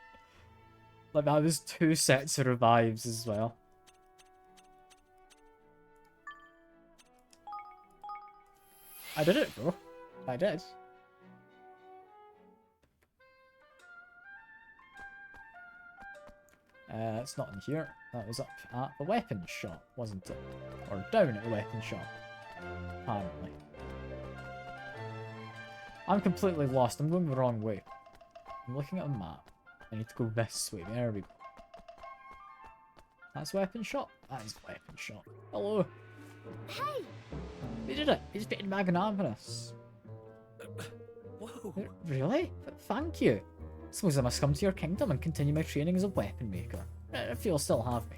Like, that was 2 sets of revives as well. I did it, bro. I did. It's not in here. That was up at the weapon shop, wasn't it? Or down at the weapon shop, apparently. I'm completely lost. I'm going the wrong way. I'm looking at a map. I need to go this way. There we go. That's weapon shop? That is weapon shop. Hello. Hey! We did it. We just beat Magnanimous. Whoa. Really? Thank you. Suppose I must come to your kingdom and continue my training as a weapon maker. If you'll still have me.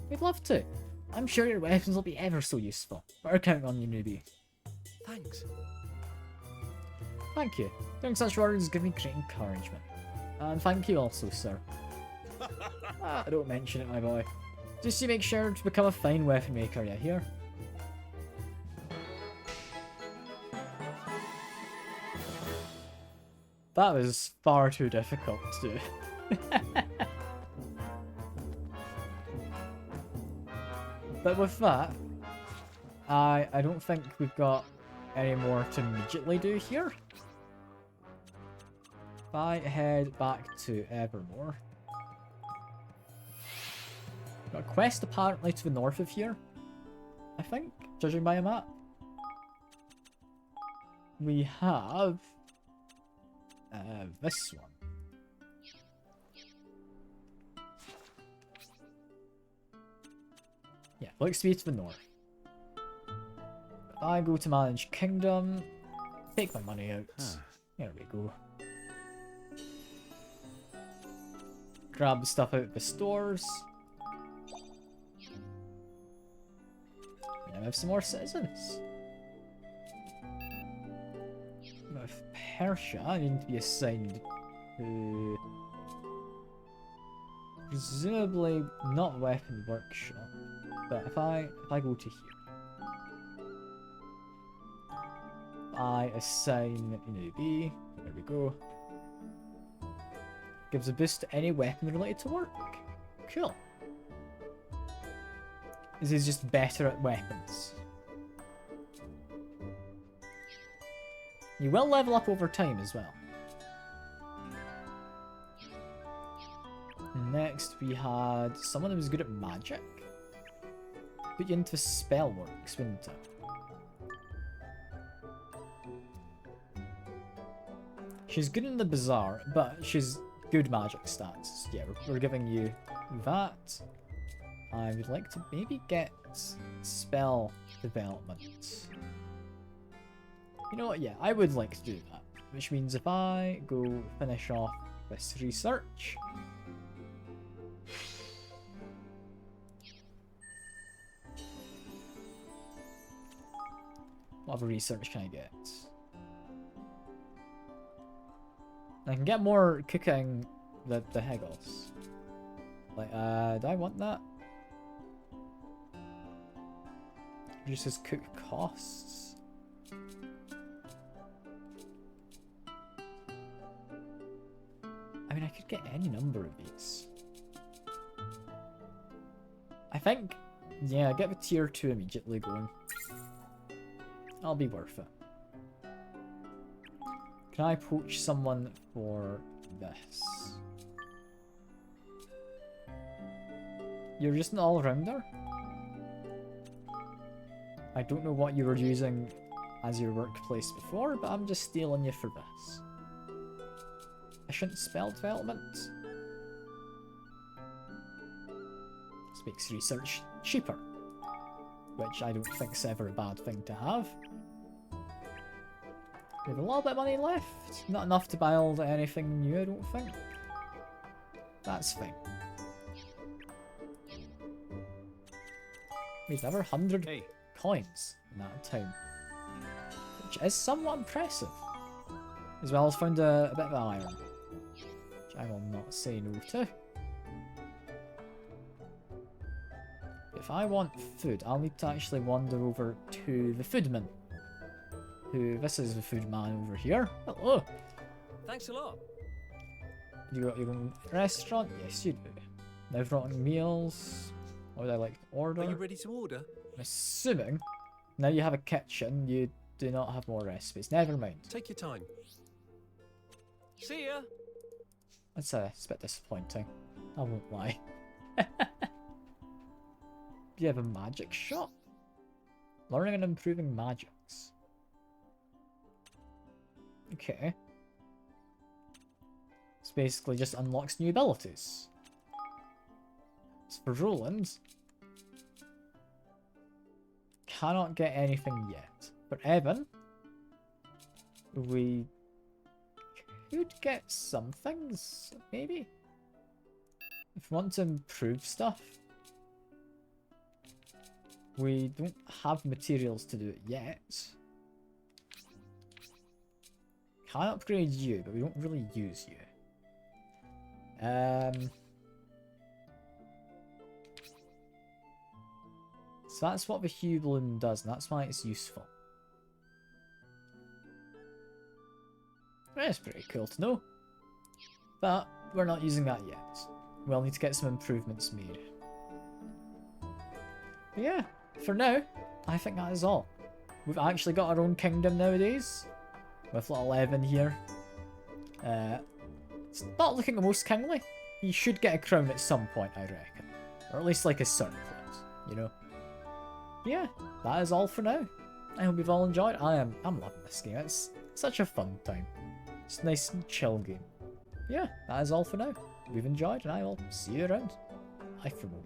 We'd love to. I'm sure your weapons will be ever so useful. We're counting on you, newbie. Thanks. Thank you. Doing such words give me great encouragement. And thank you also, sir. Don't mention it, my boy. Just you make sure to become a fine weapon maker, you hear? That was far too difficult to do. But with that, I don't think we've got any more to immediately do here. If I head back to Evermore. Got a quest apparently to the north of here, I think, judging by a map. we have this one. Yeah, looks to be to the north. If I go to manage kingdom, take my money out. There we go. Grab the stuff out of the stores. We now have some more citizens. With Persia, I need to be assigned to presumably not weapon workshop. But if I go to here, I assign B. There we go. Gives a boost to any weapon related to work. Cool. This is just better at weapons. You will level up over time as well. Next we had someone who was good at magic. Put you into spellworks, wouldn't it? She's good in the bazaar, but she's good magic stats. Yeah, we're giving you that. I would like to maybe get spell development. You know what, yeah, I would like to do that. Which means if I go finish off this research. What other research can I get? I can get more cooking the Hegels. Like, do I want that? Reduces cook costs. I mean, I could get any number of these. I think, yeah, get the tier 2 immediately going. That'll be worth it. Can I poach someone for this? You're just an all-rounder? I don't know what you were using as your workplace before, but I'm just stealing you for this. Efficient spell development. This makes research cheaper, which I don't think is ever a bad thing to have. We have a little bit of money left. Not enough to build anything new, I don't think. That's fine. We've never 100 coins in that time. Which is somewhat impressive. As well as found a bit of iron. Which I will not say no to. If I want food, I'll need to actually wander over to the foodman. This is the food man over here. Hello. Thanks a lot. You got your own restaurant? Yes, you do. Now rotting meals. What would I like to order? Are you ready to order? I'm assuming now you have a kitchen, you do not have more recipes. Never mind. Take your time. See ya. It's a bit disappointing. I won't lie. Do you have a magic shop? Learning and improving magics. Okay. It's basically just unlocks new abilities. It's for Roland. Cannot get anything yet. For Evan, we could get some things, maybe? If we want to improve stuff. We don't have materials to do it yet. Can upgrade you, but we don't really use you. So that's what the Hue Balloon does, and that's why it's useful. That's pretty cool to know. But we're not using that yet. We'll need to get some improvements made. But yeah, for now, I think that is all. We've actually got our own kingdom nowadays. With little Evan here. It's not looking the most kingly. He should get a crown at some point, I reckon. Or at least like a circlet, you know? Yeah, that is all for now. I hope you've all enjoyed. I'm loving this game. It's such a fun time. It's a nice and chill game. Yeah, that is all for now. We've enjoyed, and I will see you around. Bye for a moment.